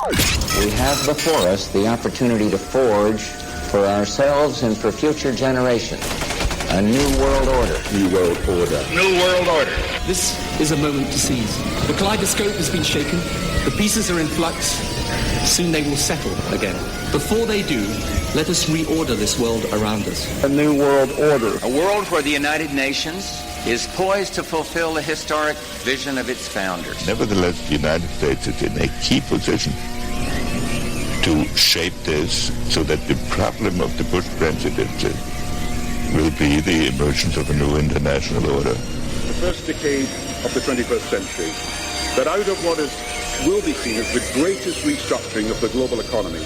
We have before us the opportunity to forge for ourselves and for future generations a new world order. New world order. New world order. This is a moment to seize. The kaleidoscope has been shaken. The pieces are in flux. Soon they will settle again. Before they do, let us reorder this world around us. A new world order. A world where the United Nations is poised to fulfill the historic vision of its founders. Nevertheless, the United States is in a key position to shape this so that the problem of the Bush presidency will be the emergence of a new international order. The first decade of the 21st century, that out of what will be seen as the greatest restructuring of the global economy,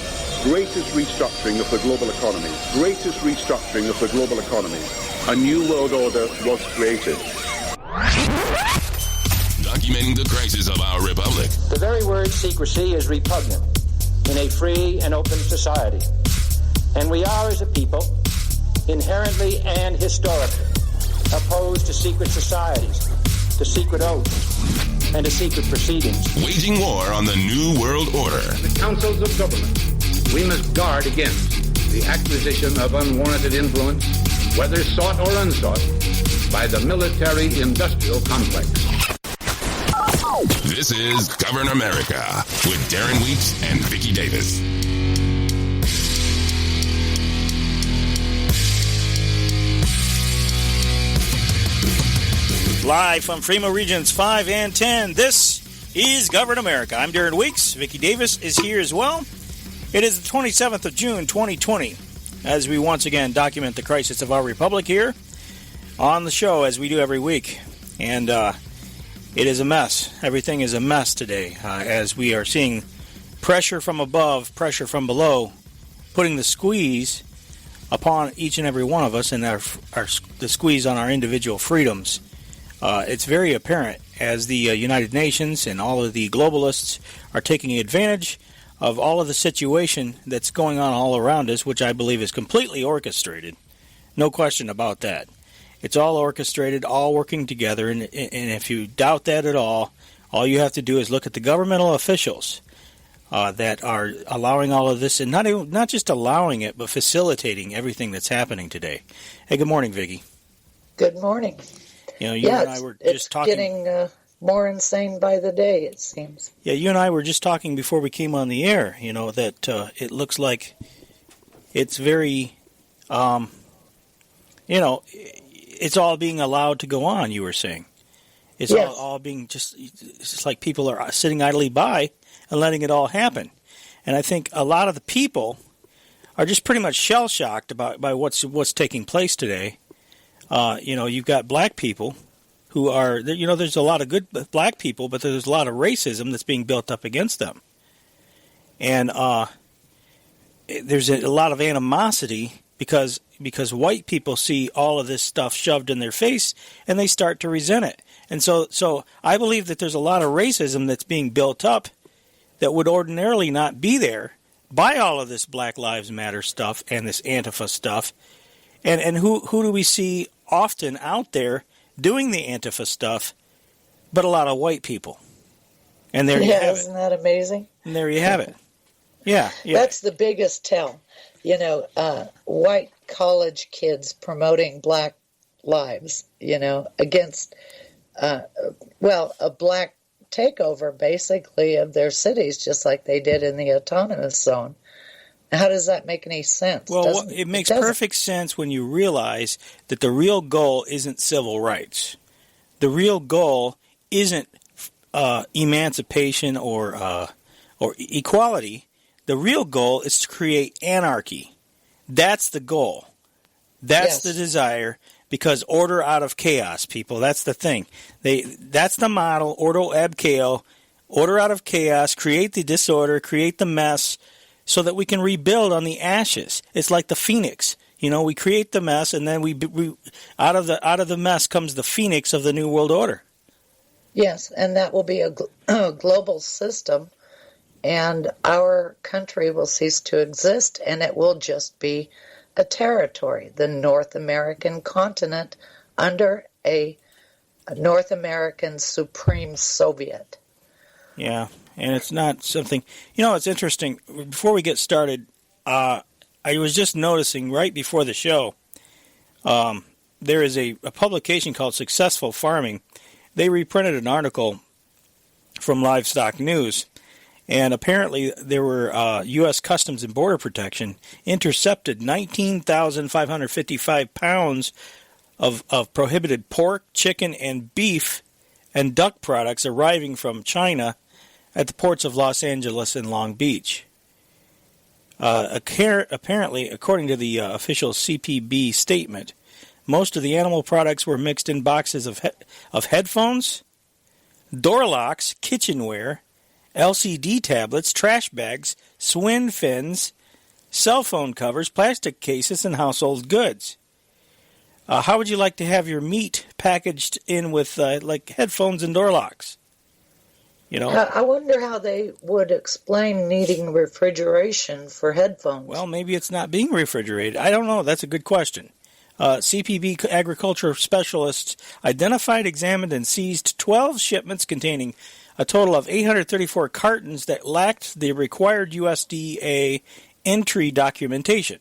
a new world order was created. Documenting the crisis of our republic. The very word secrecy is repugnant in a free and open society. And we are, as a people, inherently and historically opposed to secret societies, to secret oaths, and to secret proceedings. Waging war on the New World Order. The councils of government, we must guard against the acquisition of unwarranted influence, whether sought or unsought, by the military-industrial complex. This is Govern America with Darren Weeks and Vicky Davis. Live from Fremont Regions 5 and 10, this is Govern America. I'm Darren Weeks. Vicky Davis is here as well. It is the 27th of June, 2020, as we once again document the crisis of our republic here on the show, as we do every week. And it is a mess. Everything is a mess today, as we are seeing pressure from above, pressure from below, putting the squeeze upon each and every one of us, and the squeeze on our individual freedoms. It's very apparent as the United Nations and all of the globalists are taking advantage of all of the situation that's going on all around us, which I believe is completely orchestrated. No question about that. It's all orchestrated, all working together, and if you doubt that at all you have to do is look at the governmental officials that are allowing all of this, and not just allowing it, but facilitating everything that's happening today. Hey, good morning, Vicky. Good morning. You know, you and I were just talking. It's getting more insane by the day, it seems. Yeah, you and I were just talking before we came on the air, you know, that it looks like it's very, it's all being allowed to go on, you were saying. It's yes. all being it's like people are sitting idly by and letting it all happen. And I think a lot of the people are just pretty much shell-shocked by what's taking place today. You've got black people who are, there's a lot of good black people, but there's a lot of racism that's being built up against them. And there's a lot of animosity because white people see all of this stuff shoved in their face and they start to resent it. And so I believe that there's a lot of racism that's being built up that would ordinarily not be there by all of this Black Lives Matter stuff and this Antifa stuff. And who do we see often out there doing the Antifa stuff, but a lot of white people. And there you have it. Isn't that amazing? And there you have it. Yeah. That's the biggest tell. White college kids promoting black lives, against, a black takeover, basically, of their cities, just like they did in the autonomous zone. How does that make any sense? Well, it makes perfect sense when you realize that the real goal isn't civil rights. The real goal isn't emancipation or equality. The real goal is to create anarchy. That's the goal. That's the desire, because order out of chaos, people. That's the thing. That's the model, ordo ab chaos, order out of chaos, create the disorder, create the mess, so that we can rebuild on the ashes. It's like the phoenix. We create the mess, and then we out of the mess comes the phoenix of the New World Order. Yes, and that will be a global system, and our country will cease to exist, and it will just be a territory, the North American continent, under a North American Supreme Soviet. Yeah. And it's not something, it's interesting. Before we get started, I was just noticing right before the show, there is a publication called Successful Farming. They reprinted an article from Livestock News, and apparently there were U.S. Customs and Border Protection intercepted 19,555 pounds of prohibited pork, chicken, and beef and duck products arriving from China at the ports of Los Angeles and Long Beach. Apparently, according to the official CPB statement, most of the animal products were mixed in boxes of headphones, door locks, kitchenware, LCD tablets, trash bags, swim fins, cell phone covers, plastic cases, and household goods. How would you like to have your meat packaged in with like headphones and door locks? I wonder how they would explain needing refrigeration for headphones. Well, maybe it's not being refrigerated. I don't know. That's a good question. CPB agriculture specialists identified, examined, and seized 12 shipments containing a total of 834 cartons that lacked the required USDA entry documentation.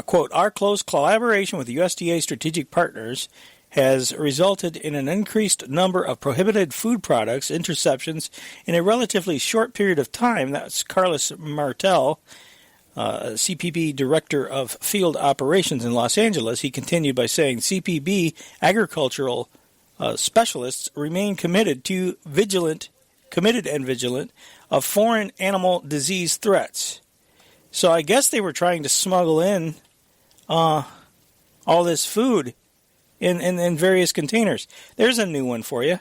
Quote, our close collaboration with the USDA strategic partners has resulted in an increased number of prohibited food products interceptions in a relatively short period of time. That's Carlos Martel, CPB Director of Field Operations in Los Angeles. He continued by saying CPB agricultural specialists remain committed and vigilant of foreign animal disease threats. So I guess they were trying to smuggle in all this food in various containers. There's a new one for you.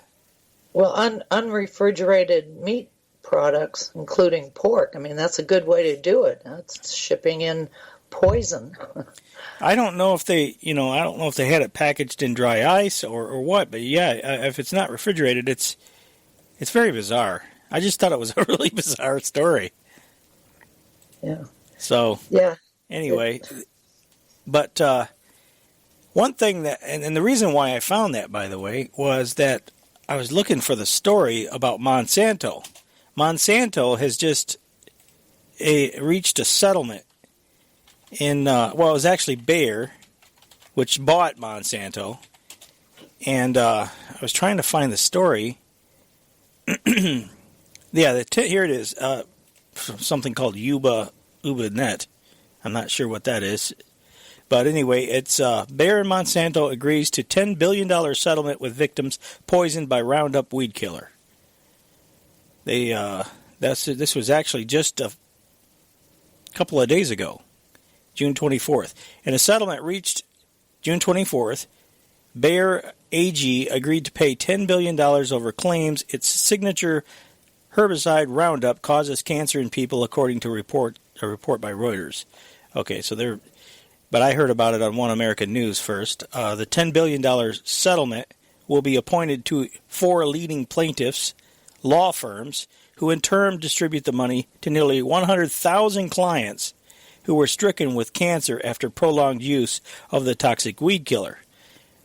Well, unrefrigerated meat products, including pork. I mean, that's a good way to do it. That's shipping in poison. I don't know if they, had it packaged in dry ice or what, but yeah, if it's not refrigerated, it's very bizarre. I just thought it was a really bizarre story. Yeah. So, yeah. Anyway, but one thing that, and the reason why I found that, by the way, was that I was looking for the story about Monsanto. Monsanto has just reached a settlement in, it was actually Bayer, which bought Monsanto. And I was trying to find the story. Yeah, here it is. Something called UBANet. I'm not sure what that is. But anyway, it's Bayer and Monsanto agrees to $10 billion settlement with victims poisoned by Roundup weed killer. This was actually just a couple of days ago, June 24th. In a settlement reached June 24th, Bayer AG agreed to pay $10 billion over claims its signature herbicide Roundup causes cancer in people, according to a report by Reuters. Okay, but I heard about it on One American News first. The $10 billion settlement will be appointed to 4 leading plaintiffs' law firms, who in turn distribute the money to nearly 100,000 clients who were stricken with cancer after prolonged use of the toxic weed killer.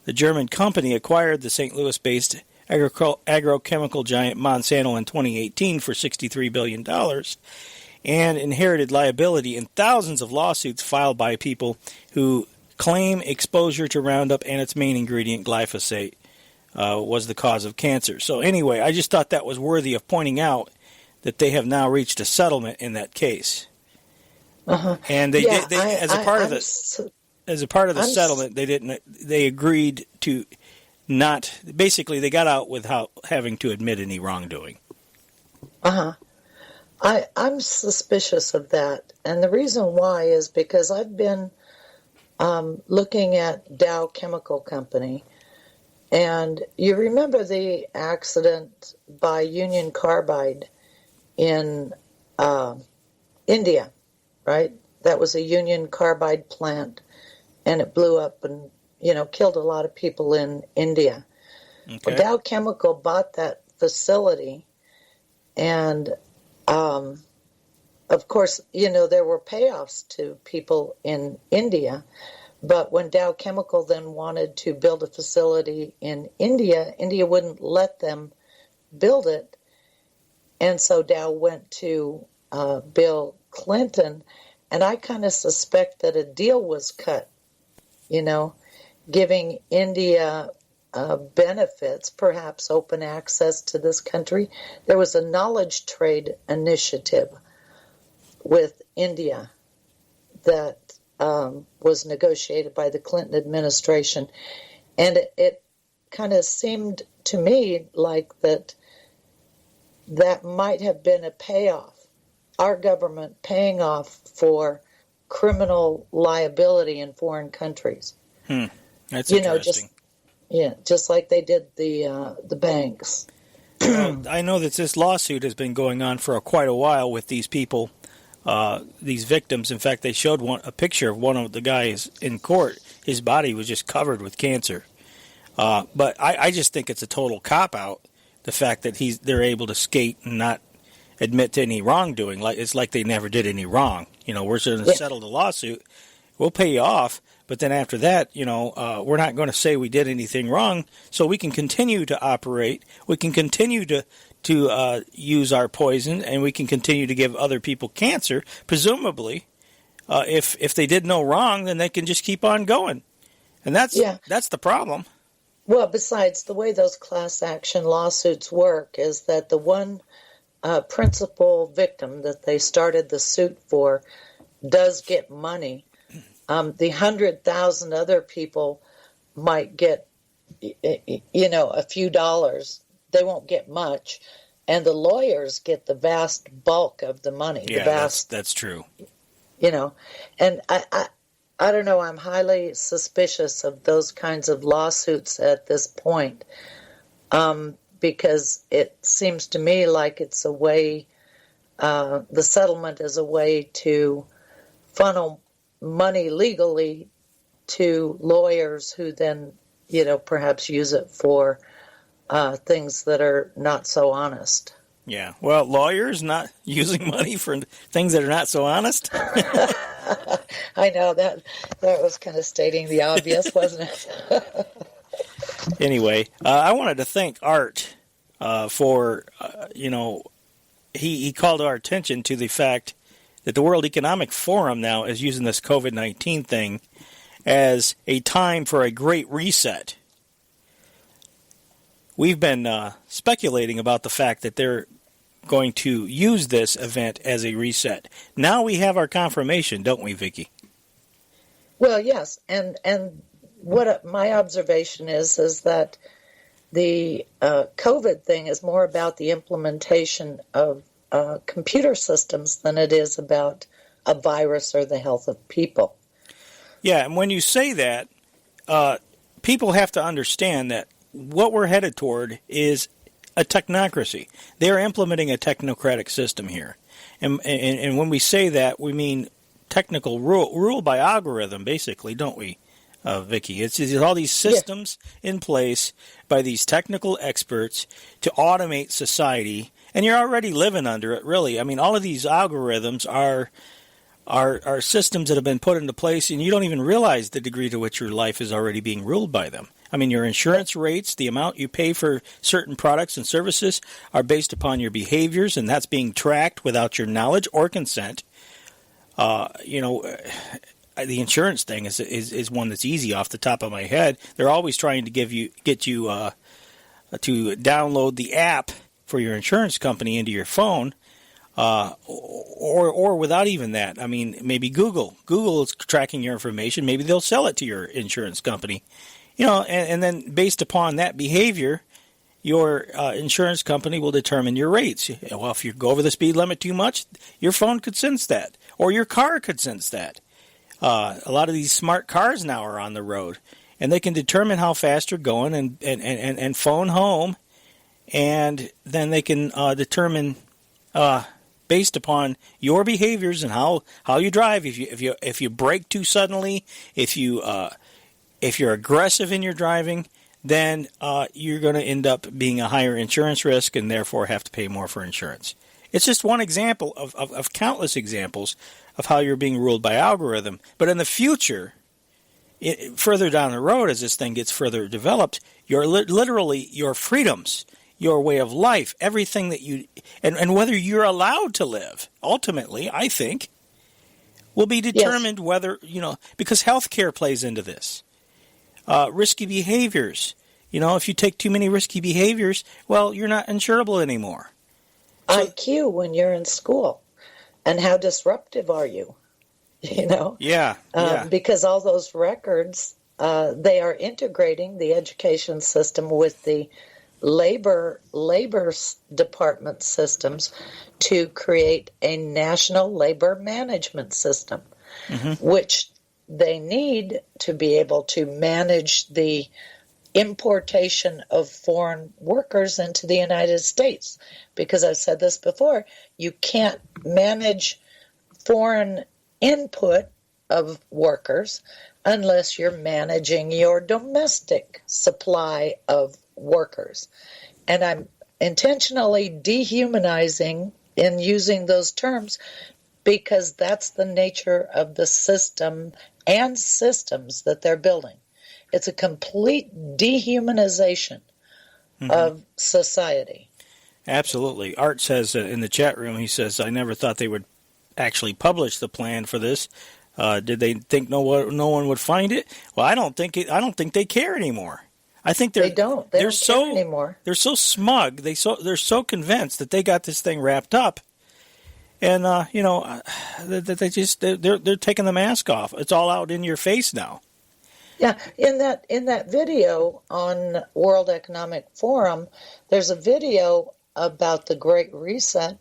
The German company acquired the St. Louis-based agrochemical giant Monsanto in 2018 for $63 billion and inherited liability in thousands of lawsuits filed by people who claim exposure to Roundup and its main ingredient, glyphosate, was the cause of cancer. So anyway, I just thought that was worthy of pointing out that they have now reached a settlement in that case. Uh-huh. And as a part of the settlement, they agreed to not, basically they got out without having to admit any wrongdoing. Uh-huh. I'm suspicious of that. And the reason why is because I've been looking at Dow Chemical Company. And you remember the accident by Union Carbide in India, right? That was a Union Carbide plant, and it blew up and, killed a lot of people in India. Okay. Well, Dow Chemical bought that facility, and of course, there were payoffs to people in India, but when Dow Chemical then wanted to build a facility in India, India wouldn't let them build it. And so Dow went to Bill Clinton, and I kind of suspect that a deal was cut, giving India benefits, perhaps open access to this country. There was a knowledge trade initiative with India that was negotiated by the Clinton administration. And it kind of seemed to me like that might have been a payoff. Our government paying off for criminal liability in foreign countries. That's interesting. Just like they did the banks. Well, I know that this lawsuit has been going on for quite a while with these people, these victims. In fact, they showed a picture of one of the guys in court. His body was just covered with cancer. But I just think it's a total cop-out, the fact that they're able to skate and not admit to any wrongdoing. It's like they never did any wrong. We're going to settle the lawsuit. We'll pay you off. But then after that, we're not going to say we did anything wrong, so we can continue to operate. We can continue to use our poison, and we can continue to give other people cancer. Presumably, if they did no wrong, then they can just keep on going, and that's the problem. Well, besides, the way those class action lawsuits work is that the one principal victim that they started the suit for does get money. The 100,000 other people might get, a few dollars. They won't get much, and the lawyers get the vast bulk of the money. Yeah, that's true. And I don't know. I'm highly suspicious of those kinds of lawsuits at this point, because it seems to me like it's a way. The settlement is a way to funnel money legally to lawyers who then, perhaps use it for things that are not so honest. Yeah. Well, lawyers not using money for things that are not so honest. I know that was kind of stating the obvious, wasn't it? Anyway, I wanted to thank Art for, he called our attention to the fact that the World Economic Forum now is using this COVID-19 thing as a time for a great reset. We've been speculating about the fact that they're going to use this event as a reset. Now we have our confirmation, don't we, Vicky? Well, yes, and what my observation is that the COVID thing is more about the implementation of computer systems than it is about a virus or the health of people. Yeah, and when you say that, people have to understand that what we're headed toward is a technocracy. They're implementing a technocratic system here. And when we say that, we mean technical rule by algorithm, basically, don't we, Vicky? It's all these systems in place by these technical experts to automate society. And you're already living under it, really. I mean, all of these algorithms are systems that have been put into place, and you don't even realize the degree to which your life is already being ruled by them. I mean, your insurance rates, the amount you pay for certain products and services are based upon your behaviors, and that's being tracked without your knowledge or consent. The insurance thing is one that's easy off the top of my head. They're always trying to get you to download the app for your insurance company into your phone, or without even that. I mean, maybe Google is tracking your information. Maybe they'll sell it to your insurance company, and then based upon that behavior, your insurance company will determine your rates. Well, if you go over the speed limit too much, your phone could sense that, or your car could sense that. A lot of these smart cars now are on the road, and they can determine how fast you're going and phone home. And then they can determine, based upon your behaviors and how you drive, if you brake too suddenly, if you're aggressive in your driving, then you're going to end up being a higher insurance risk and therefore have to pay more for insurance. It's just one example of countless examples of how you're being ruled by algorithm. But in the future, further down the road, as this thing gets further developed, literally your freedoms, your way of life, everything that you, and whether you're allowed to live, ultimately, I think, will be determined whether, because healthcare plays into this. Risky behaviors. If you take too many risky behaviors, well, you're not insurable anymore. So, IQ when you're in school. And how disruptive are you? Yeah. Because all those records, they are integrating the education system with the labor department systems to create a national labor management system, which they need to be able to manage the importation of foreign workers into the United States. Because I've said this before, you can't manage foreign input of workers unless you're managing your domestic supply of workers. And I'm intentionally dehumanizing in using those terms because that's the nature of the system and systems that they're building. It's a complete dehumanization of society. Absolutely. Art says in the chat room, he says, I never thought they would actually publish the plan for this. Did they think no one would find it? Well, I don't think they care anymore. I think they don't care anymore. They're so smug. They're so convinced that they got this thing wrapped up, and they're taking the mask off. It's all out in your face now. Yeah, in that video on World Economic Forum, there's a video about the Great Reset,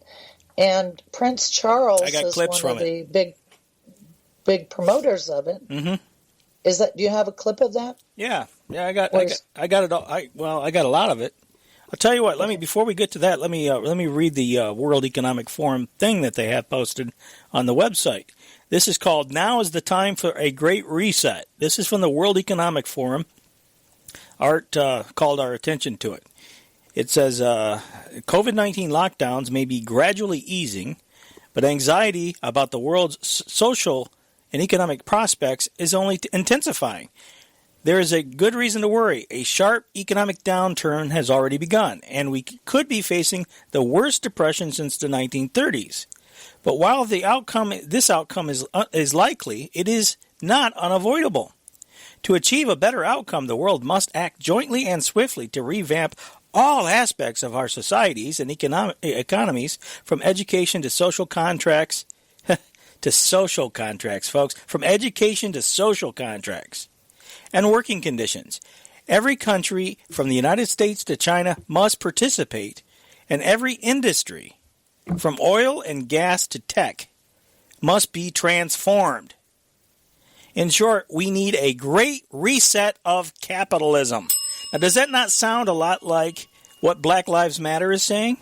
and Prince Charles is one of the big promoters of it. Mm-hmm. Do you have a clip of that? Yeah, I got it all. I got a lot of it. I'll tell you what. Before we get to that, let me read the World Economic Forum thing that they have posted on the website. This is called "Now is the Time for a Great Reset." This is from the World Economic Forum. Art called our attention to it. It says COVID-19 lockdowns may be gradually easing, but anxiety about the world's social and economic prospects is only intensifying. There is a good reason to worry. A sharp economic downturn has already begun, and we could be facing the worst depression since the 1930s. But while this outcome is likely, it is not unavoidable. To achieve a better outcome, the world must act jointly and swiftly to revamp all aspects of our societies and economies, from education to social contracts, folks, from education to social contracts and working conditions. Every country, from the United States to China, must participate, and every industry, from oil and gas to tech, must be transformed. In short, we need a great reset of capitalism. Now, does that not sound a lot like what Black Lives Matter is saying?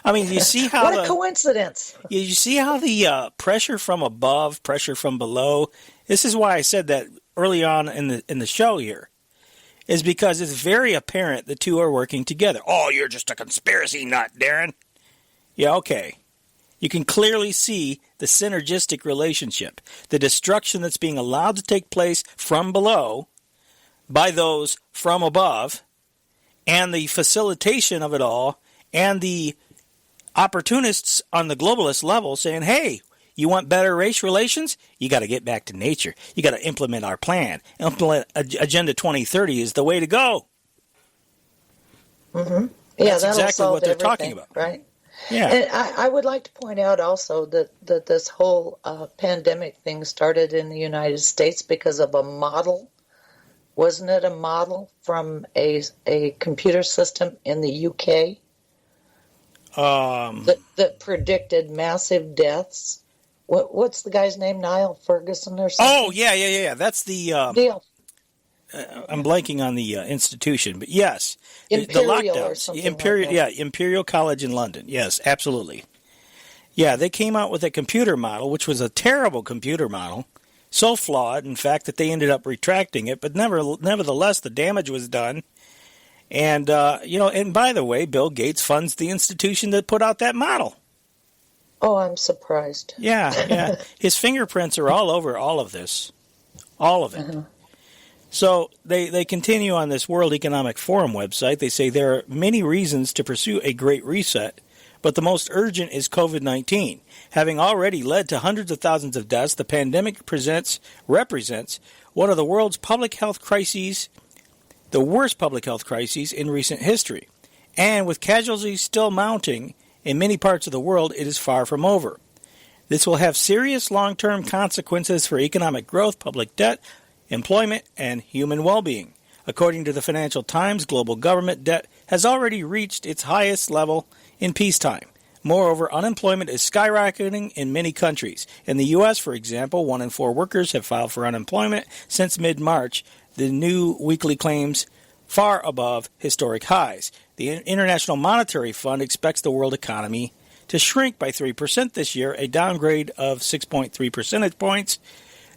I mean, you see how what a coincidence. You see how the pressure from above, pressure from below. This is why I said that early on in the show here, is because it's very apparent the two are working together. Oh, you're just a conspiracy nut, Darren. Yeah, okay. You can clearly see the synergistic relationship, the destruction that's being allowed to take place from below by those from above, and the facilitation of it all, and the opportunists on the globalist level saying, hey, you want better race relations? You got to get back to nature. You got to implement our plan. Implement Agenda 2030 is the way to go. Mm-hmm. Yeah, that's exactly what they're talking about. Right. Yeah. And I would like to point out also that this whole pandemic thing started in the United States because of a model. Wasn't it a model from a computer system in the UK that predicted massive deaths? What's the guy's name? Niall Ferguson or something? Oh, yeah. That's the deal. I'm blanking on the institution, but yes, Imperial the lockdowns. Or something Imperial, like that. Yeah, Imperial College in London. Yes, absolutely. Yeah, they came out with a computer model, which was a terrible computer model, so flawed, in fact, that they ended up retracting it. But nevertheless, the damage was done. And and by the way, Bill Gates funds the institution that put out that model. Oh, I'm surprised. Yeah. His fingerprints are all over all of this. All of it. So they continue on this World Economic Forum website. They say there are many reasons to pursue a great reset, but the most urgent is COVID-19. Having already led to hundreds of thousands of deaths, the pandemic represents one of the world's public health crises, the worst public health crises in recent history. And with casualties still mounting in many parts of the world, it is far from over. This will have serious long-term consequences for economic growth, public debt, employment, and human well-being. According to the Financial Times, global government debt has already reached its highest level in peacetime. Moreover, unemployment is skyrocketing in many countries. In the U.S., for example, 1 in 4 workers have filed for unemployment since mid-March, the new weekly claims far above historic highs. The International Monetary Fund expects the world economy to shrink by 3% this year, a downgrade of 6.3 percentage points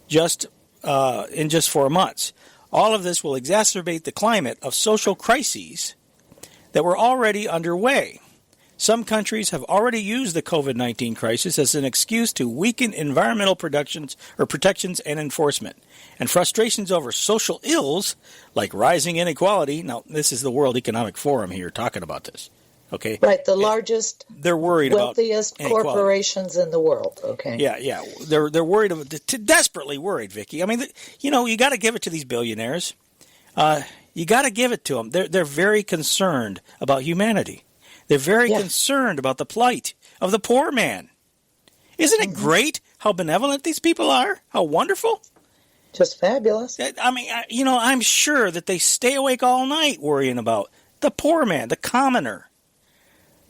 in just 4 months. All of this will exacerbate the climate of social crises that were already underway. Some countries have already used the COVID-19 crisis as an excuse to weaken environmental protections and enforcement. And frustrations over social ills, like rising inequality. Now, this is the World Economic Forum here talking about this. Okay. Right, the largest, they're worried wealthiest about corporations in the world. Okay. Yeah. They're worried desperately worried, Vicky. I mean, you got to give it to these billionaires. You got to give it to them. They're very concerned about humanity. They're very concerned about the plight of the poor man. Isn't it great how benevolent these people are? How wonderful? Just fabulous. I mean, I'm sure that they stay awake all night worrying about the poor man, the commoner,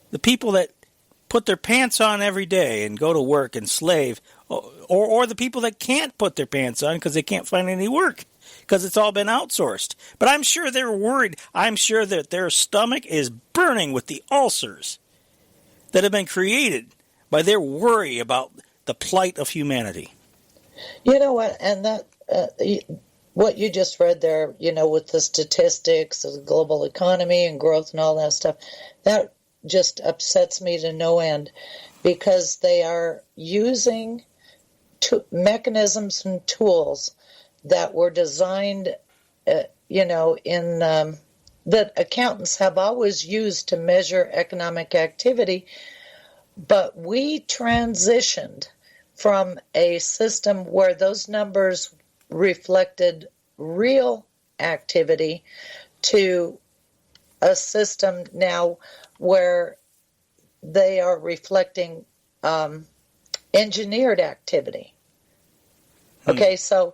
the people that put their pants on every day and go to work and slave, or the people that can't put their pants on because they can't find any work because it's all been outsourced. But I'm sure they're worried. I'm sure that their stomach is burning with the ulcers that have been created by their worry about the plight of humanity. You know what? And that what you just read there, with the statistics of the global economy and growth and all that stuff, that just upsets me to no end, because they are using mechanisms and tools that were designed, that accountants have always used to measure economic activity, but we transitioned from a system where those numbers reflected real activity to a system now where they are reflecting engineered activity. Okay, so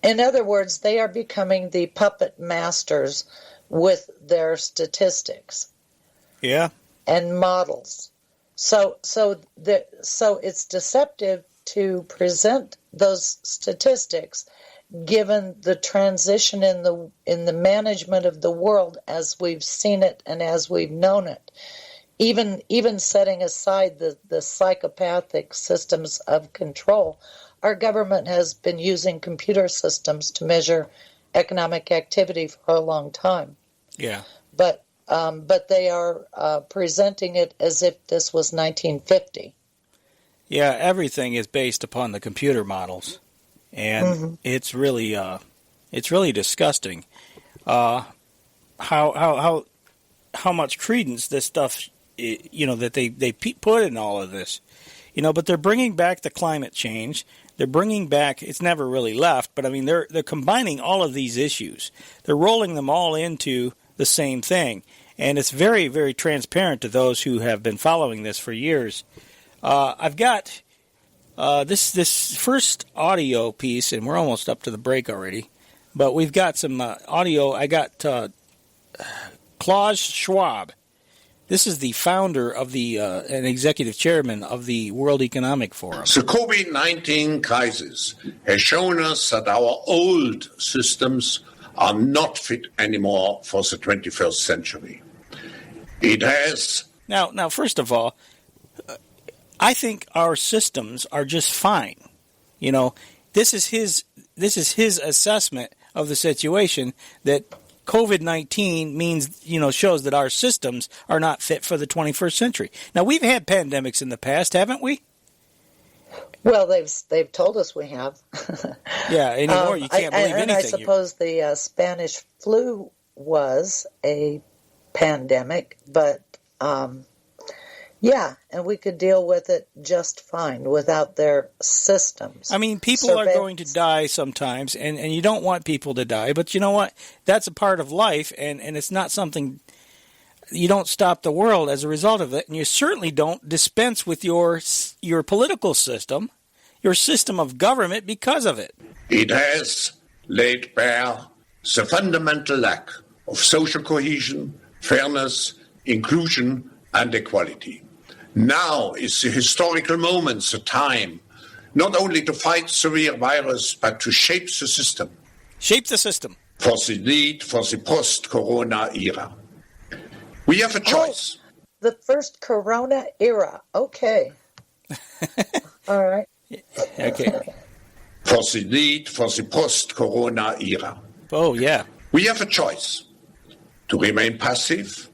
in other words, they are becoming the puppet masters with their statistics. Yeah. And models. So it's deceptive to present those statistics given the transition in the management of the world as we've seen it and as we've known it. Even setting aside the psychopathic systems of control, our government has been using computer systems to measure economic activity for a long time. Yeah. But they are presenting it as if this was 1950. Yeah, everything is based upon the computer models, and it's really disgusting. How much credence this stuff, that they put in all of this, But they're bringing back the climate change. They're bringing back. It's never really left, but I mean they're combining all of these issues. They're rolling them all into the same thing, and it's very, very transparent to those who have been following this for years. I've got this first audio piece, and we're almost up to the break already, but we've got some audio. I got Klaus Schwab. This is the founder of and executive chairman of the World Economic Forum. The COVID-19 crisis has shown us that our old systems are not fit anymore for the 21st century. It has... Now, first of all, I think our systems are just fine. This is his assessment of the situation, that COVID-19 means, shows that our systems are not fit for the 21st century. Now, we've had pandemics in the past, haven't we? Well, they've told us we have. Yeah, anymore you can't believe anything. And I suppose the Spanish flu was a pandemic, but yeah, and we could deal with it just fine without their systems. I mean, people are going to die sometimes, and you don't want people to die, but you know what? That's a part of life, and it's not something... You don't stop the world as a result of it, and you certainly don't dispense with your political system, your system of government because of it. It has laid bare the fundamental lack of social cohesion, fairness, inclusion, and equality. Now is the historical moment, the time, not only to fight severe virus, but to shape the system. Shape the system. For the need for the post-corona era. We have a choice. Oh, the first corona era. Okay. All right. Okay. For the need for the post-corona era. Oh, yeah. We have a choice to remain passive,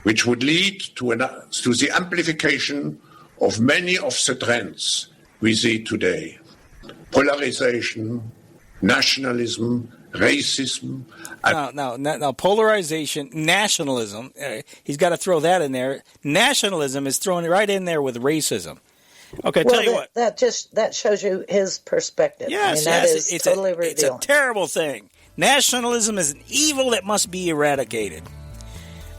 which would lead to the amplification of many of the trends we see today. Polarization, nationalism, racism. Now, polarization, nationalism, he's got to throw that in there. Nationalism is thrown right in there with racism. Okay, well, tell you what. That shows you his perspective. Yes, I mean, it's totally revealing. It's a terrible thing. Nationalism is an evil that must be eradicated.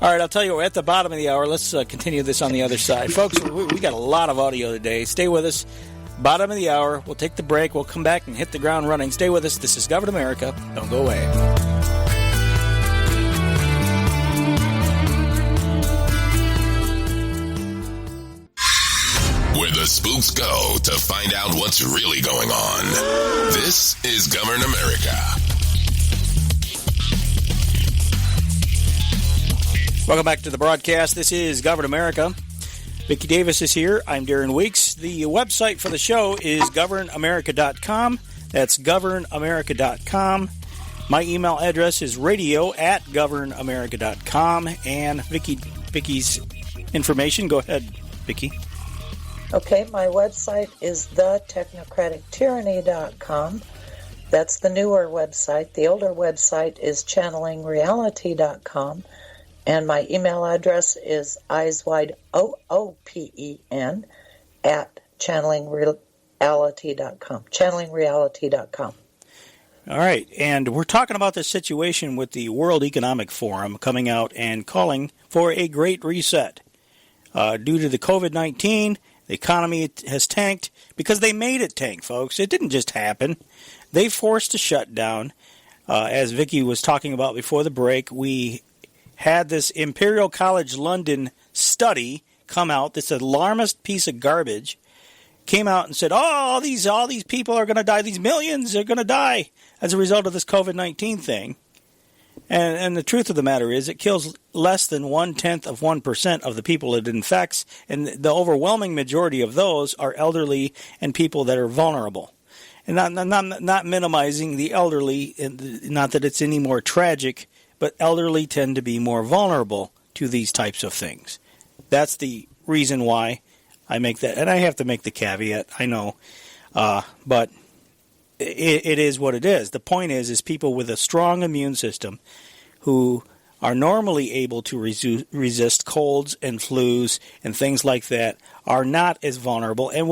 All right, I'll tell you, we're at the bottom of the hour. Let's continue this on the other side. Folks, we got a lot of audio today. Stay with us. Bottom of the hour. We'll take the break. We'll come back and hit the ground running. Stay with us. This is Govern America. Don't go away. Where the spooks go to find out what's really going on. This is Govern America. Welcome back to the broadcast. This is Govern America. Vicky Davis is here. I'm Darren Weeks. The website for the show is governamerica.com. That's governamerica.com. My email address is radio@governamerica.com. And Vicky's information. Go ahead, Vicky. Okay, my website is thetechnocratictyranny.com. That's the newer website. The older website is channelingreality.com. And my email address is eyeswideoopen at channelingreality.com. Channelingreality.com. All right, and we're talking about the situation with the World Economic Forum coming out and calling for a great reset. Due to the COVID-19, the economy has tanked because they made it tank, folks. It didn't just happen. They forced a shutdown. As Vicky was talking about before the break, we had this Imperial College London study come out, this alarmist piece of garbage, came out and said, all these people are going to die, these millions are going to die as a result of this COVID-19 thing. And the truth of the matter is it kills less than 0.1% of the people it infects, and the overwhelming majority of those are elderly and people that are vulnerable. And not minimizing the elderly, not that it's any more tragic, but elderly tend to be more vulnerable to these types of things. That's the reason why I make that. And I have to make the caveat, I know. But it is what it is. The point is people with a strong immune system who are normally able to resist colds and flus and things like that are not as vulnerable and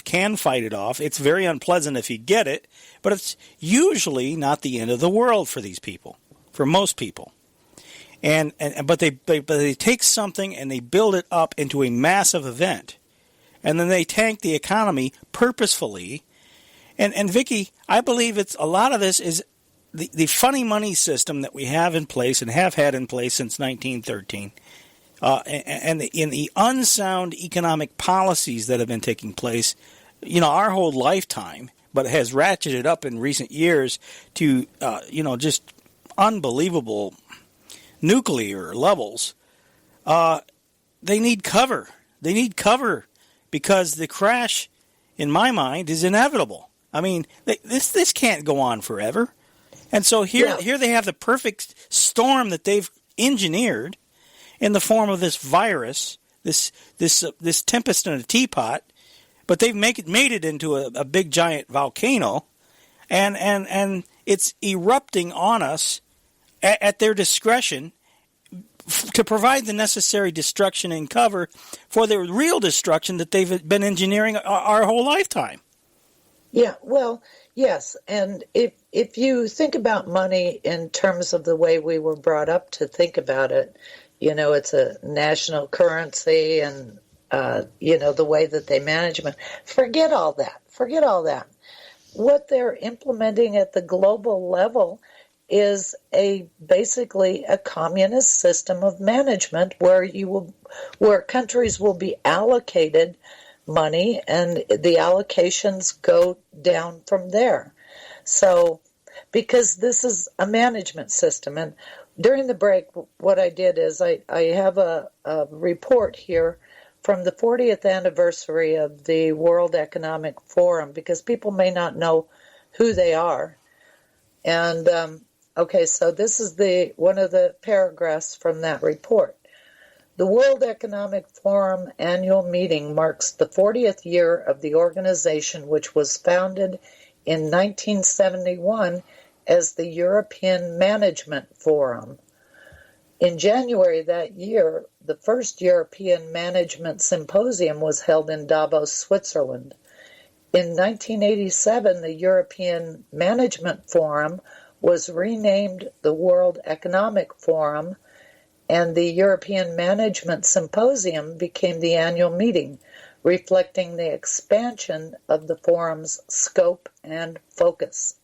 can fight it off. It's very unpleasant if you get it, but it's usually not the end of the world for these people. For most people, but they take something and they build it up into a massive event, and then they tank the economy purposefully. And Vicky, I believe it's a lot of this is the funny money system that we have in place and have had in place since 1913, and the unsound economic policies that have been taking place, our whole lifetime, but has ratcheted up in recent years to just unbelievable nuclear levels. They need cover. They need cover because the crash, in my mind, is inevitable. I mean, this can't go on forever. And so here they have the perfect storm that they've engineered in the form of this virus, this tempest in a teapot, but they've made it into a big giant volcano, and it's erupting on us at their discretion to provide the necessary destruction and cover for the real destruction that they've been engineering our whole lifetime. Yeah, well, yes, and if you think about money in terms of the way we were brought up to think about it, it's a national currency and, the way that they manage it. Forget all that. What they're implementing at the global level is basically a communist system of management where countries will be allocated money and the allocations go down from there. So, because this is a management system, and during the break, what I did is I have a report here from the 40th anniversary of the World Economic Forum, because people may not know who they are. And, so this is one of the paragraphs from that report. The World Economic Forum annual meeting marks the 40th year of the organization, which was founded in 1971 as the European Management Forum. In January that year, the first European Management Symposium was held in Davos, Switzerland. In 1987, the European Management Forum was renamed the World Economic Forum, and the European Management Symposium became the annual meeting, reflecting the expansion of the forum's scope and focus.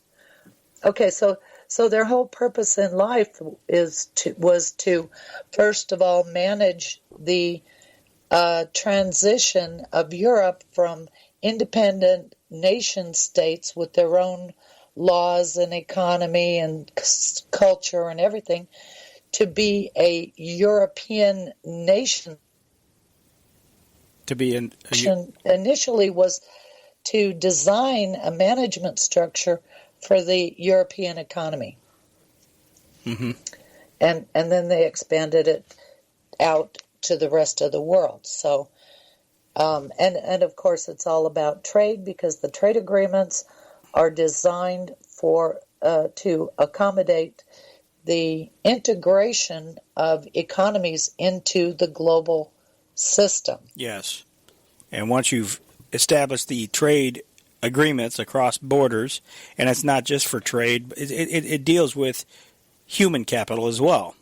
Okay, so their whole purpose in life was to first of all manage the transition of Europe from independent nation states with their own laws and economy and culture and everything to be a European nation. Initially was to design a management structure for the European economy. Mm-hmm. And then they expanded it out to the rest of the world. So, and of course it's all about trade, because the trade agreements are designed to accommodate the integration of economies into the global system. Yes. And once you've established the trade agreements across borders, and it's not just for trade, it deals with human capital as well.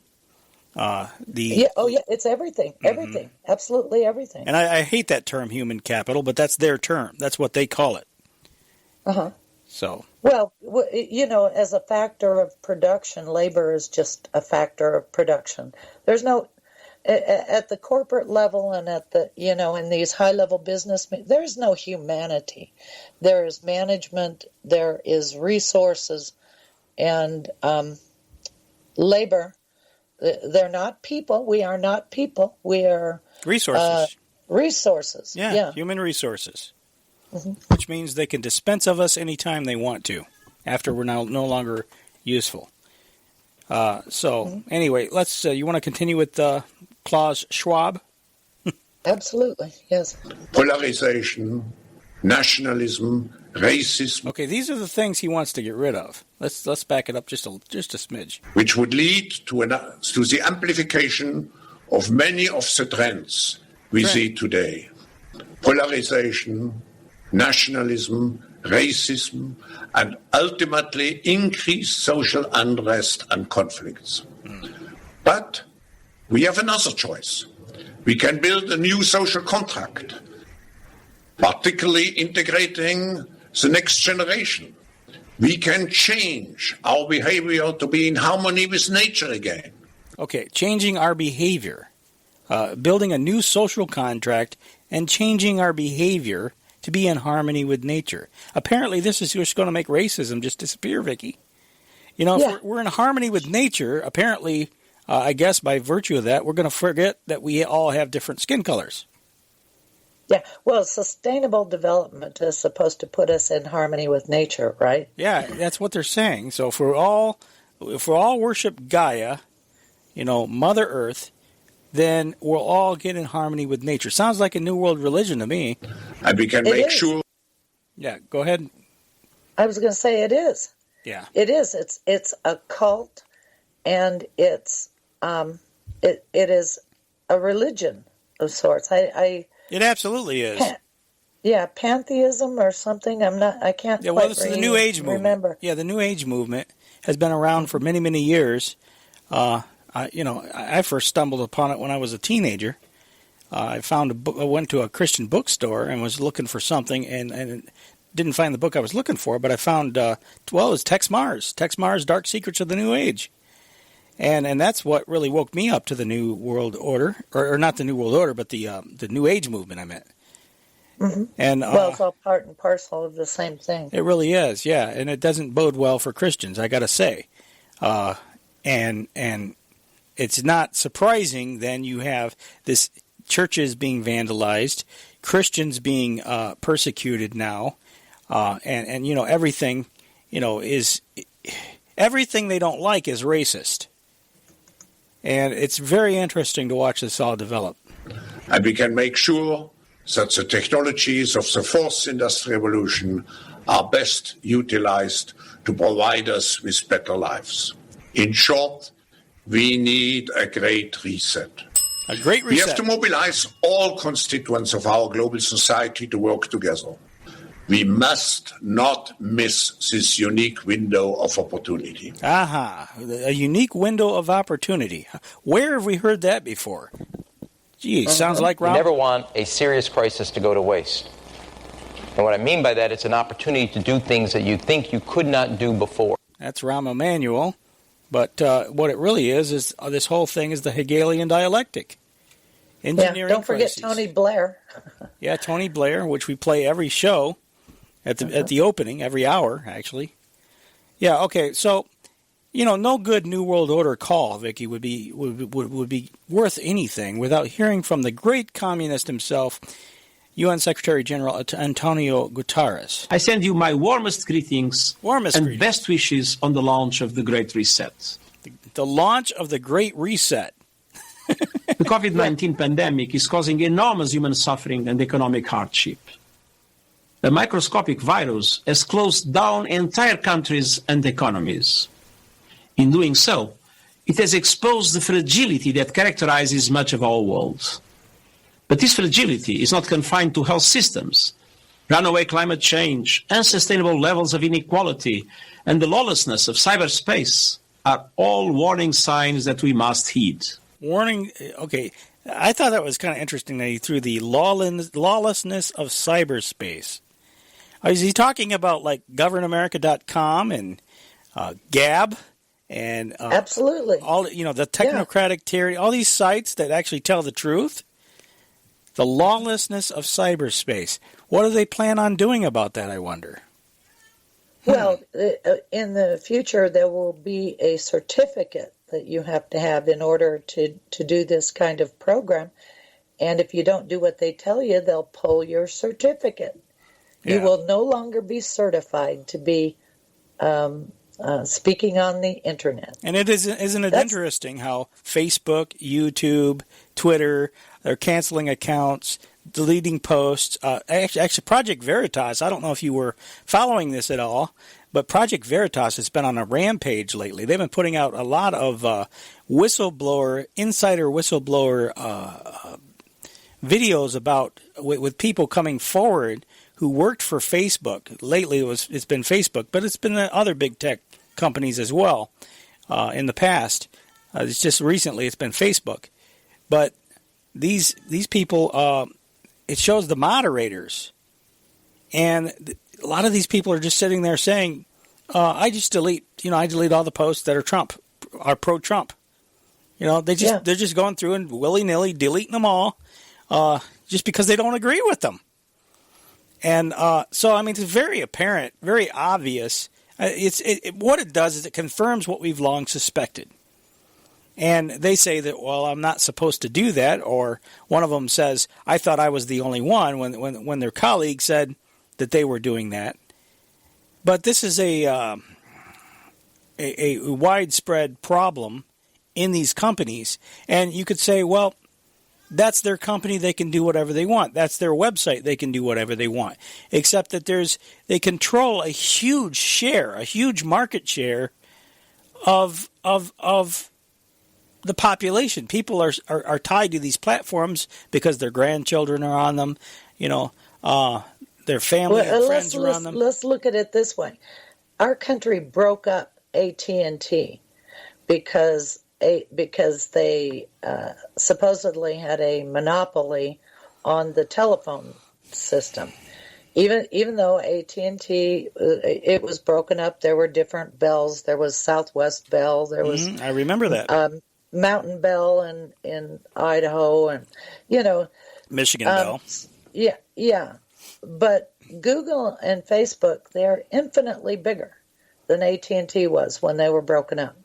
It's everything, absolutely everything. And I hate that term, human capital, but that's their term. That's what they call it. Uh-huh. So. Well, as a factor of production, labor is just a factor of production. There's no, at the corporate level and at the, in these high-level business, there's no humanity. There is management, there is resources, and labor. They're not people. We are not people. We are resources. Resources. Yeah, human resources. Mm-hmm. Which means they can dispense of us anytime they want to, after we're no longer useful. Anyway, let's. You want to continue with Klaus Schwab? Absolutely, yes. Polarization, nationalism, racism. Okay, these are the things he wants to get rid of. Let's back it up just a smidge. Which would lead to the amplification of many of the trends we see today. Polarization, nationalism, racism, and ultimately increased social unrest and conflicts. But we have another choice. We can build a new social contract, particularly integrating the next generation. We can change our behavior to be in harmony with nature again. Okay, changing our behavior, building a new social contract, and changing our behavior to be in harmony with nature. Apparently, this is just going to make racism just disappear, Vicky. If we're in harmony with nature, apparently, I guess by virtue of that, we're going to forget that we all have different skin colors. Yeah, well, sustainable development is supposed to put us in harmony with nature, right? Yeah, that's what they're saying. So if we all worship Gaia, Mother Earth, then we'll all get in harmony with nature. Sounds like a New World religion to me. And we can make sure. Yeah, go ahead. I was going to say it is. Yeah, it is. It's a cult, and it is a religion of sorts. It absolutely is. Pantheism or something. I can't. Yeah, well, this is the New Age movement. Remember? Yeah, the New Age movement has been around for many, many years. I first stumbled upon it when I was a teenager. I found a book. I went to a Christian bookstore and was looking for something, and didn't find the book I was looking for. But I found, it was Tex Mars, Dark Secrets of the New Age, and that's what really woke me up to the New World Order, or not the New World Order, but the New Age movement. I meant. Mm-hmm. And it's all part and parcel of the same thing. It really is, yeah, and it doesn't bode well for Christians, I got to say, and it's not surprising. Then you have this churches being vandalized, Christians being persecuted now, and everything, is everything they don't like is racist, and it's very interesting to watch this all develop. And we can make sure that the technologies of the fourth industrial revolution are best utilized to provide us with better lives. In short, we need a great reset. A great reset. We have to mobilize all constituents of our global society to work together. We must not miss this unique window of opportunity. Aha, a unique window of opportunity. Where have we heard that before? Gee, sounds like Rob. You never want a serious crisis to go to waste. And what I mean by that, it's an opportunity to do things that you think you could not do before. That's Rahm Emanuel. But what it really is this whole thing is the Hegelian dialectic. Engineering don't forget crises. Tony Blair. Yeah, Tony Blair, which we play every show at the opening, every hour, actually. Yeah, okay, so... no good New World Order call, Vicky, would be worth anything without hearing from the great communist himself, UN Secretary General Antonio Guterres. I send you my warmest greetings and best wishes on the launch of the Great Reset. The launch of the Great Reset. The COVID-19 pandemic is causing enormous human suffering and economic hardship. A microscopic virus has closed down entire countries and economies. In doing so, it has exposed the fragility that characterizes much of our world. But this fragility is not confined to health systems. Runaway climate change, unsustainable levels of inequality, and the lawlessness of cyberspace are all warning signs that we must heed. Warning, okay. I thought that was kind of interesting that he threw the lawlessness of cyberspace. Is he talking about like governamerica.com and Gab? And absolutely, all the technocratic tyranny, all these sites that actually tell the truth. The lawlessness of cyberspace. What do they plan on doing about that, I wonder? Well, in the future, there will be a certificate that you have to have in order to do this kind of program. And if you don't do what they tell you, they'll pull your certificate. Yeah. You will no longer be certified to be speaking on the internet. And isn't it interesting how Facebook, YouTube, Twitter, they're canceling accounts, deleting posts. Actually, Project Veritas, I don't know if you were following this at all, but Project Veritas has been on a rampage lately. They've been putting out a lot of insider whistleblower videos about with people coming forward who worked for Facebook. Lately, it's been Facebook, but it's been other big tech companies as well in the past. It's just recently it's been Facebook. But these people, it shows the moderators. And a lot of these people are just sitting there saying, I delete all the posts that are pro-Trump. They're just going through and willy-nilly deleting them all just because they don't agree with them. And so, I mean, it's very apparent, very obvious. What it does is it confirms what we've long suspected. And they say that, well, I'm not supposed to do that. Or one of them says, I thought I was the only one when their colleague said that they were doing that. But this is a widespread problem in these companies. And you could say, well, That's their company. They can do whatever they want. That's their website. They can do whatever they want. Except that they control a huge share, a huge market share of the population. People are tied to these platforms because their grandchildren are on them. Their family and friends are on them. Let's look at it this way. Our country broke up AT&T because they supposedly had a monopoly on the telephone system. Even though AT&T, it was broken up, there were different bells. There was Southwest Bell. There was I remember that. Mountain Bell in Idaho, and Michigan Bell. Yeah. But Google and Facebook, they're infinitely bigger than AT&T was when they were broken up.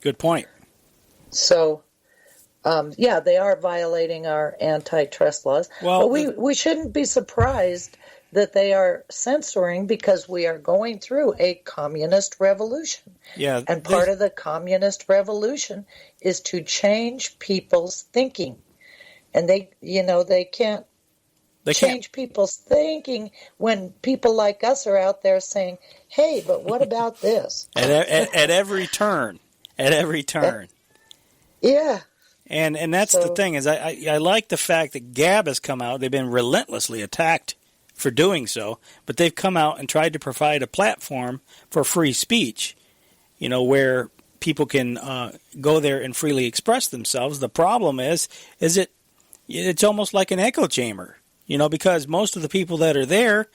Good point. So, they are violating our antitrust laws. Well, but we shouldn't be surprised that they are censoring because we are going through a communist revolution. Yeah, and part of the communist revolution is to change people's thinking. And they can't change people's thinking when people like us are out there saying, hey, but what about this? At every turn. At every turn. Yeah. And that's the thing, is I like the fact that Gab has come out. They've been relentlessly attacked for doing so, but they've come out and tried to provide a platform for free speech, where people can go there and freely express themselves. The problem is it's almost like an echo chamber, because most of the people that are there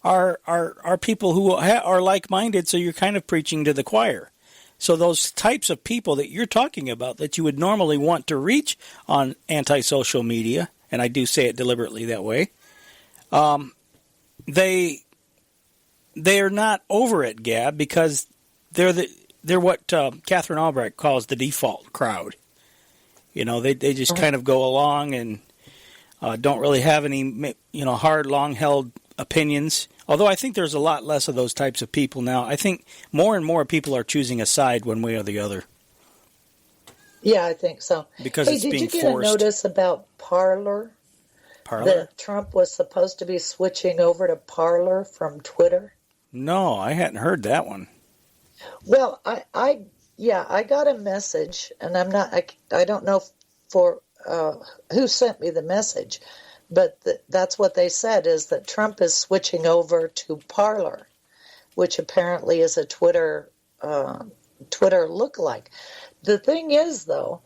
are people who are like-minded, so you're kind of preaching to the choir. So those types of people that you're talking about that you would normally want to reach on anti-social media, and I do say it deliberately that way, they are not over at Gab because they're what Catherine Albrecht calls the default crowd. They just kind of go along and don't really have any hard, long-held opinions. Although I think there's a lot less of those types of people now. I think more and more people are choosing a side one way or the other. Yeah, I think so. Because it's being forced. Did you get a notice about Parler? That Trump was supposed to be switching over to Parler from Twitter? No, I hadn't heard that one. Well, I got a message, and I don't know who sent me the message, but that's what they said, is that Trump is switching over to Parler, which apparently is a Twitter lookalike. The thing is, though,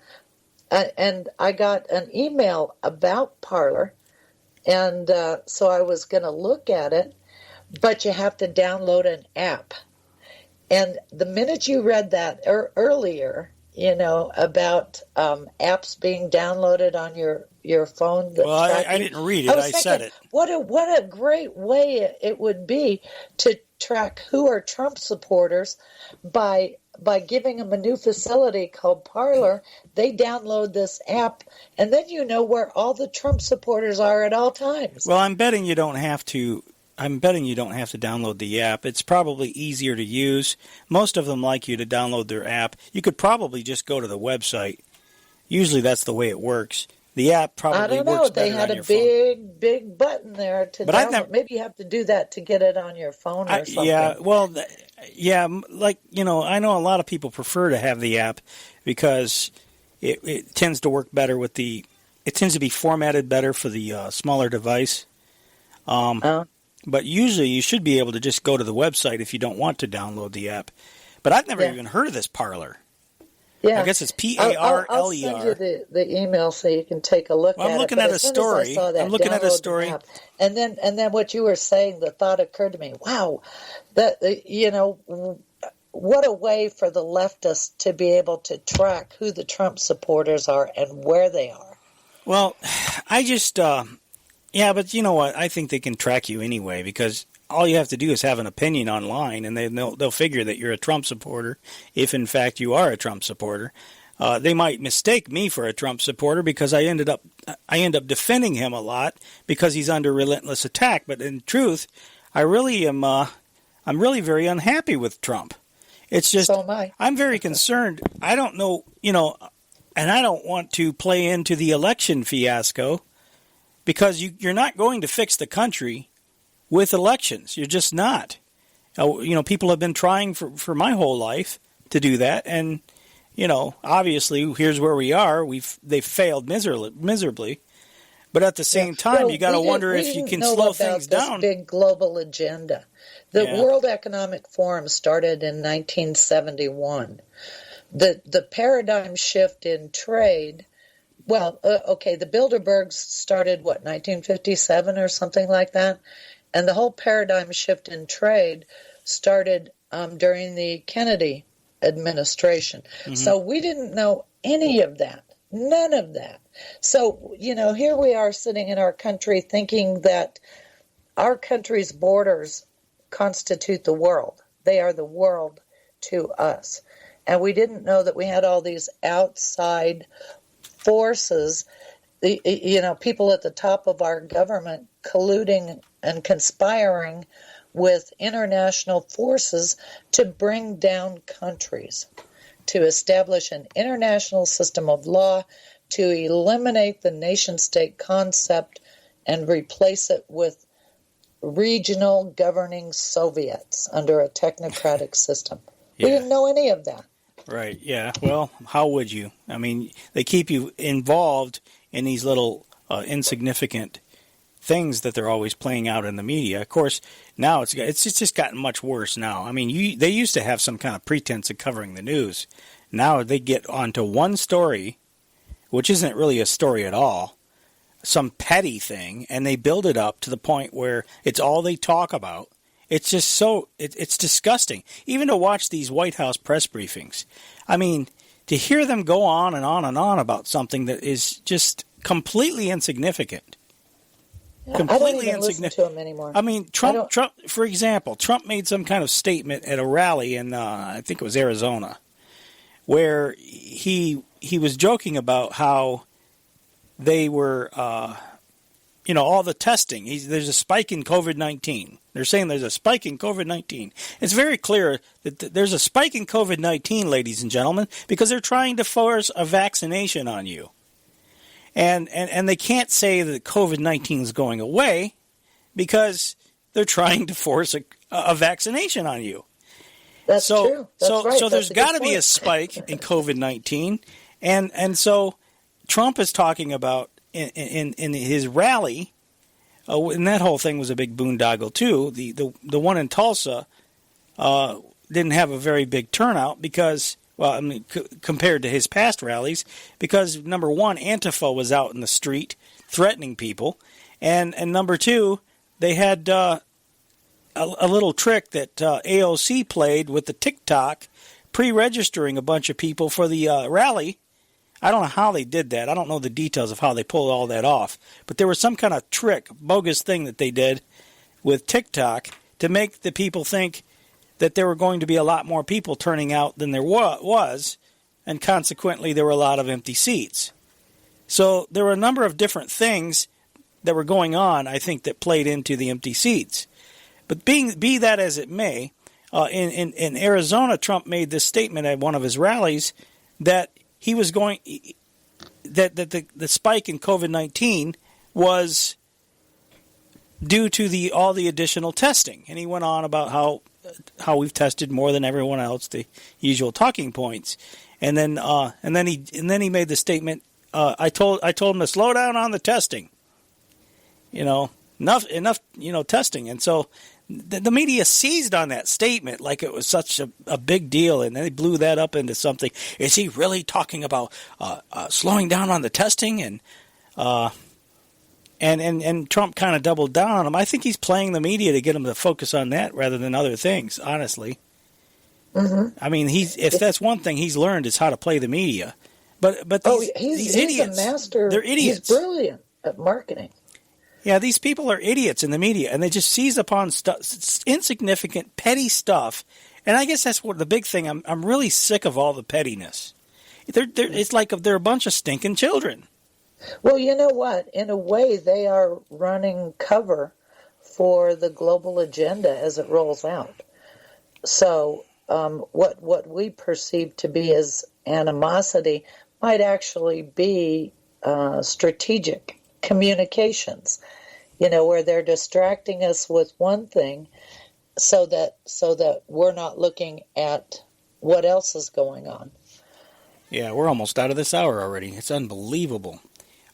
and I got an email about Parler, and so I was going to look at it, but you have to download an app. And the minute you read that earlier, about apps being downloaded on your phone. Well, I didn't read it. I said it. What a great way it would be to track who are Trump supporters by giving them a new facility called Parler. They download this app, and then you know where all the Trump supporters are at all times. Well, I'm betting you don't have to download the app. It's probably easier to use. Most of them like you to download their app. You could probably just go to the website. Usually that's the way it works. The app probably works better on your phone. They had a big button there to download. Maybe you have to do that to get it on your phone or something. Yeah, well, I know a lot of people prefer to have the app because it tends to work better with it tends to be formatted better for the smaller device. But usually you should be able to just go to the website if you don't want to download the app. But I've never even heard of this Parler. Yeah. I guess it's Parler. I'll send you the email so you can take a look at it. I'm looking at a story. I'm looking at a story. And then what you were saying, the thought occurred to me. Wow, what a way for the leftists to be able to track who the Trump supporters are and where they are. Well, I just... Yeah, but you know what? I think they can track you anyway because all you have to do is have an opinion online, and they'll figure that you're a Trump supporter if, in fact, you are a Trump supporter. They might mistake me for a Trump supporter because I end up defending him a lot because he's under relentless attack. But in truth, I really am. I'm really very unhappy with Trump. It's just so am I. I'm very concerned. I don't know. And I don't want to play into the election fiasco, because you're not going to fix the country with elections. You're just not. People have been trying for my whole life to do that, and obviously here's where we are. They've failed miserably. But at the same time, you got to wonder if you can slow things down. This big global agenda. The World Economic Forum started in 1971. The paradigm shift in trade. Well, the Bilderbergs started, 1957 or something like that? And the whole paradigm shift in trade started during the Kennedy administration. Mm-hmm. So we didn't know any of that, none of that. So, here we are sitting in our country thinking that our country's borders constitute the world. They are the world to us. And we didn't know that we had all these outside forces, people at the top of our government colluding and conspiring with international forces to bring down countries, to establish an international system of law, to eliminate the nation-state concept and replace it with regional governing Soviets under a technocratic system. We didn't know any of that. Right, yeah. Well, how would you? I mean, they keep you involved in these little insignificant things that they're always playing out in the media. Of course, now it's just gotten much worse now. I mean, they used to have some kind of pretense of covering the news. Now they get onto one story, which isn't really a story at all, some petty thing, and they build it up to the point where it's all they talk about. It's just it's disgusting. Even to watch these White House press briefings. I mean, to hear them go on and on and on about something that is just completely insignificant. Yeah, completely I don't even listen to him anymore. I mean, Trump, for example, Trump made some kind of statement at a rally in, I think it was Arizona, where he was joking about how they were, all the testing. There's a spike in COVID-19. They're saying there's a spike in COVID-19. It's very clear that there's a spike in COVID-19, ladies and gentlemen, because they're trying to force a vaccination on you. And they can't say that COVID-19 is going away because they're trying to force a vaccination on you. That's true. That's right. So there's got to be a spike in COVID-19. And so Trump is talking about in his rally, and that whole thing was a big boondoggle too. The one in Tulsa didn't have a very big turnout because, compared to his past rallies, because number one, Antifa was out in the street threatening people, and number two, they had a little trick that AOC played with the TikTok, pre-registering a bunch of people for the rally. I don't know how they did that. I don't know the details of how they pulled all that off. But there was some kind of trick, bogus thing that they did with TikTok to make the people think that there were going to be a lot more people turning out than there was, and consequently there were a lot of empty seats. So there were a number of different things that were going on, I think, that played into the empty seats. But be that as it may, in Arizona, Trump made this statement at one of his rallies that he was going that the spike in COVID-19 was due to all the additional testing, and he went on about how we've tested more than everyone else, the usual talking points, and then he made the statement. I told him to slow down on the testing. Enough testing, and so the media seized on that statement like it was such a big deal, and they blew that up into something. Is he really talking about slowing down on the testing? And Trump kind of doubled down on him. I think he's playing the media to get him to focus on that rather than other things, honestly. Mm-hmm. I mean, if that's one thing he's learned is how to play the media. But these idiots, a master. They're idiots. He's brilliant at marketing. Yeah, these people are idiots in the media, and they just seize upon insignificant, petty stuff. And I guess that's what the big thing. I'm really sick of all the pettiness. It's like they're a bunch of stinking children. Well, you know what? In a way, they are running cover for the global agenda as it rolls out. So what we perceive to be as animosity might actually be strategic communications, where they're distracting us with one thing so that we're not looking at what else is going on. Yeah, we're almost out of this hour already. It's unbelievable.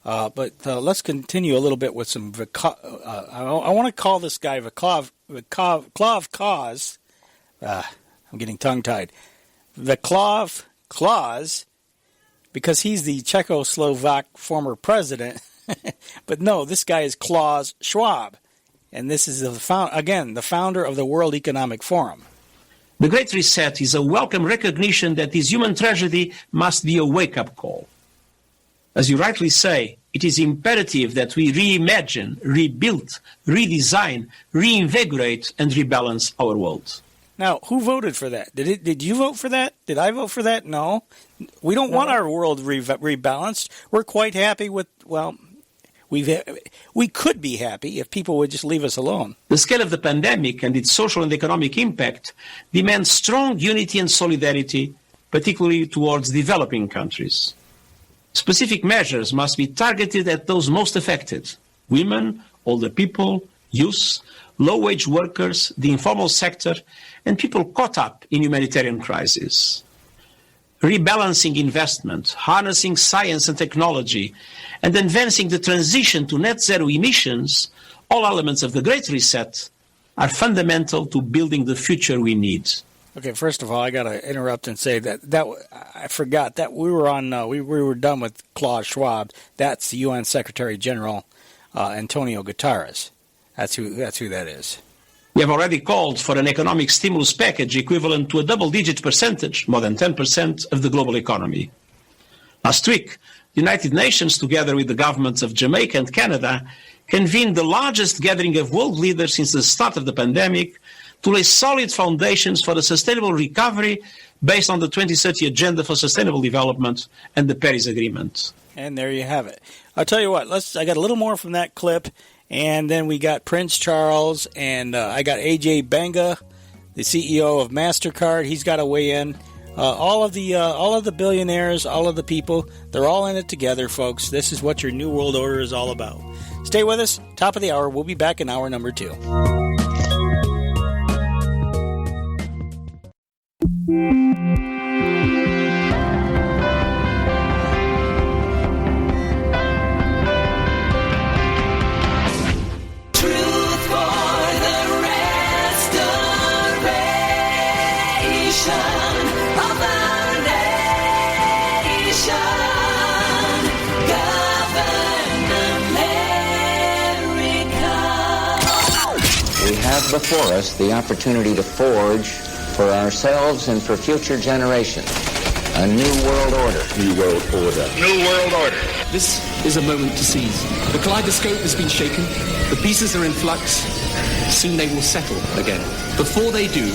But let's continue a little bit with some I want to call this guy Vaclav Klaus. I'm getting tongue-tied. Vaclav Klaus, because he's the Czechoslovak former president. But no, this guy is Klaus Schwab. And this is, the founder of the World Economic Forum. The Great Reset is a welcome recognition that this human tragedy must be a wake-up call. As you rightly say, it is imperative that we reimagine, rebuild, redesign, reinvigorate, and rebalance our world. Now, who voted for that? Did you vote for that? Did I vote for that? No. We don't want our world rebalanced. We're quite happy with, we could be happy if people would just leave us alone. The scale of the pandemic and its social and economic impact demands strong unity and solidarity, particularly towards developing countries. Specific measures must be targeted at those most affected: women, older people, youth, low-wage workers, the informal sector, and people caught up in humanitarian crises. Rebalancing investment, harnessing science and technology, and advancing the transition to net zero emissions, all elements of the Great Reset, are fundamental to building the future we need. Okay, first of all, I got to interrupt and say that I forgot that we were on. We were done with Klaus Schwab. That's the UN Secretary General Antonio Guterres. That's who that is. We have already called for an economic stimulus package equivalent to a double-digit percentage, more than 10% of the global economy. Last week, the United Nations, together with the governments of Jamaica and Canada, convened the largest gathering of world leaders since the start of the pandemic to lay solid foundations for a sustainable recovery based on the 2030 Agenda for Sustainable Development and the Paris Agreement. And there you have it. I'll tell you what, I got a little more from that clip, and then we got Prince Charles, and I got AJ Banga, the CEO of MasterCard. He's got to weigh in. All of the billionaires, all of the people, they're all in it together, folks. This is what your New World Order is all about. Stay with us. Top of the hour. We'll be back in hour number 2. Before us the opportunity to forge for ourselves and for future generations a new world order. New world order. New world order. This is a moment to seize. The kaleidoscope has been shaken. The pieces are in flux. Soon they will settle again. Before they do,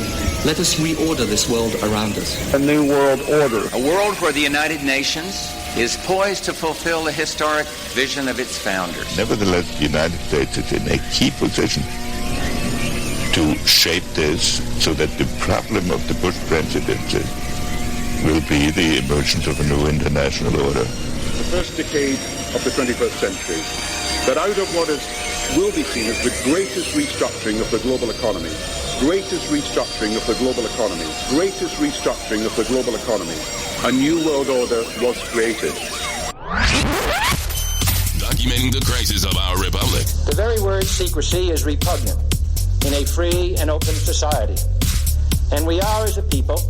let us reorder this world around us. A new world order. A world where the United Nations is poised to fulfill the historic vision of its founders. Nevertheless, the United States is in a key position to shape this so that the problem of the Bush presidency will be the emergence of a new international order. The first decade of the 21st century, that out of what will be seen as the greatest restructuring of the global economy, a new world order was created. Documenting the crisis of our republic. The very word secrecy is repugnant in a free and open society. And we are, as a people,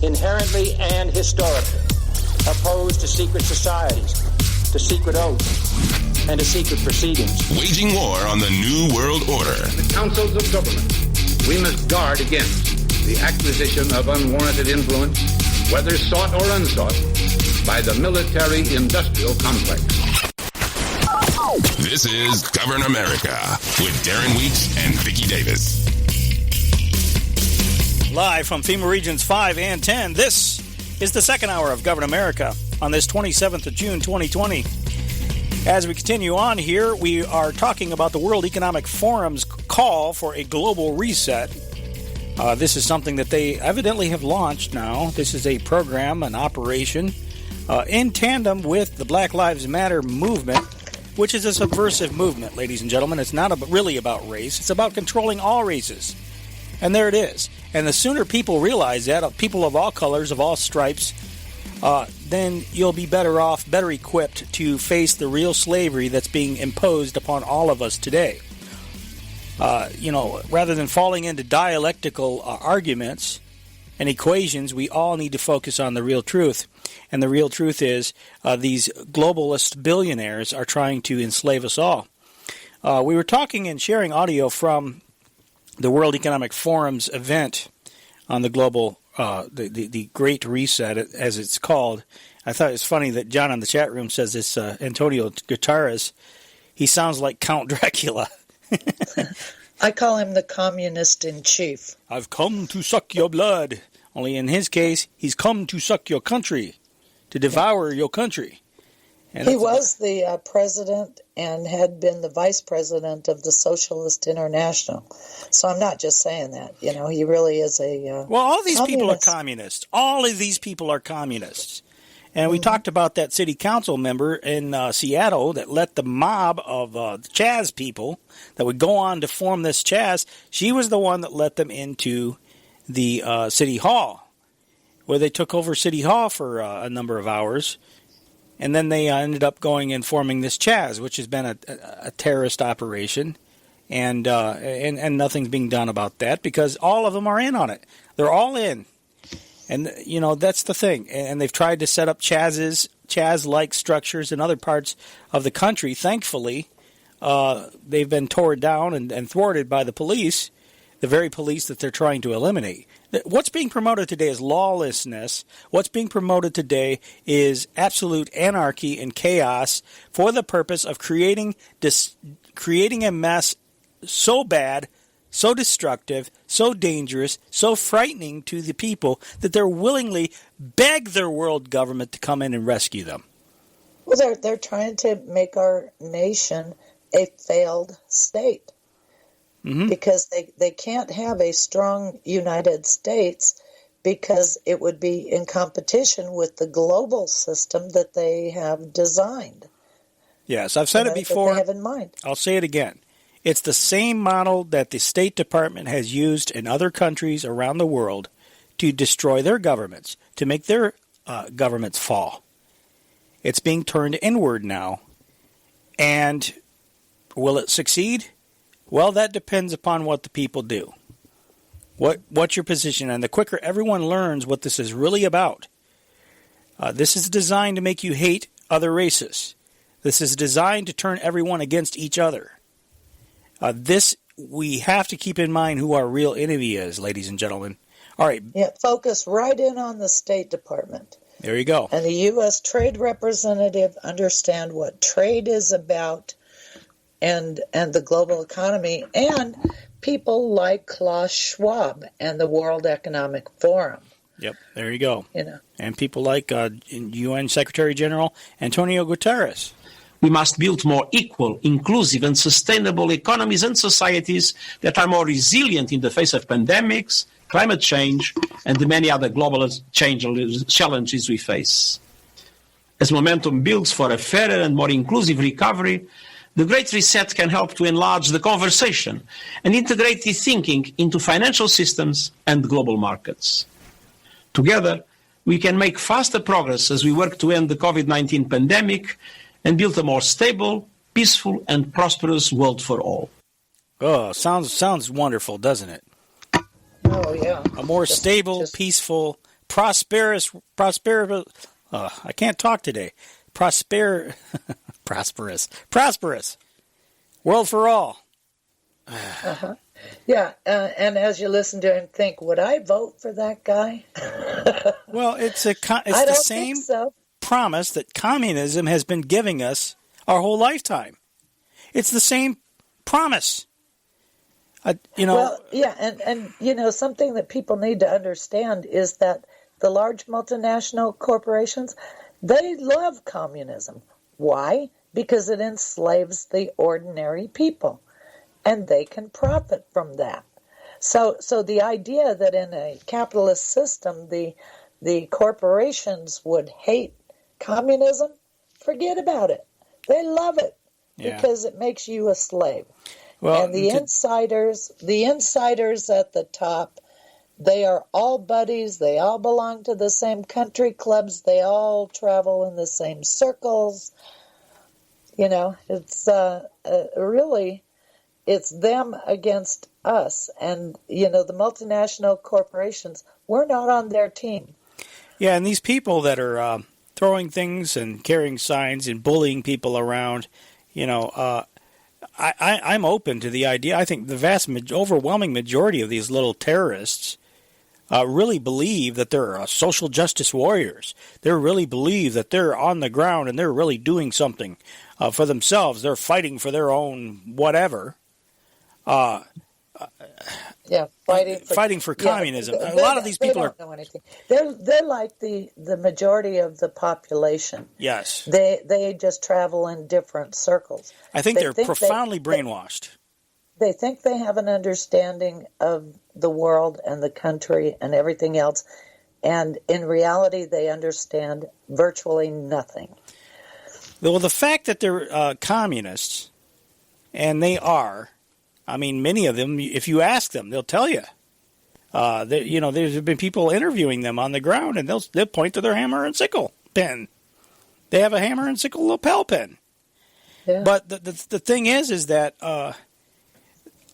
inherently and historically opposed to secret societies, to secret oaths, and to secret proceedings. Waging war on the New World Order. In the councils of government, we must guard against the acquisition of unwarranted influence, whether sought or unsought, by the military-industrial complex. This is Govern America with Darren Weeks and Vicky Davis. Live from FEMA Regions 5 and 10, this is the second hour of Govern America on this 27th of June, 2020. As we continue on here, we are talking about the World Economic Forum's call for a global reset. This is something that they evidently have launched now. This is a program, an operation in tandem with the Black Lives Matter movement, which is a subversive movement, ladies and gentlemen. It's not really about race. It's about controlling all races. And there it is. And the sooner people realize that, people of all colors, of all stripes, then you'll be better off, better equipped to face the real slavery that's being imposed upon all of us today. Rather than falling into dialectical arguments and equations, we all need to focus on the real truth. And the real truth is these globalist billionaires are trying to enslave us all. We were talking and sharing audio from the World Economic Forum's event on the global, the Great Reset, as it's called. I thought it was funny that John in the chat room says this Antonio Guterres, he sounds like Count Dracula. I call him the communist in chief. I've come to suck your blood. Only in his case, he's come to suck your country, to devour your country. And he was the president and had been the vice president of the Socialist International. So I'm not just saying that. He really is a well, all these communist. people are communists. All of these people are communists. And we talked about that city council member in Seattle that let the mob of Chaz people that would go on to form this Chaz, she was the one that let them into the city hall, where they took over city hall for a number of hours. And then they ended up going and forming this Chaz, which has been a terrorist operation. And nothing's being done about that because all of them are in on it. They're all in. And, that's the thing. And they've tried to set up Chaz-like structures in other parts of the country. Thankfully, they've been torn down and thwarted by the police, the very police that they're trying to eliminate. What's being promoted today is lawlessness. What's being promoted today is absolute anarchy and chaos for the purpose of creating a mess so bad, so destructive, so dangerous, so frightening to the people that they're willingly beg their world government to come in and rescue them. Well, they're trying to make our nation a failed state. Mm-hmm. Because they can't have a strong United States because it would be in competition with the global system that they have designed. Yes, I've said it before. That they have in mind. I'll say it again. It's the same model that the State Department has used in other countries around the world to destroy their governments, to make their governments fall. It's being turned inward now. And will it succeed? Well, that depends upon what the people do. What's your position? And the quicker everyone learns what this is really about, this is designed to make you hate other races. This is designed to turn everyone against each other. We have to keep in mind who our real enemy is, ladies and gentlemen. All right. Yeah, focus right in on the State Department. There you go. And the U.S. Trade Representative understand what trade is about. And the global economy, and people like Klaus Schwab and the World Economic Forum. Yep, there you go. And people like UN Secretary General Antonio Guterres. We must build more equal, inclusive, and sustainable economies and societies that are more resilient in the face of pandemics, climate change, and the many other global challenges we face. As momentum builds for a fairer and more inclusive recovery, the Great Reset can help to enlarge the conversation and integrate the thinking into financial systems and global markets. Together, we can make faster progress as we work to end the COVID-19 pandemic and build a more stable, peaceful, and prosperous world for all. Oh, sounds wonderful, doesn't it? Oh, yeah. A more stable, peaceful, prosperous. I can't talk today. Prosperous world for all. Uh-huh. Yeah, and as you listen to him, think, would I vote for that guy? Well, it's the same promise that communism has been giving us our whole lifetime. It's the same promise. Well, yeah, and something that people need to understand is that the large multinational corporations, they love communism. Why? Because it enslaves the ordinary people, and they can profit from that. So the idea that in a capitalist system the corporations would hate Communism, forget about it. They love it because it makes you a slave. Well, and the insiders at the top, they are all buddies. They all belong to the same country clubs. They all travel in the same circles. You know, it's really, it's them against us. And, you know, the multinational corporations, we're not on their team. Yeah, and these people that are throwing things and carrying signs and bullying people around, you know, I'm open to the idea. I think the overwhelming majority of these little terrorists really believe that they're social justice warriors. They really believe that they're on the ground and they're really doing something for themselves. They're fighting for their own whatever. Fighting for communism. A lot of these people don't know anything. They're like the majority of the population. Yes. They just travel in different circles. I think they're profoundly brainwashed. They think they have an understanding of the world and the country and everything else, and in reality, they understand virtually nothing. Well, the fact that they're communists, and they are. I mean, many of them, if you ask them, they'll tell you. You know, there's been people interviewing them on the ground, and they'll point to their hammer and sickle pen. They have a hammer and sickle lapel pen. Yeah. But the thing is that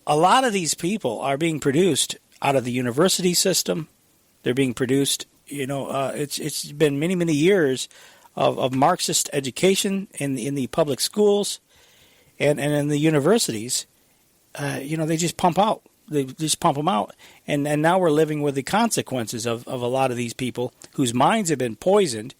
a lot of these people are being produced out of the university system. They're being produced, you know, it's been many, many years of Marxist education in the public schools and in the universities. You know, they just pump out. They just pump them out. And now we're living with the consequences of a lot of these people whose minds have been poisoned.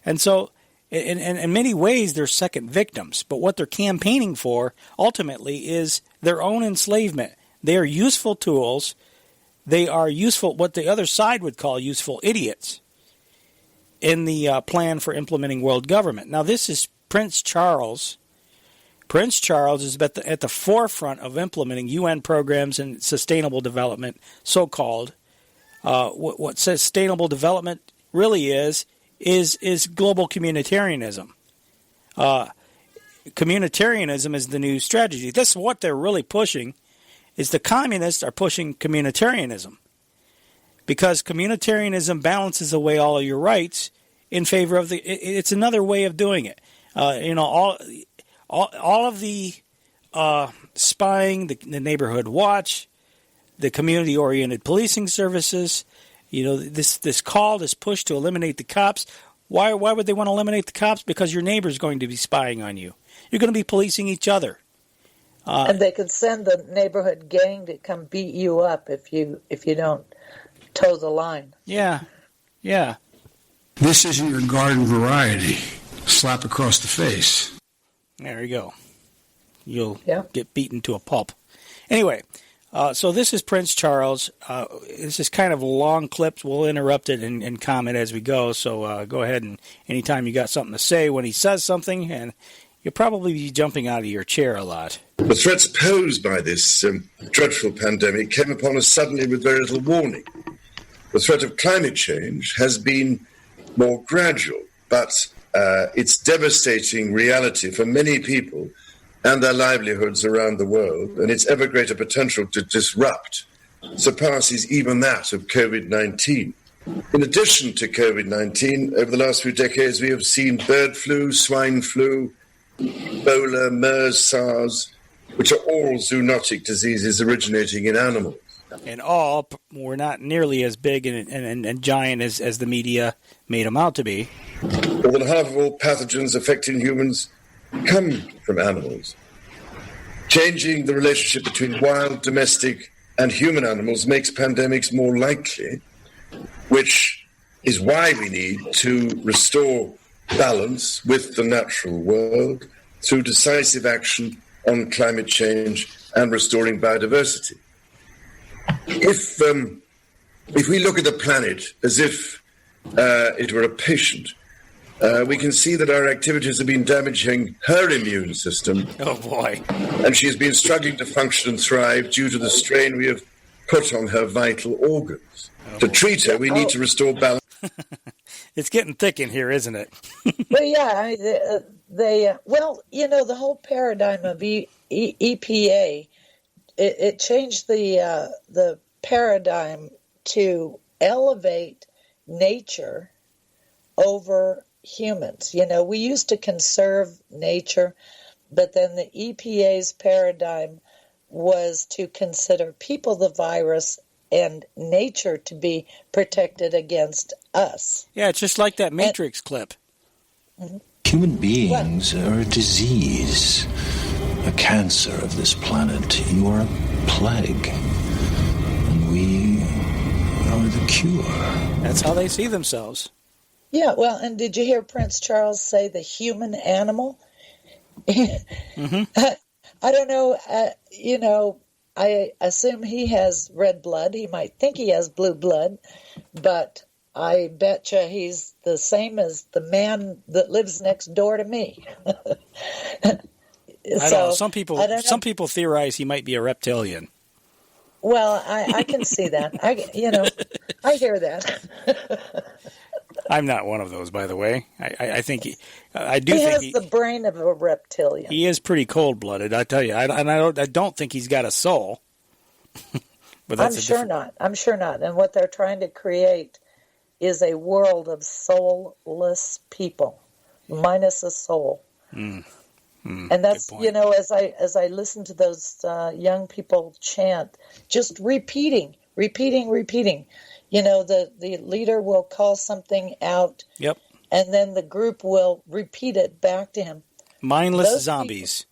And so, in many ways, they're second victims. But what they're campaigning for, ultimately, is their own enslavement. They are useful tools. They are useful, what the other side would call useful idiots, in the plan for implementing world government. Now, this is Prince Charles. Prince Charles is at the forefront of implementing UN programs and sustainable development, so-called. What sustainable development really is global communitarianism. Communitarianism is the new strategy. This is what they're really pushing, is the communists are pushing communitarianism. Because communitarianism balances away all of your rights in favor of it's another way of doing it. You know, all of the spying, the neighborhood watch, the community-oriented policing services, you know, this push to eliminate the cops. Why would they want to eliminate the cops? Because your neighbor's going to be spying on you. You're going to be policing each other. And they could send the neighborhood gang to come beat you up if you don't toe the line. Yeah. This isn't your garden variety. Slap across the face. There you go. You'll get beaten to a pulp. Anyway, so this is Prince Charles. This is kind of long clips. We'll interrupt it and comment as we go. So go ahead and anytime you got something to say when he says something, and you'll probably be jumping out of your chair a lot. The threats posed by this dreadful pandemic came upon us suddenly with very little warning. The threat of climate change has been more gradual, but its devastating reality for many people and their livelihoods around the world, and its ever greater potential to disrupt, surpasses even that of COVID-19. In addition to COVID-19, over the last few decades, we have seen bird flu, swine flu, Ebola, MERS, SARS, which are all zoonotic diseases originating in animals. And all were not nearly as big and giant as the media made them out to be. More than half of all pathogens affecting humans come from animals. Changing the relationship between wild, domestic, and human animals makes pandemics more likely, which is why we need to restore balance with the natural world through decisive action on climate change and restoring biodiversity. If we look at the planet as if it were a patient, we can see that our activities have been damaging her immune system. Oh, boy. And she has been struggling to function and thrive due to the strain we have put on her vital organs. To treat her, we need to restore balance. It's getting thick in here, isn't it? Well, yeah, the whole paradigm of EPA, it changed the paradigm to elevate nature over humans. We used to conserve nature, but then the EPA's paradigm was to consider people the virus and nature to be protected against us. Yeah, it's just like that Matrix clip. Human beings are a disease, a cancer of this planet. You are a plague, and we are the cure. That's how they see themselves. Yeah, well, and did you hear Prince Charles say the human animal? Mm-hmm. I don't know, I assume he has red blood. He might think he has blue blood, but I betcha he's the same as the man that lives next door to me. I don't know. Some people theorize he might be a reptilian. Well, I can see that. I hear that. I'm not one of those, by the way. I think he has the brain of a reptilian. He is pretty cold-blooded, I tell you. I don't think he's got a soul. But I'm sure not. And what they're trying to create is a world of soulless people, minus a soul. And that's, as I listen to those young people chant, just repeating. The leader will call something out. Yep. And then the group will repeat it back to him. Mindless zombies.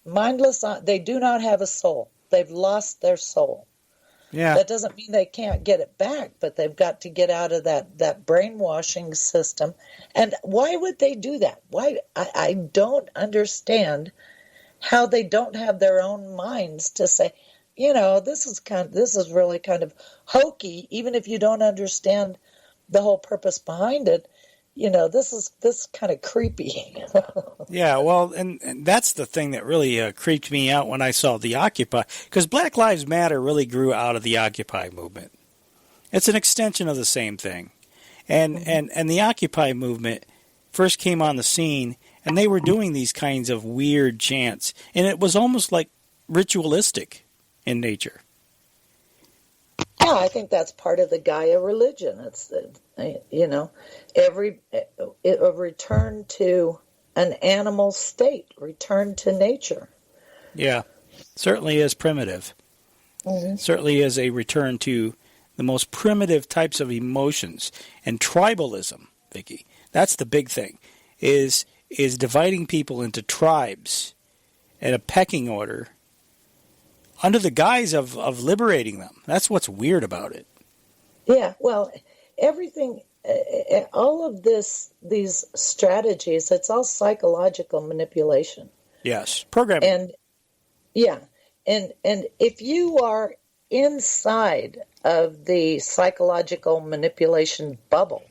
They do not have a soul. They've lost their soul. Yeah. That doesn't mean they can't get it back, but they've got to get out of that brainwashing system. And why would they do that? Why? I don't understand how they don't have their own minds to say, this is really kind of hokey, even if you don't understand the whole purpose behind it. This is kind of creepy. Yeah, well, and that's the thing that really creeped me out when I saw the Occupy, because Black Lives Matter really grew out of the Occupy movement. It's an extension of the same thing. And the Occupy movement first came on the scene, and they were doing these kinds of weird chants, and it was almost like ritualistic in nature. Yeah, I think that's part of the Gaia religion. It's a return to an animal state, return to nature. Yeah, certainly is primitive. Mm-hmm. Certainly is a return to the most primitive types of emotions. And tribalism, Vicky, that's the big thing, is dividing people into tribes and a pecking order under the guise of liberating them. That's what's weird about it. Yeah, well, everything, all of these strategies, it's all psychological manipulation. Yes, programming. And yeah, and if you are inside of the psychological manipulation bubble,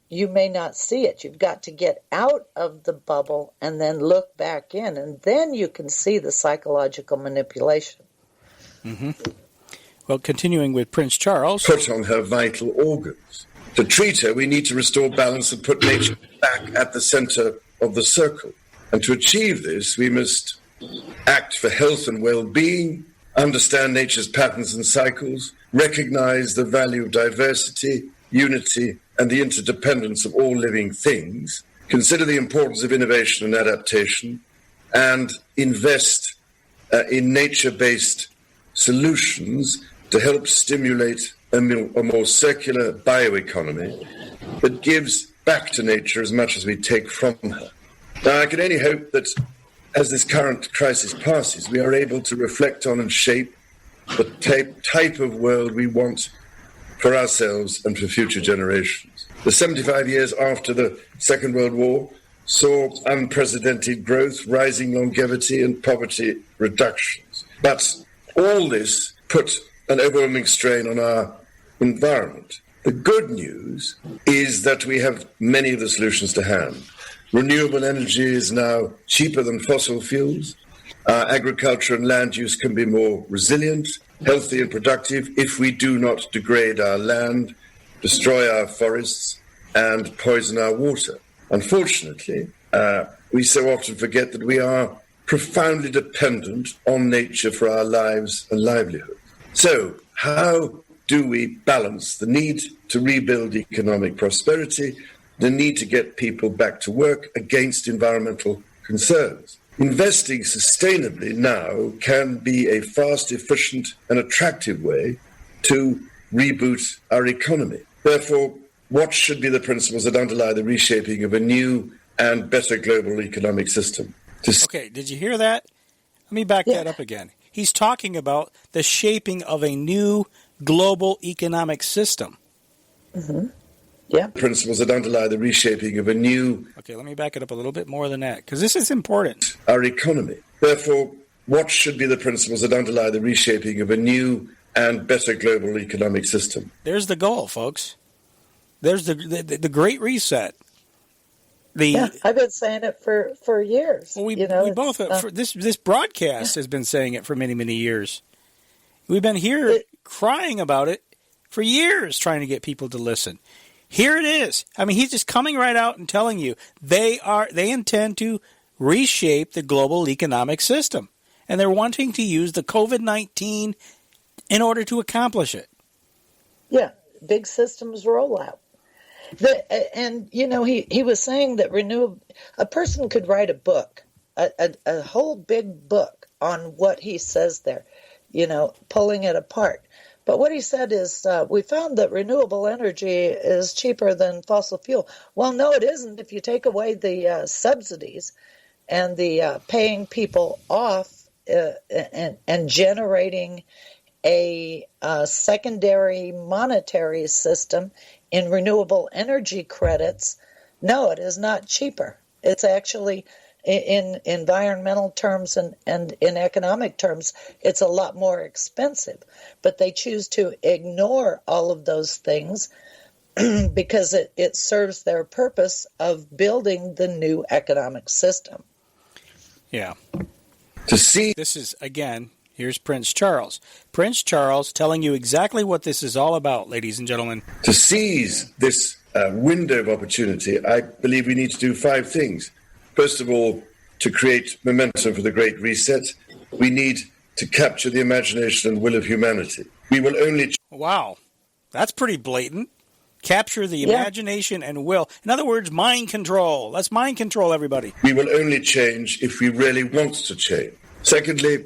you may not see it. You've got to get out of the bubble and then look back in, and then you can see the psychological manipulation. Mm-hmm. Well, continuing with Prince Charles. Put on her vital organs. To treat her, we need to restore balance and put nature back at the center of the circle. And to achieve this, we must act for health and well-being, understand nature's patterns and cycles, recognize the value of diversity, unity, and the interdependence of all living things, consider the importance of innovation and adaptation, and invest in nature-based solutions to help stimulate a more circular bioeconomy that gives back to nature as much as we take from her. Now, I can only hope that as this current crisis passes, we are able to reflect on and shape the type of world we want for ourselves and for future generations. The 75 years after the Second World War saw unprecedented growth, rising longevity, and poverty reductions. But all this put an overwhelming strain on our environment. The good news is that we have many of the solutions to hand. Renewable energy is now cheaper than fossil fuels. Our agriculture and land use can be more resilient, healthy and productive if we do not degrade our land destroy our forests, and poison our water. Unfortunately, we so often forget that we are profoundly dependent on nature for our lives and livelihood. So, how do we balance the need to rebuild economic prosperity, the need to get people back to work against environmental concerns? Investing sustainably now can be a fast, efficient, and attractive way to reboot our economy. Therefore, what should be the principles that underlie the reshaping of a new and better global economic system? Okay, did you hear that? Let me back that up again. He's talking about the shaping of a new global economic system. Mm-hmm. Yeah. Principles that underlie the reshaping of a new... Okay, let me back it up a little bit more than that, because this is important. Our economy. Therefore, what should be the principles that underlie the reshaping of a new and better global economic system? There's the goal, folks. There's the Great Reset. I've been saying it for years. Well, we both this broadcast has been saying it for many, many years. We've been here crying about it for years, trying to get people to listen. Here it is. I mean, he's just coming right out and telling you they intend to reshape the global economic system, and they're wanting to use the COVID-19 in order to accomplish it. Yeah, big systems rollout. He was saying that a person could write a book, a whole big book on what he says there, pulling it apart. But what he said is, we found that renewable energy is cheaper than fossil fuel. Well, no, it isn't. If you take away the subsidies and the paying people off and generating a secondary monetary system in renewable energy credits, no, it is not cheaper. It's actually, in environmental terms and in economic terms, it's a lot more expensive. But they choose to ignore all of those things because it serves their purpose of building the new economic system. Yeah. To see... This is, again, here's Prince Charles. Prince Charles telling you exactly what this is all about, ladies and gentlemen. To seize this window of opportunity, I believe we need to do 5 things. First of all, to create momentum for the Great Reset, we need to capture the imagination and will of humanity. We will only... Wow, that's pretty blatant. Capture the imagination and will. In other words, mind control. Let's mind control everybody. We will only change if we really want to change. Secondly,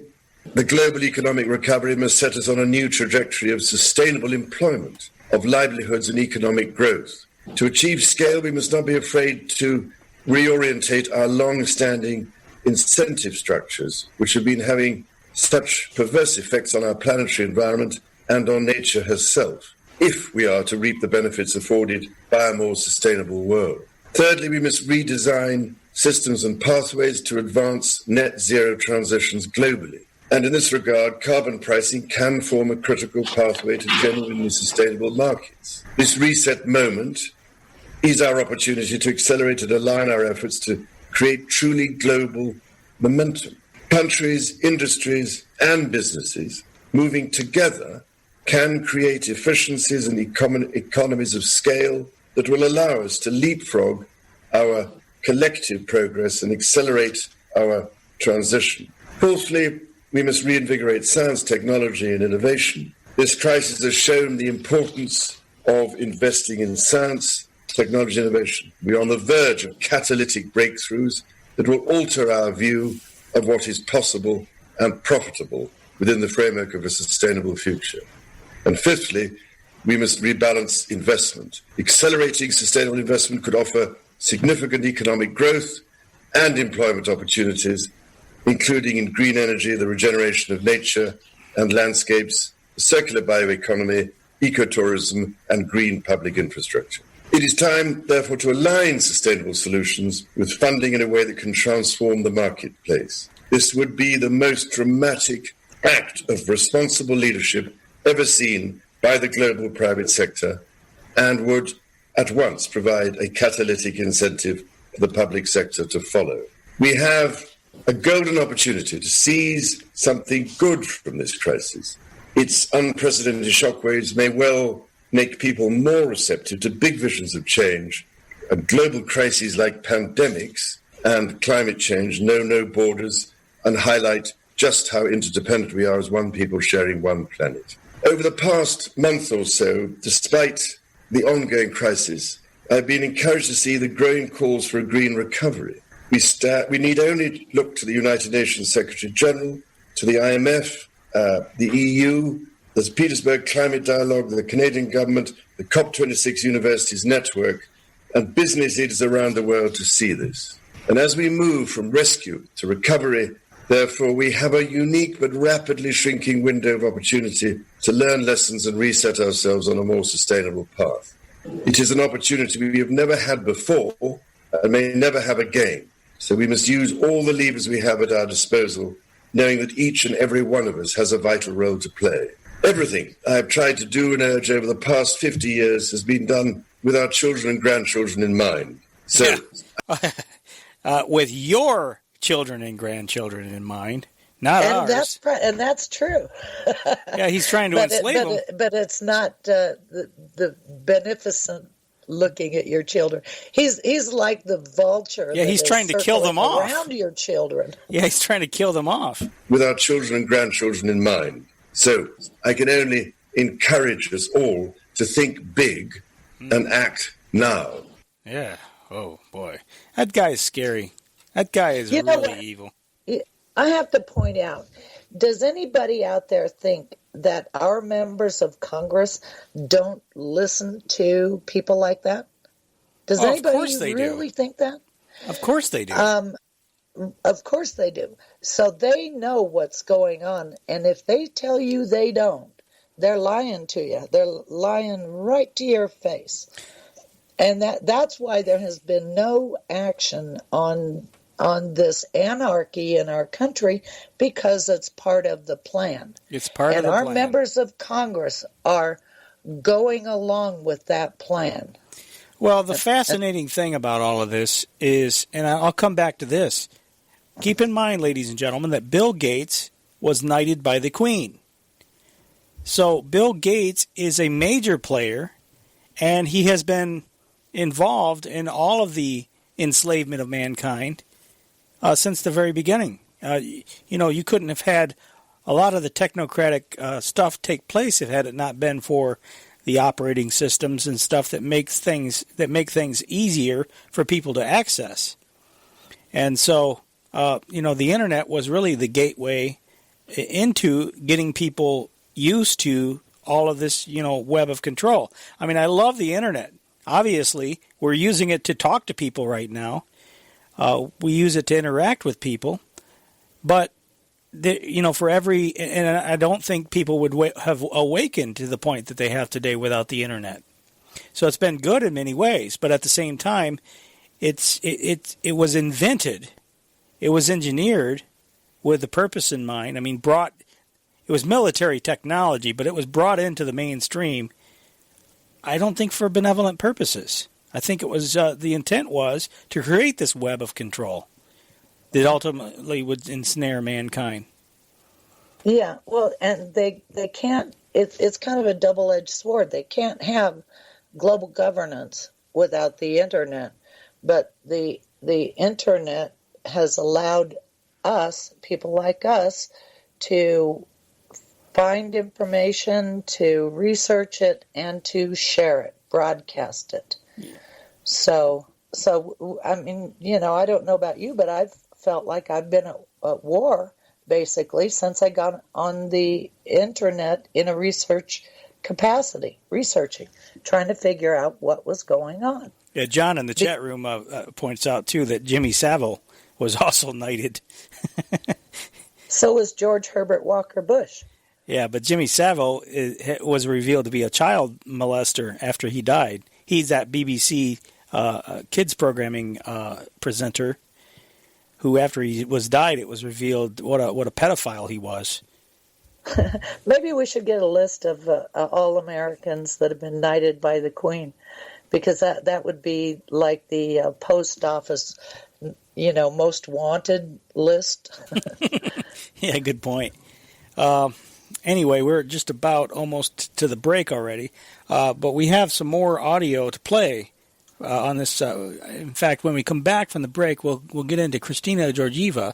the global economic recovery must set us on a new trajectory of sustainable employment, of livelihoods and economic growth. To achieve scale, we must not be afraid to reorientate our long-standing incentive structures, which have been having such perverse effects on our planetary environment and on nature herself, if we are to reap the benefits afforded by a more sustainable world. Thirdly, we must redesign systems and pathways to advance net zero transitions globally. And in this regard, carbon pricing can form a critical pathway to genuinely sustainable markets. This reset moment is our opportunity to accelerate and align our efforts to create truly global momentum. Countries, industries, and businesses moving together can create efficiencies and economies of scale that will allow us to leapfrog our collective progress and accelerate our transition. Fourthly, we must reinvigorate science, technology, and innovation. This crisis has shown the importance of investing in science, technology, and innovation. We are on the verge of catalytic breakthroughs that will alter our view of what is possible and profitable within the framework of a sustainable future. And fifthly, we must rebalance investment. Accelerating sustainable investment could offer significant economic growth and employment opportunities, including in green energy, the regeneration of nature and landscapes, the circular bioeconomy, ecotourism, and green public infrastructure. It is time, therefore, to align sustainable solutions with funding in a way that can transform the marketplace. This would be the most dramatic act of responsible leadership ever seen by the global private sector and would at once provide a catalytic incentive for the public sector to follow. We have a golden opportunity to seize something good from this crisis. Its unprecedented shockwaves may well make people more receptive to big visions of change, and global crises like pandemics and climate change know no borders and highlight just how interdependent we are as one people sharing one planet. Over the past month or so, despite the ongoing crisis, I've been encouraged to see the growing calls for a green recovery. We need only look to the United Nations Secretary General, to the IMF, the EU, the Petersburg Climate Dialogue, the Canadian government, the COP26 Universities Network, and business leaders around the world to see this. And as we move from rescue to recovery, therefore, we have a unique but rapidly shrinking window of opportunity to learn lessons and reset ourselves on a more sustainable path. It is an opportunity we have never had before and may never have again. So we must use all the levers we have at our disposal, knowing that each and every one of us has a vital role to play. Everything I have tried to do and urge over the past 50 years has been done with our children and grandchildren in mind. So, with your children and grandchildren in mind, not ours. And that's true. Yeah, he's trying to enslave them. But it's not the beneficent looking at your children. He's like the vulture. Yeah, he's trying to kill them off. Around your children. Yeah, he's trying to kill them off. With our children and grandchildren in mind. So I can only encourage us all to think big and act now. Yeah. Oh, boy. That guy is scary. That guy is really evil. I have to point out, does anybody out there think that our members of Congress don't listen to people like that? Does anybody really think that? Of course they do. Of course they do. So they know what's going on. And if they tell you they don't, they're lying to you. They're lying right to your face. And that's why there has been no action on this anarchy in our country, because it's part of the plan. It's part of the plan. And our members of Congress are going along with that plan. Well, the fascinating thing about all of this is, and I'll come back to this, keep in mind, ladies and gentlemen, that Bill Gates was knighted by the Queen. So Bill Gates is a major player, and he has been involved in all of the enslavement of mankind since the very beginning. You couldn't have had a lot of the technocratic stuff take place if had it not been for the operating systems and stuff that make things easier for people to access. And so, the internet was really the gateway into getting people used to all of this, web of control. I mean, I love the internet. Obviously, we're using it to talk to people right now. We use it to interact with people. But, for every... And I don't think people would have awakened to the point that they have today without the internet. So it's been good in many ways. But at the same time, it was invented. It was engineered with the purpose in mind. I mean, it was military technology, but it was brought into the mainstream, I don't think for benevolent purposes. I think it was the intent was to create this web of control that ultimately would ensnare mankind. Yeah, well, and they can't. It's kind of a double-edged sword. They can't have global governance without the internet, but the internet has allowed us, people like us, to find information, to research it, and to share it, broadcast it. Yeah. So I mean, I don't know about you, but I've felt like I've been at war, basically, since I got on the internet in a research capacity, researching, trying to figure out what was going on. Yeah, John in the chat room points out, too, that Jimmy Savile was also knighted. So was George Herbert Walker Bush. Yeah, but Jimmy Savile was revealed to be a child molester after he died. He's that BBC kids programming presenter who, after he died, it was revealed what a pedophile he was. Maybe we should get a list of all Americans that have been knighted by the Queen, because that would be like the post office, most wanted list. Yeah, good point. Anyway, we're just about almost to the break already, but we have some more audio to play on this. In fact, when we come back from the break, we'll get into Kristalina Georgieva.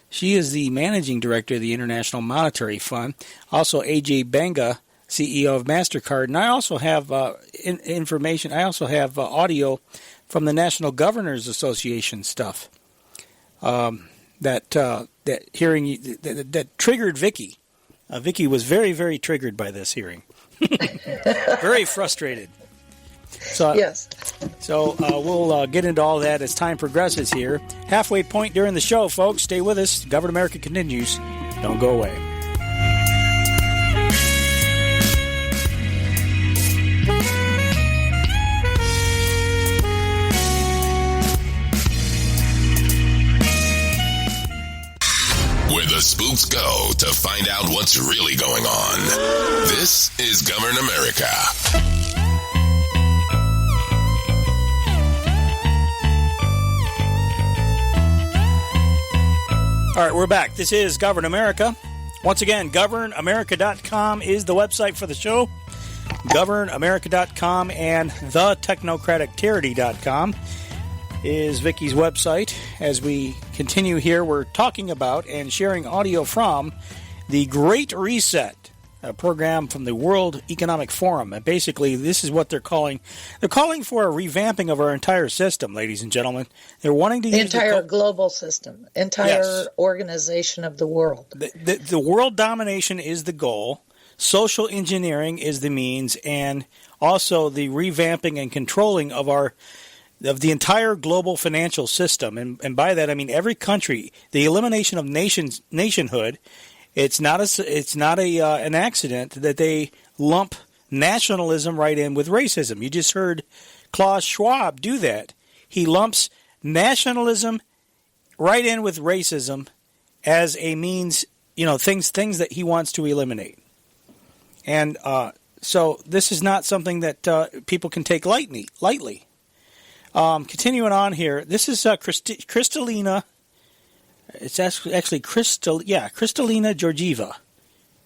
She is the managing director of the International Monetary Fund. Also, AJ Banga, CEO of MasterCard. And I also have information. I also have audio from the National Governors Association stuff that hearing that triggered Vicky. Vicky was very, very triggered by this hearing. Very frustrated. So, yes. So we'll get into all that as time progresses here. Halfway point during the show, folks. Stay with us. Govern America continues. Don't go away. Where the spooks go to find out what's really going on. This is Govern America. All right, we're back. This is Govern America. Once again, governamerica.com is the website for the show. Governamerica.com and thetechnocratictyranny.com is Vicky's website. As we continue here, we're talking about and sharing audio from the Great Reset, a program from the World Economic Forum. And basically, this is what they're calling. They're calling for a revamping of our entire system, ladies and gentlemen. They're wanting to use entire global system, entire organization of the world. The world domination is the goal. Social engineering is the means, and also the revamping and controlling of the entire global financial system. And by that I mean every country. The elimination of nationhood. It's not an accident that they lump nationalism right in with racism. You just heard Klaus Schwab do that. He lumps nationalism right in with racism as a means, things that he wants to eliminate. And so this is not something that people can take lightly. Continuing on here, this is Kristalina. It's actually Kristalina Georgieva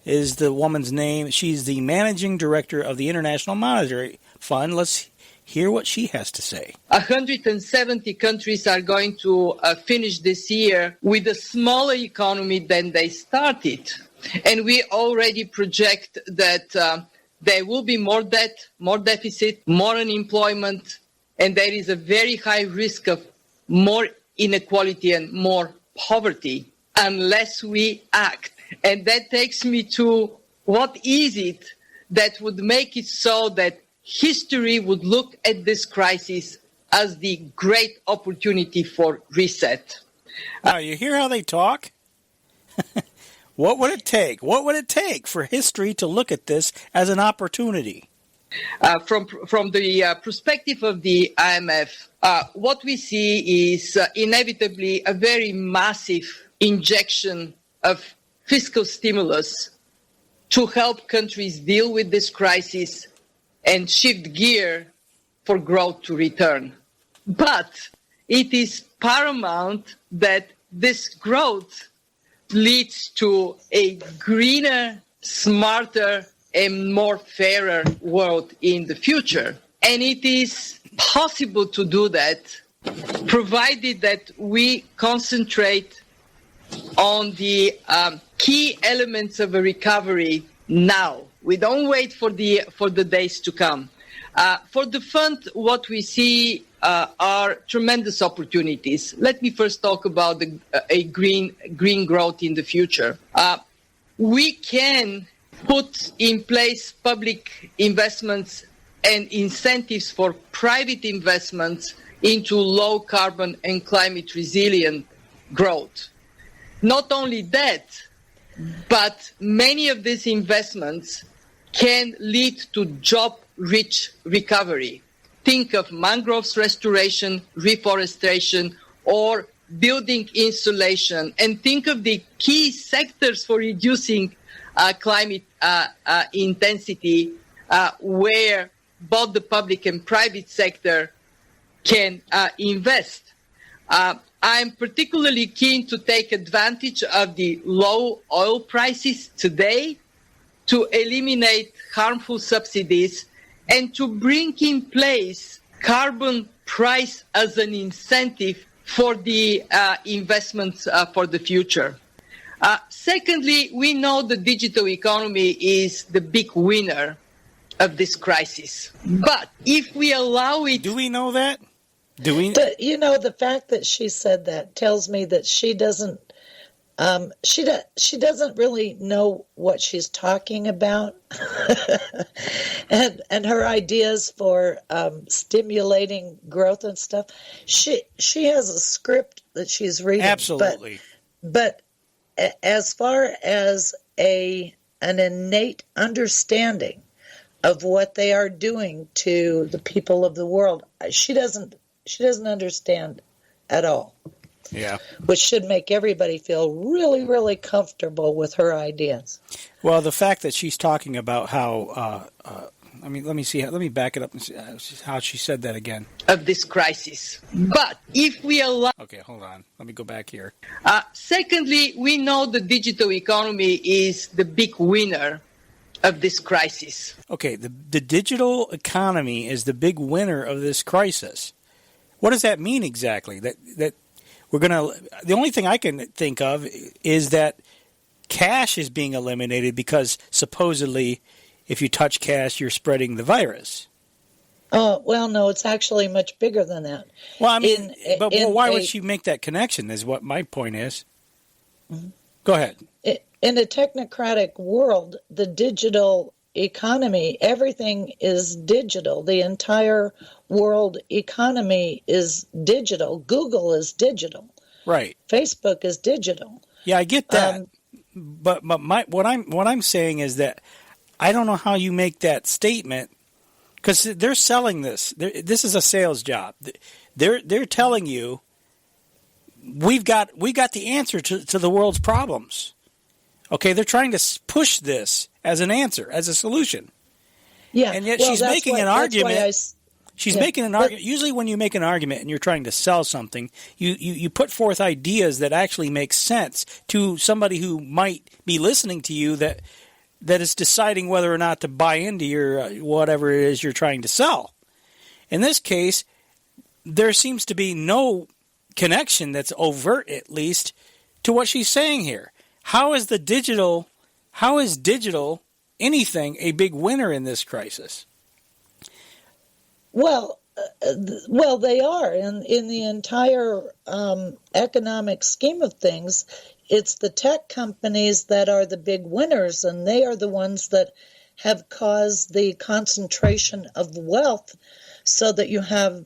is the woman's name. She's the managing director of the International Monetary Fund. Let's hear what she has to say. 170 countries are going to finish this year with a smaller economy than they started. And we already project that there will be more debt, more deficit, more unemployment, and there is a very high risk of more inequality and more poverty unless we act. And that takes me to what is it that would make it so that history would look at this crisis as the great opportunity for reset. Now, you hear how they talk? What would it take? What would it take for history to look at this as an opportunity? From the perspective of the IMF, what we see is inevitably a very massive injection of fiscal stimulus to help countries deal with this crisis and shift gear for growth to return. But it is paramount that this growth leads to a greener, smarter, and more fairer world in the future. And it is possible to do that, provided that we concentrate on the key elements of a recovery now. We don't wait for the days to come. For the fund, what we see are tremendous opportunities. Let me first talk about a green growth in the future. We can put in place public investments and incentives for private investments into low carbon and climate resilient growth. Not only that, but many of these investments can lead to job-rich recovery. Think of mangroves restoration, reforestation, or building insulation, and think of the key sectors for reducing climate intensity, where both the public and private sector can invest. I'm particularly keen to take advantage of the low oil prices today to eliminate harmful subsidies and to bring in place carbon price as an incentive for the investments for the future. Secondly, we know the digital economy is the big winner of this crisis. But if we allow it... Do we know that? Do we? The fact that she said that tells me that she doesn't she doesn't really know what she's talking about, and her ideas for stimulating growth and stuff. She has a script that she's reading. Absolutely. But as far as an innate understanding of what they are doing to the people of the world, she doesn't understand at all. Yeah. Which should make everybody feel really, really comfortable with her ideas. Well, the fact that she's talking about how, let me back it up and see how she said that again. Of this crisis. But if we allow... Okay, hold on. Let me go back here. Secondly, we know the digital economy is the big winner of this crisis. Okay, the digital economy is the big winner of this crisis. What does that mean exactly? That we're going to... The only thing I can think of is that cash is being eliminated because supposedly if you touch cash, you're spreading the virus. Oh, well, no, it's actually much bigger than that. Well, I mean, but why would she make that connection is what my point is. Mm-hmm. Go ahead. In a technocratic world, the digital economy, everything is digital. The entire world economy is digital. Google is digital. Right. Facebook is digital. Yeah, I get that. But what I'm saying is that I don't know how you make that statement because they're selling this. This is a sales job. They're telling you we got the answer to the world's problems. Okay, they're trying to push this as an answer, as a solution. Yeah, and yet she's making an argument. She's making an argument. Usually when you make an argument and you're trying to sell something, you put forth ideas that actually make sense to somebody who might be listening to you that is deciding whether or not to buy into your whatever it is you're trying to sell. In this case, there seems to be no connection that's overt, at least, to what she's saying here. How is digital anything a big winner in this crisis? Well, they are. In the entire economic scheme of things, it's the tech companies that are the big winners, and they are the ones that have caused the concentration of wealth so that you have,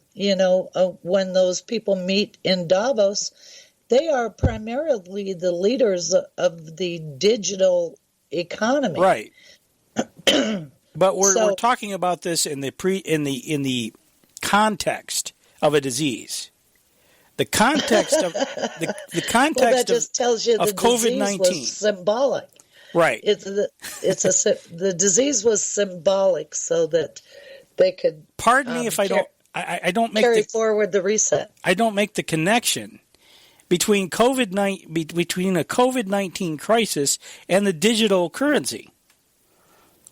when those people meet in Davos, they are primarily the leaders of the digital economy. Right. But we're talking about this in the context of a disease. The context of the context well, that just tells you of the COVID-19 was symbolic. Right. The disease was symbolic so that they could. Pardon me if I don't make carry forward the reset. I don't make the connection between a COVID-19 crisis and the digital currency.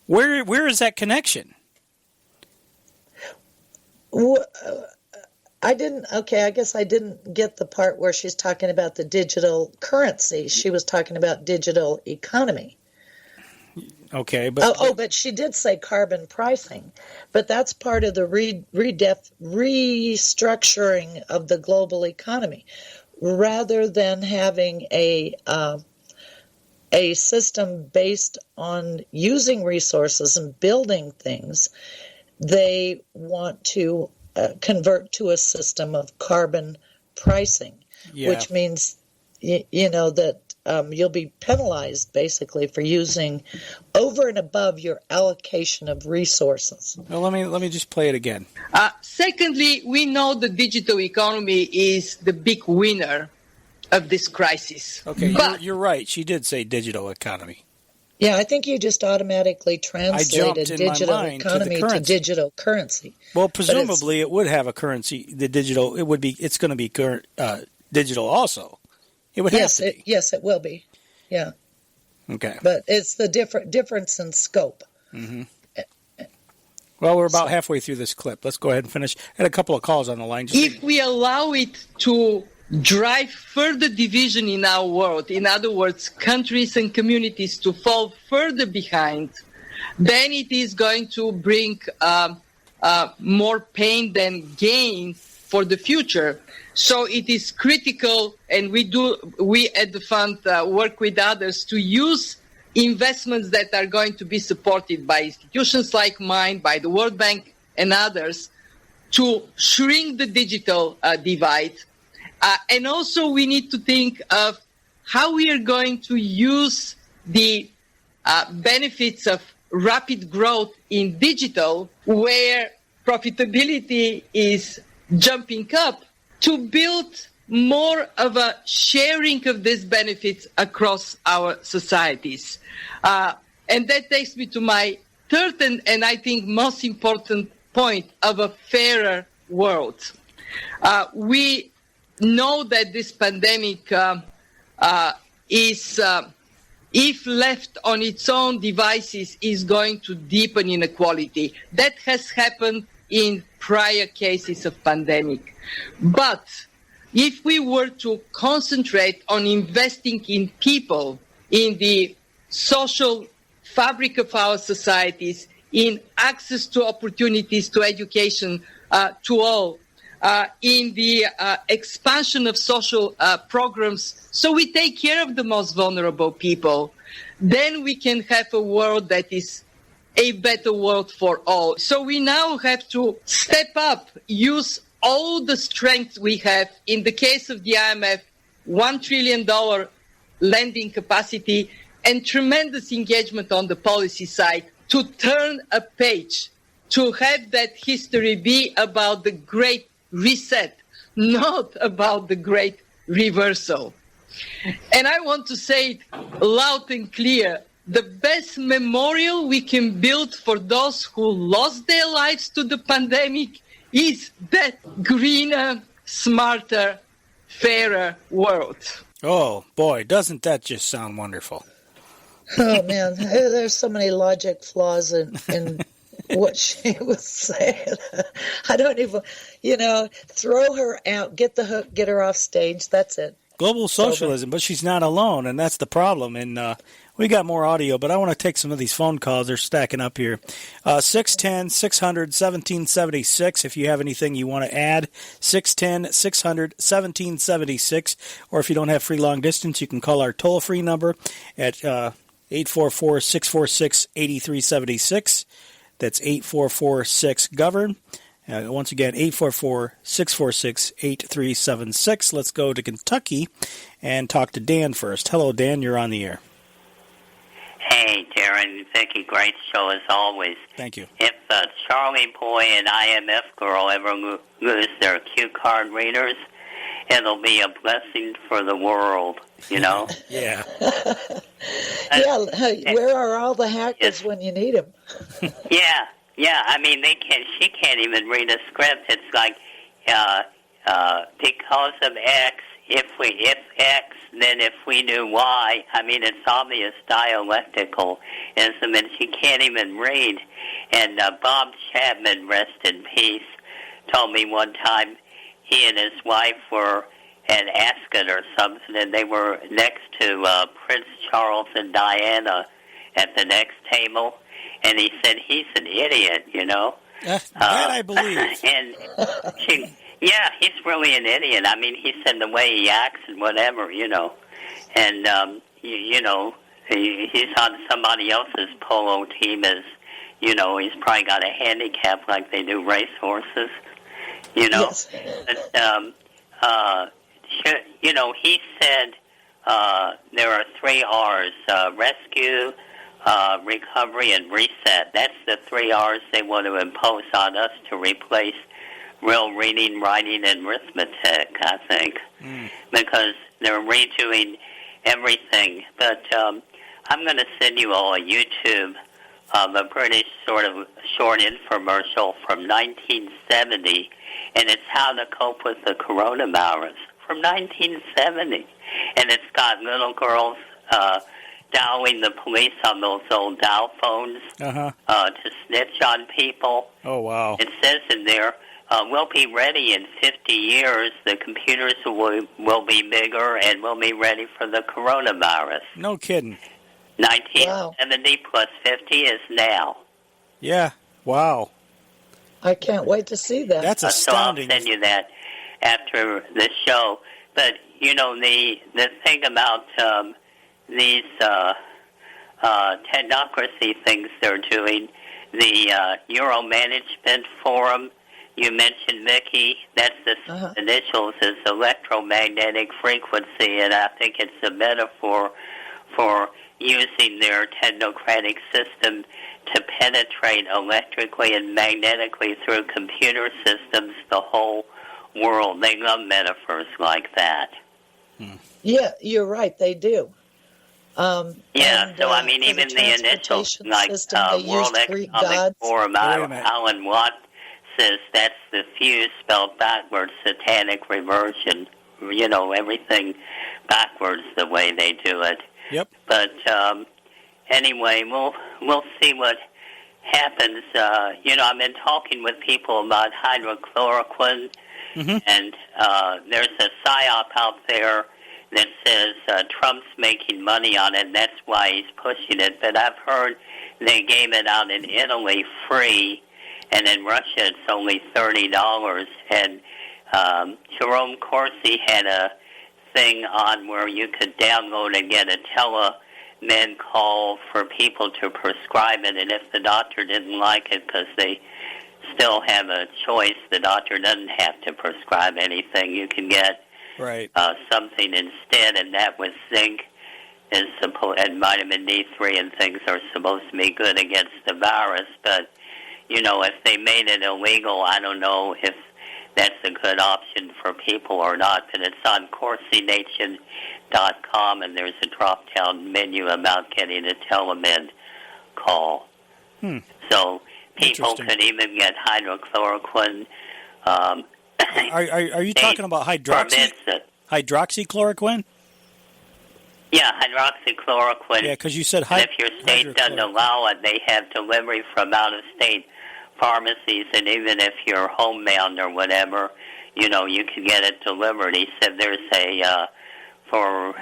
Where is that connection? I guess I didn't get the part where she's talking about the digital currency. She was talking about digital economy. Okay, but but she did say carbon pricing, but that's part of the restructuring of the global economy, rather than having a system based on using resources and building things. They want to convert to a system of carbon pricing, which means that you'll be penalized basically for using over and above your allocation of resources. Well, let me just play it again. Secondly, we know the digital economy is the big winner of this crisis. Okay, you're right. She did say digital economy. Yeah, I think you just automatically translated digital economy to digital currency. Well, presumably it would have a currency. It's going to be digital also. It would have to be. Yes, it will be. Yeah. Okay. But it's the difference in scope. Mm-hmm. Well, we're about halfway through this clip. Let's go ahead and finish. I had a couple of calls on the line. If we allow it to drive further division in our world, in other words, countries and communities to fall further behind, then it is going to bring more pain than gain for the future. So it is critical, and we at the fund work with others to use investments that are going to be supported by institutions like mine, by the World Bank and others, to shrink the digital divide. And also we need to think of how we are going to use the benefits of rapid growth in digital, where profitability is jumping up, to build more of a sharing of these benefits across our societies. And that takes me to my third and I think most important point of a fairer world. We know that this pandemic is, if left on its own devices, is going to deepen inequality. That has happened in prior cases of pandemic. But if we were to concentrate on investing in people, in the social fabric of our societies, in access to opportunities to education to all, in the expansion of social programs, so we take care of the most vulnerable people, then we can have a world that is a better world for all. So we now have to step up, use all the strength we have. In the case of the IMF, $1 trillion lending capacity and tremendous engagement on the policy side to turn a page, to have that history be about the great reset, not about the great reversal. And I want to say it loud and clear, the best memorial we can build for those who lost their lives to the pandemic is that greener, smarter, fairer world. Oh, boy, doesn't that just sound wonderful? Oh, man, there's so many logic flaws in what she was saying. I don't even, throw her out, get the hook, get her off stage, that's it. Global socialism, but she's not alone, and that's the problem. And we got more audio, but I want to take some of these phone calls. They're stacking up here. 610-600-1776, if you have anything you want to add. 610-600-1776. Or if you don't have free long distance, you can call our toll-free number at 844-646-8376. That's 844-6-GOVERN. Once again, 844-646-8376. Let's go to Kentucky and talk to Dan first. Hello, Dan. You're on the air. Hey, Darren, Vicky, great show as always. Thank you. If Charlie Boy and IMF Girl ever lose their cue card readers, it'll be a blessing for the world, Yeah. Yeah, where are all the hackers when you need them? Yeah, I mean, she can't even read a script. It's like, because of X, if X, then if we do Y. I mean, it's obvious dialecticalism, and she can't even read. And Bob Chapman, rest in peace, told me one time he and his wife were at Ascot or something, and they were next to Prince Charles and Diana at the next table. And he said, he's an idiot, That I believe. And he's really an idiot. I mean, he said the way he acts and whatever, And, he's on somebody else's polo team as, he's probably got a handicap like they do racehorses, Yes. But, he said there are 3 R's, rescue, recovery, and reset. That's the 3 R's they want to impose on us to replace real reading, writing, and arithmetic, I think, because they're redoing everything. But I'm going to send you all a YouTube of a British sort of short infomercial from 1970, and it's how to cope with the coronavirus from 1970. And it's got little girls dialing the police on those old dial phones to snitch on people. Oh, wow. It says in there, we'll be ready in 50 years. The computers will be bigger and we'll be ready for the coronavirus. No kidding. 1970 plus 50 is now. Yeah. Wow. I can't wait to see that. That's astounding. So I'll send you that after the show. But, you know, the thing about these technocracy things they're doing, the Euro Management Forum, you mentioned, Vicky, that's the initials is electromagnetic frequency, and I think it's a metaphor for using their technocratic system to penetrate electrically and magnetically through computer systems the whole world. They love metaphors like that. Yeah, you're right, they do. So I mean, even the initials, like World Economic Forum, Alan Watt says that's the fuse spelled backwards, satanic reversion. You know, everything backwards the way they do it. Yep. But anyway, we'll see what happens. You know, I've been talking with people about hydrochloroquine, and there's a psyop out there that says Trump's making money on it, and that's why he's pushing it. But I've heard they gave it out in Italy free, and in Russia it's only $30. And Jerome Corsi had a thing on where you could download and get a telemed call for people to prescribe it, and if the doctor didn't like it, because they still have a choice, the doctor doesn't have to prescribe anything. You can get something instead, and that with zinc is and vitamin D3 and things are supposed to be good against the virus. But you know, if they made it illegal, I don't know if that's a good option for people or not. But it's on CorsiNation.com, and there's a drop-down menu about getting a telemed call. So people could even get hydrochloroquine. Are you talking about hydroxychloroquine? Yeah, hydroxychloroquine. Yeah, because you said and if your state doesn't allow it, they have delivery from out-of-state pharmacies, and even if you're homebound or whatever, you know, you can get it delivered. He said there's a, for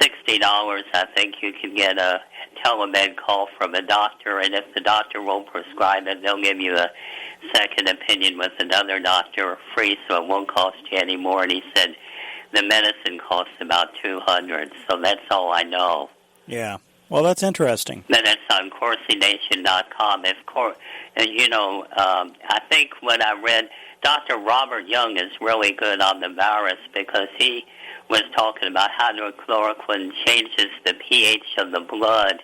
$60, I think you can get a telemed call from a doctor, and if the doctor won't prescribe it, they'll give you a second opinion with another doctor free, so it won't cost you any more. And he said the medicine costs about $200, so that's all I know. Yeah. Well, that's interesting. Then it's on CorsiNation.com. You know, I think when I read, Dr. Robert Young is really good on the virus because he was talking about hydrochloroquine changes the pH of the blood.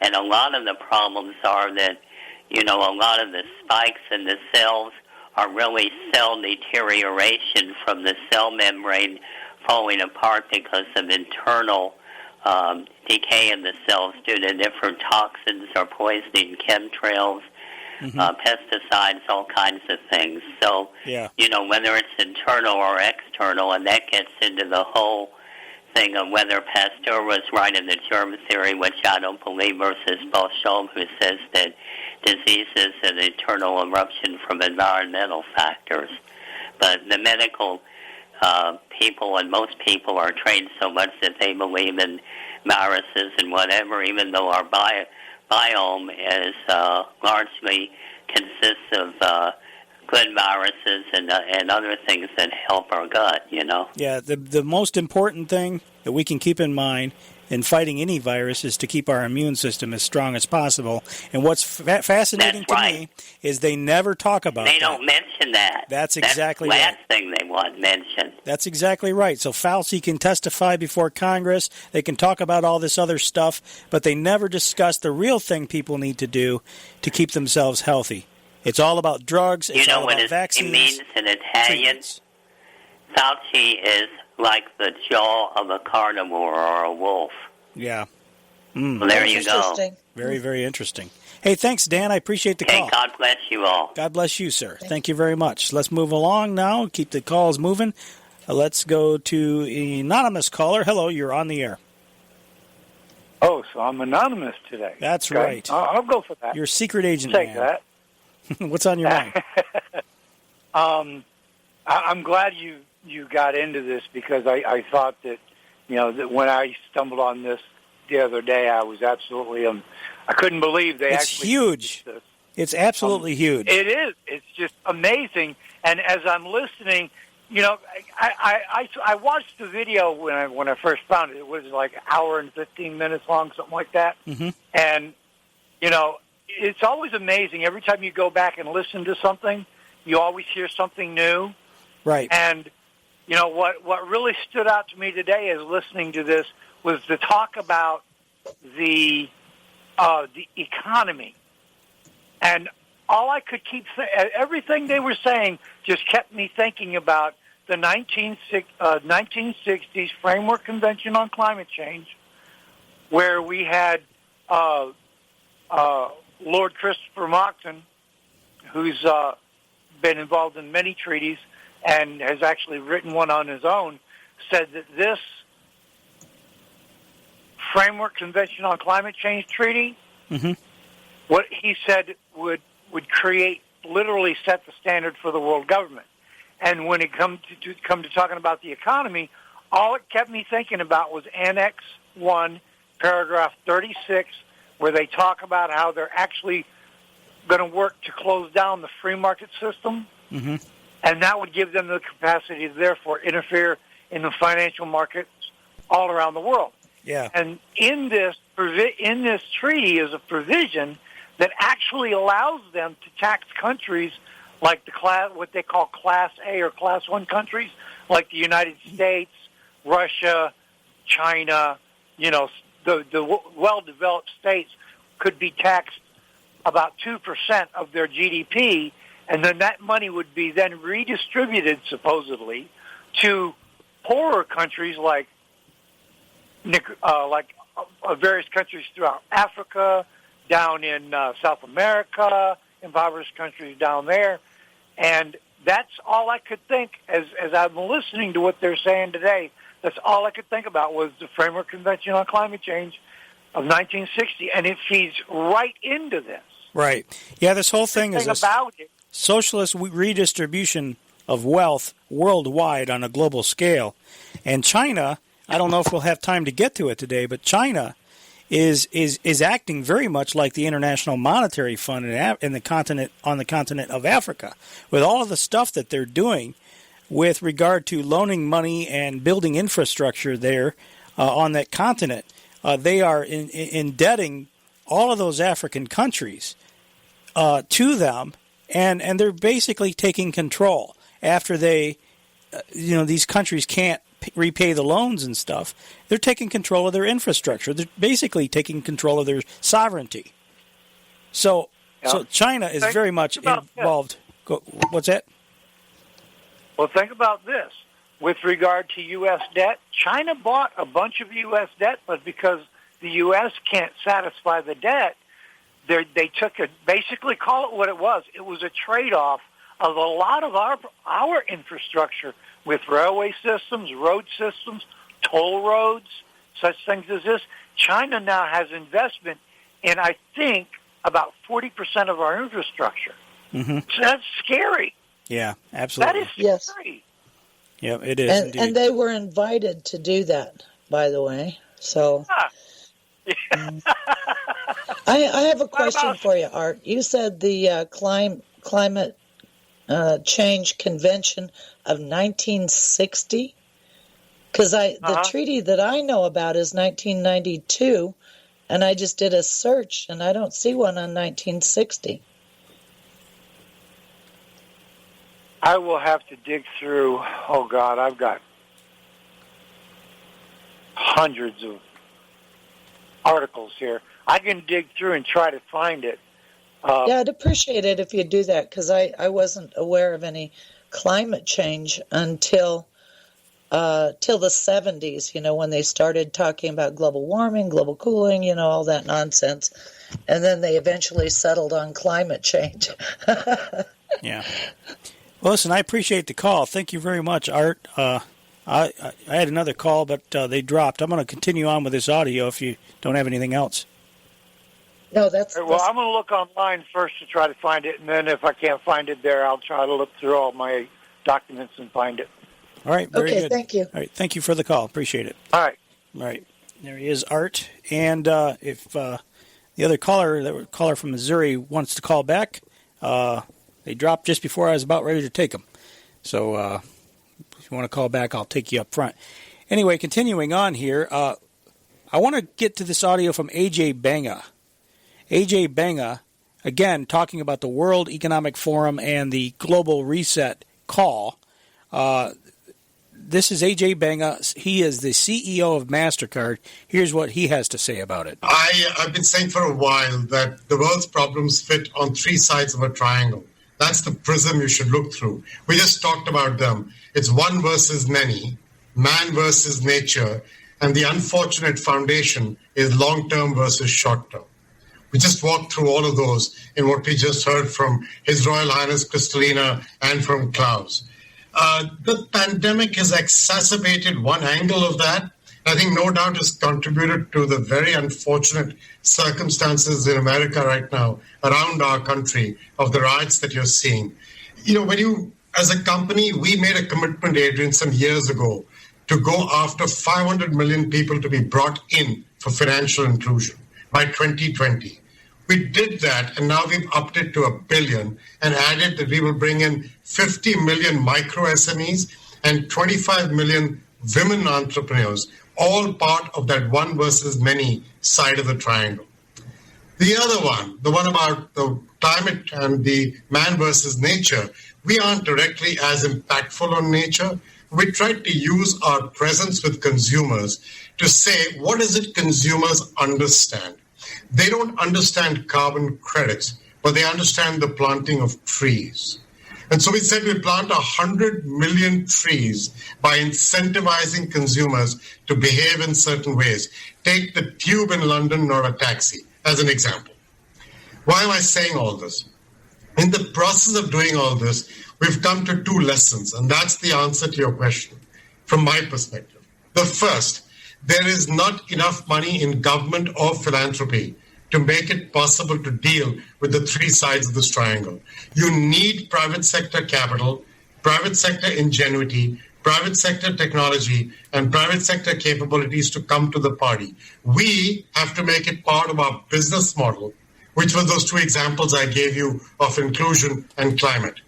And a lot of the problems are that, you know, a lot of the spikes in the cells are really cell deterioration from the cell membrane falling apart because of internal decay in the cells due to different toxins or poisoning, chemtrails, pesticides, all kinds of things. So, you know, whether it's internal or external, and that gets into the whole thing of whether Pasteur was right in the germ theory, which I don't believe, versus Beauchamp, who says that disease is an internal eruption from environmental factors. But the medical people and most people are trained so much that they believe in viruses and whatever, even though our biome is largely consists of good viruses and other things that help our gut, you know. Yeah, the most important thing that we can keep in mind in fighting any virus is to keep our immune system as strong as possible. And what's fascinating to me is they never talk about that. They don't mention that. That's exactly right. right. That's the last thing they want mentioned. That's exactly right. So Fauci can testify before Congress. They can talk about all this other stuff, but they never discuss the real thing people need to do to keep themselves healthy. It's all about drugs. It's all about vaccines. You know what it means in Italian? Fauci is like the jaw of a carnivore or a wolf. Yeah. Well, there you go. Very, very interesting. Hey, thanks, Dan. I appreciate the call. God bless you all. God bless you, sir. Thank you very much. Let's move along now. Keep the calls moving. Let's go to anonymous caller. Hello, you're on the air. Oh, so I'm anonymous today. That's okay? right. I'll go for that. You're a secret agent, Take man. that. What's on your mind? I'm glad you got into this because I thought that, that when I stumbled on this the other day, I was absolutely, I couldn't believe they It's actually huge. did this. It's absolutely huge. It is. It's just amazing. And as I'm listening, I watched the video when I first found it. It was like an hour and 15 minutes long, something like that. Mm-hmm. And, it's always amazing. Every time you go back and listen to something, you always hear something new. Right. And, what really stood out to me today as listening to this was the talk about the economy. And all I could everything they were saying just kept me thinking about the 1960s Framework Convention on Climate Change, where we had Lord Christopher Moxon, who's been involved in many treaties and has actually written one on his own, said that this Framework Convention on Climate Change treaty, mm-hmm. what he said would create, literally set the standard for the world government. And when it come to talking about the economy, all it kept me thinking about was Annex 1, paragraph 36, where they talk about how they're actually going to work to close down the free market system, mm-hmm. and that would give them the capacity to therefore interfere in the financial markets all around the world. Yeah. And in this treaty is a provision that actually allows them to tax countries like what they call Class A or Class 1 countries, like the United States, Russia, China. The well-developed states could be taxed about 2% of their GDP, and then that money would be then redistributed, supposedly, to poorer countries like various countries throughout Africa, down in South America, impoverished countries down there. And that's all I could think as I'm listening to what they're saying today. That's all I could think about was the Framework Convention on Climate Change of 1960, and it feeds right into this. Right. Yeah, this whole thing is about it. Socialist redistribution of wealth worldwide on a global scale. And China, I don't know if we'll have time to get to it today, but China is acting very much like the International Monetary Fund on the continent of Africa, with all of the stuff that they're doing with regard to loaning money and building infrastructure there on that continent. They are indebting all of those African countries to them, and they're basically taking control after they, these countries can't repay the loans and stuff. They're taking control of their infrastructure. They're basically taking control of their sovereignty. So China is very much involved. What's that? Well, think about this. With regard to U.S. debt, China bought a bunch of U.S. debt, but because the U.S. can't satisfy the debt, they took basically call it what it was. It was a trade-off of a lot of our infrastructure with railway systems, road systems, toll roads, such things as this. China now has investment in, I think, about 40% of our infrastructure. Mm-hmm. So that's scary. Yeah, absolutely. That is scary. Yeah, it is. And they were invited to do that, by the way. So I have a question for you, Art. You said the climate change convention of 1960, because the treaty that I know about is 1992, and I just did a search and I don't see one on 1960. I will have to dig through. Oh God, I've got hundreds of articles here. I can dig through and try to find it. Yeah, I'd appreciate it if you do that, because I wasn't aware of any climate change until till the 70s, when they started talking about global warming, global cooling, all that nonsense. And then they eventually settled on climate change. Yeah. Well, listen, I appreciate the call. Thank you very much, Art. I had another call, but they dropped. I'm going to continue on with this audio if you don't have anything else. No, that's... Well, I'm going to look online first to try to find it, and then if I can't find it there, I'll try to look through all my documents and find it. All right, very good. Thank you. All right, thank you for the call. Appreciate it. All right. All right, there he is, Art. And if the other caller from Missouri wants to call back, they dropped just before I was about ready to take them. So if you want to call back, I'll take you up front. Anyway, continuing on here, I want to get to this audio from A.J. Banga. A.J. Banga, again, talking about the World Economic Forum and the Global Reset call. This is A.J. Banga. He is the CEO of MasterCard. Here's what he has to say about it. I've been saying for a while that the world's problems fit on three sides of a triangle. That's the prism you should look through. We just talked about them. It's one versus many, man versus nature, and the unfortunate foundation is long-term versus short-term. We just walked through all of those in what we just heard from His Royal Highness Kristalina and from Klaus. The pandemic has exacerbated one angle of that. I think no doubt has contributed to the very unfortunate circumstances in America right now around our country of the riots that you're seeing. As a company, we made a commitment, Adrian, some years ago to go after 500 million people to be brought in for financial inclusion by 2020. We did that, and now we've upped it to 1 billion and added that we will bring in 50 million micro SMEs and 25 million women entrepreneurs, all part of that one versus many side of the triangle. The other one, the one about the climate and the man versus nature, we aren't directly as impactful on nature. We tried to use our presence with consumers to say, what is it consumers understand? They don't understand carbon credits, but they understand the planting of trees. And so we said we plant 100 million trees by incentivizing consumers to behave in certain ways. Take the tube in London or a taxi as an example. Why am I saying all this? In the process of doing all this, we've come to two lessons, and that's the answer to your question from my perspective. The first, there is not enough money in government or philanthropy to make it possible to deal with the three sides of this triangle. You need private sector capital, private sector ingenuity, private sector technology, and private sector capabilities to come to the party. We have to make it part of our business model, which were those two examples I gave you of inclusion and climate.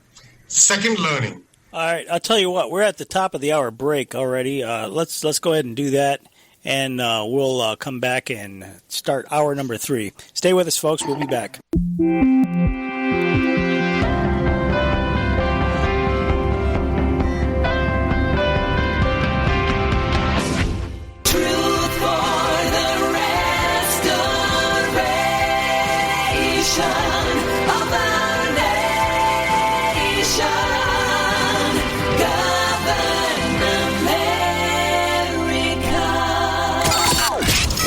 Second, learning. All right, I'll tell you what, we're at the top of the hour break already. Let's go ahead and do that. And we'll come back and start hour number 3. Stay with us, folks. We'll be back. Truth for the restoration of our nation.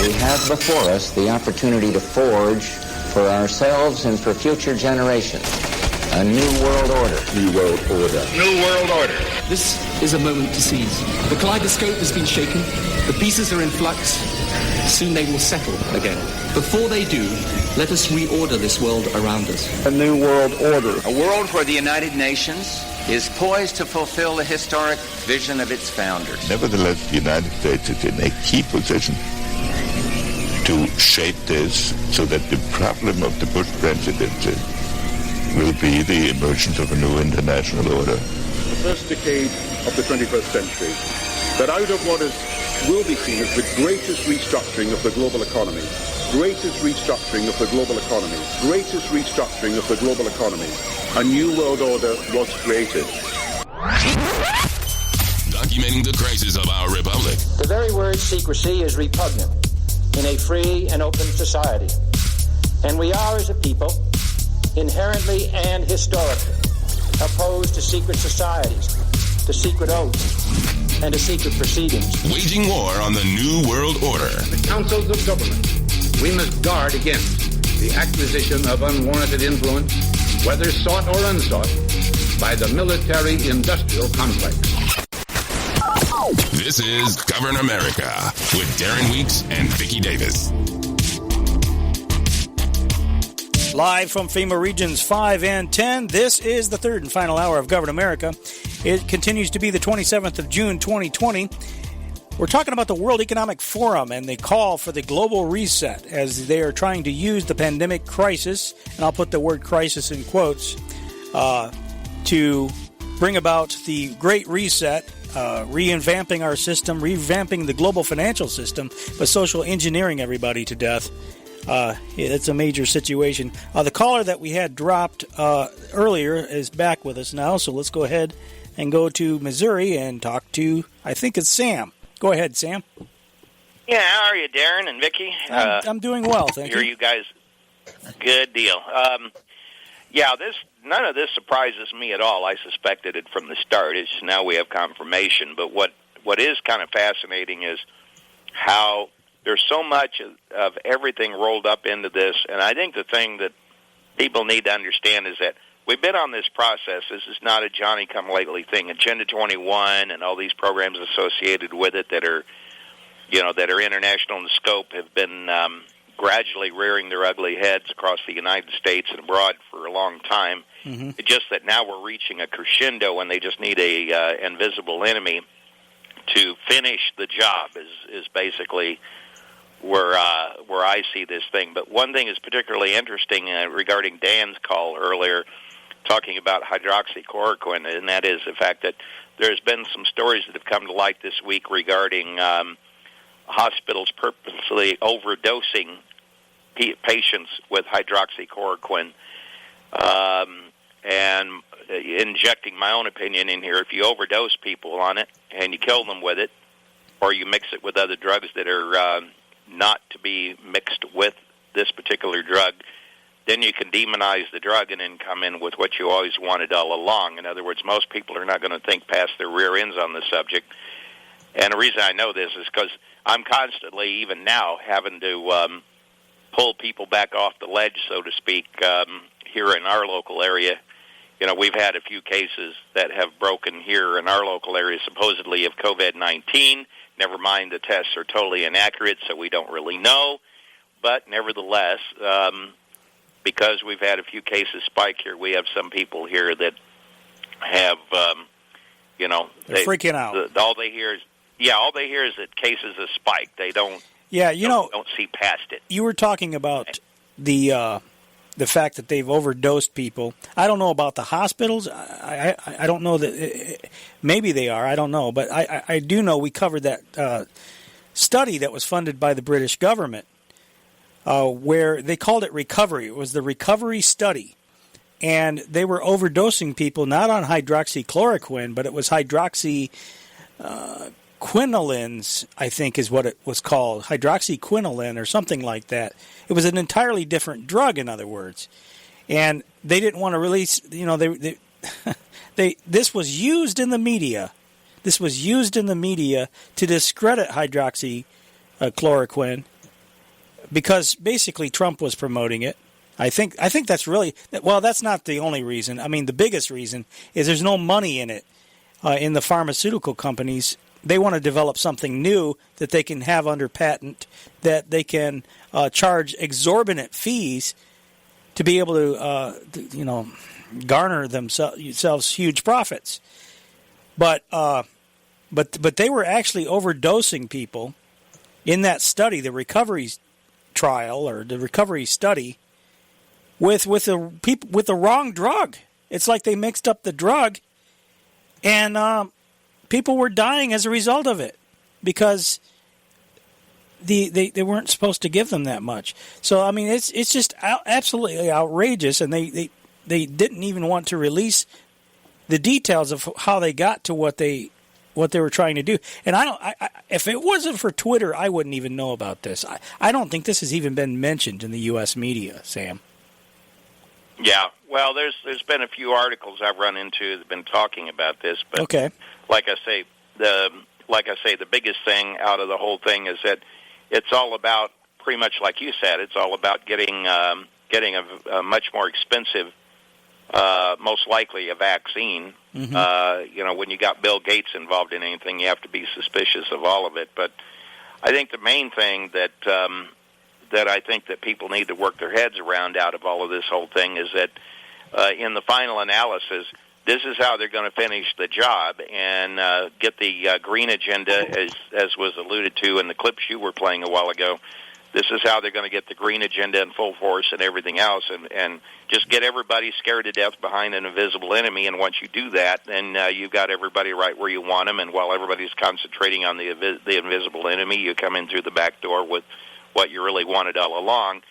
We have before us the opportunity to forge for ourselves and for future generations a new world order. New world order. New world order. This is a moment to seize. The kaleidoscope has been shaken. The pieces are in flux. Soon they will settle again. Before they do, let us reorder this world around us. A new world order. A world where the United Nations is poised to fulfill the historic vision of its founders. Nevertheless, the United States is in a key position to shape this so that the problem of the Bush presidency will be the emergence of a new international order. The first decade of the 21st century, that out of what will be seen as the greatest restructuring of the global economy, a new world order was created. Documenting the crisis of our republic. The very word secrecy is repugnant in a free and open society. And we are, as a people, inherently and historically opposed to secret societies, to secret oaths, and to secret proceedings. Waging war on the New World Order. The councils of government, we must guard against the acquisition of unwarranted influence, whether sought or unsought, by the military-industrial complex. This is Govern America with Darren Weeks and Vicky Davis. Live from FEMA Regions 5 and 10, this is the third and final hour of Govern America. It continues to be the 27th of June, 2020. We're talking about the World Economic Forum and the call for the global reset as they are trying to use the pandemic crisis, and I'll put the word crisis in quotes, to bring about the Great Reset, revamping our system, revamping the global financial system, but social engineering everybody to death. It's a major situation. The caller that we had dropped earlier is back with us now, so let's go ahead and go to Missouri and talk to, I think it's Sam. Go ahead, Sam. Yeah, how are you, Darren and Vicky? I'm doing well, thank you. You guys, good deal. None of this surprises me at all. I suspected it from the start. It's now we have confirmation. But what is kind of fascinating is how there's so much of everything rolled up into this, and I think the thing that people need to understand is that we've been on this process. This is not a Johnny-come-lately thing. Agenda 21 and all these programs associated with it that are international in scope have been gradually rearing their ugly heads across the United States and abroad for a long time. Mm-hmm. It's just that now we're reaching a crescendo, and they just need a invisible enemy to finish the job. Is basically where I see this thing. But one thing is particularly interesting regarding Dan's call earlier, talking about hydroxychloroquine, and that is the fact that there's been some stories that have come to light this week regarding hospitals purposely overdosing patients with hydroxychloroquine and injecting my own opinion in here. If you overdose people on it and you kill them with it, or you mix it with other drugs that are not to be mixed with this particular drug, then you can demonize the drug and then come in with what you always wanted all along. In other words, most people are not going to think past their rear ends on the subject. And the reason I know this is because I'm constantly, even now, having to pull people back off the ledge, so to speak, here in our local area. You know, we've had a few cases that have broken here in our local area, supposedly of COVID-19. Never mind, the tests are totally inaccurate, so we don't really know. But nevertheless, because we've had a few cases spike here, we have some people here that have, they're freaking out. All they hear is that cases have spiked. They don't. Yeah, don't see past it. You were talking about the fact that they've overdosed people. I don't know about the hospitals. I don't know that. Maybe they are. I don't know. But I do know we covered that study that was funded by the British government where they called it recovery. It was the recovery study. And they were overdosing people not on hydroxychloroquine, but it was hydroxyquinolines, I think is what it was called, hydroxyquinoline or something like that. It was an entirely different drug, in other words. And they didn't want to release, this was used in the media. This was used in the media to discredit hydroxychloroquine because basically Trump was promoting it. I think that's really, well, that's not the only reason. I mean, the biggest reason is there's no money in it in the pharmaceutical companies. They want to develop something new that they can have under patent, that they can charge exorbitant fees to be able to, garner themselves huge profits. But they were actually overdosing people in that study, the recovery trial or the recovery study, with the wrong drug. It's like they mixed up the drug, and people were dying as a result of it because they weren't supposed to give them that much. So I mean, it's just absolutely outrageous, and they didn't even want to release the details of how they got to what they were trying to do. And if it wasn't for Twitter, I wouldn't even know about this. I don't think this has even been mentioned in the U.S. media, Sam. Yeah, well, there's been a few articles I've run into that have been talking about this, but okay. Like I say, the biggest thing out of the whole thing is that it's all about, pretty much like you said, it's all about getting a much more expensive most likely a vaccine. Mm-hmm. When you got Bill Gates involved in anything, you have to be suspicious of all of it. But I think the main thing that I think that people need to work their heads around out of all of this whole thing is that in the final analysis, this is how they're going to finish the job and get the green agenda, as was alluded to in the clips you were playing a while ago. This is how they're going to get the green agenda in full force and everything else, and just get everybody scared to death behind an invisible enemy. And once you do that, then you've got everybody right where you want them. And while everybody's concentrating on the invisible enemy, you come in through the back door with what you really wanted all along.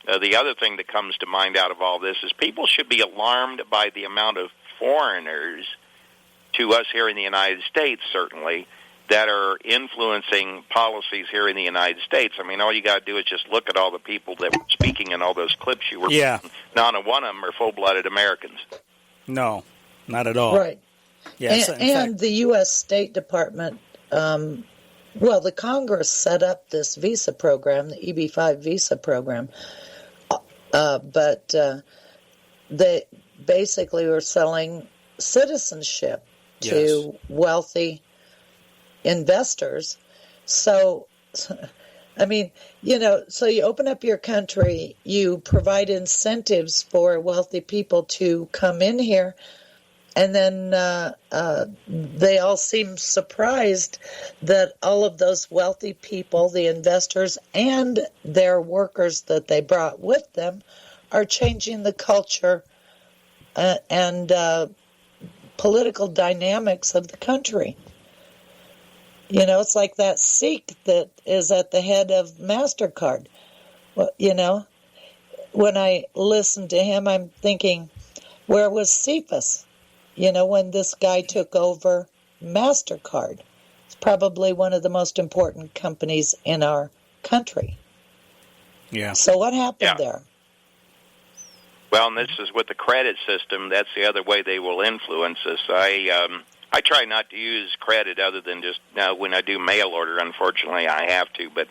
The other thing that comes to mind out of all this is people should be alarmed by the amount of foreigners to us here in the United States, certainly, that are influencing policies here in the United States. I mean, all you got to do is just look at all the people that were speaking in all those clips you were playing. Not one of them are full-blooded Americans. No, not at all. Right. Yes, and the U.S. State Department, the Congress set up this visa program, the EB-5 visa program, but they basically were selling citizenship to wealthy investors. So, I mean, so you open up your country, you provide incentives for wealthy people to come in here, and then they all seem surprised that all of those wealthy people, the investors, and their workers that they brought with them are changing the culture and political dynamics of the country. It's like that Sikh that is at the head of MasterCard. Well, when I listen to him, I'm thinking, where was Cephas? When this guy took over MasterCard. It's probably one of the most important companies in our country. Yeah. So what happened there? Well, and this is with the credit system. That's the other way they will influence us. I try not to use credit other than just now when I do mail order. Unfortunately, I have to, but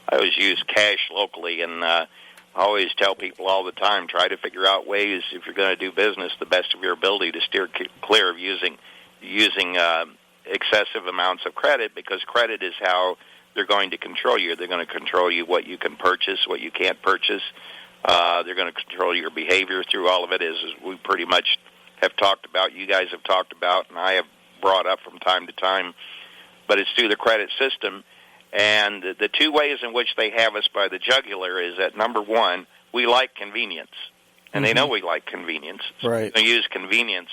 I always use cash locally, and I always tell people all the time, try to figure out ways, if you're going to do business, the best of your ability to steer clear of using excessive amounts of credit, because credit is how they're going to control you. They're going to control you, what you can purchase, what you can't purchase. They're going to control your behavior through all of it, as we pretty much have talked about, you guys have talked about, and I have brought up from time to time. But it's through the credit system. And the two ways in which they have us by the jugular is that, number one, we like convenience. And they know we like convenience. Right. So we use convenience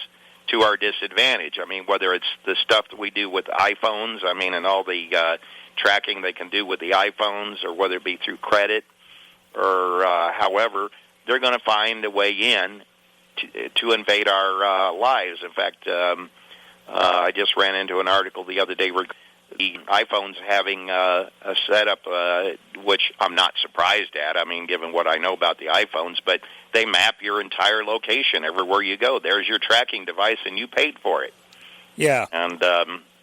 to our disadvantage. I mean, whether it's the stuff that we do with iPhones, and all the tracking they can do with the iPhones, or whether it be through credit, or however, they're going to find a way in to invade our lives. In fact, I just ran into an article the other day where the iPhone's having a setup, which I'm not surprised at, given what I know about the iPhones, but they map your entire location everywhere you go. There's your tracking device, and you paid for it. Yeah. And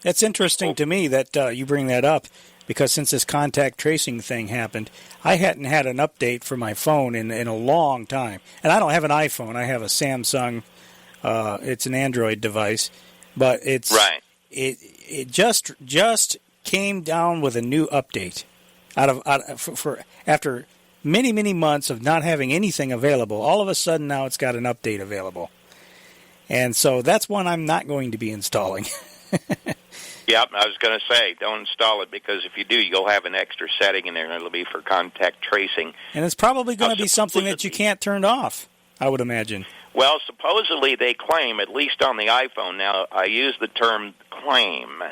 it's interesting to me that you bring that up, because since this contact tracing thing happened, I hadn't had an update for my phone in a long time. And I don't have an iPhone. I have a Samsung. It's an Android device. But it's right. It just came down with a new update for after many months of not having anything available. All of a sudden now it's got an update available, and so that's one I'm not going to be installing. Yep, I was going to say, don't install it, because if you do, you'll have an extra setting in there, and it'll be for contact tracing. And it's probably going to be something that you can't turn off, I would imagine. Well, supposedly they claim, at least on the iPhone. Now, I use the term claim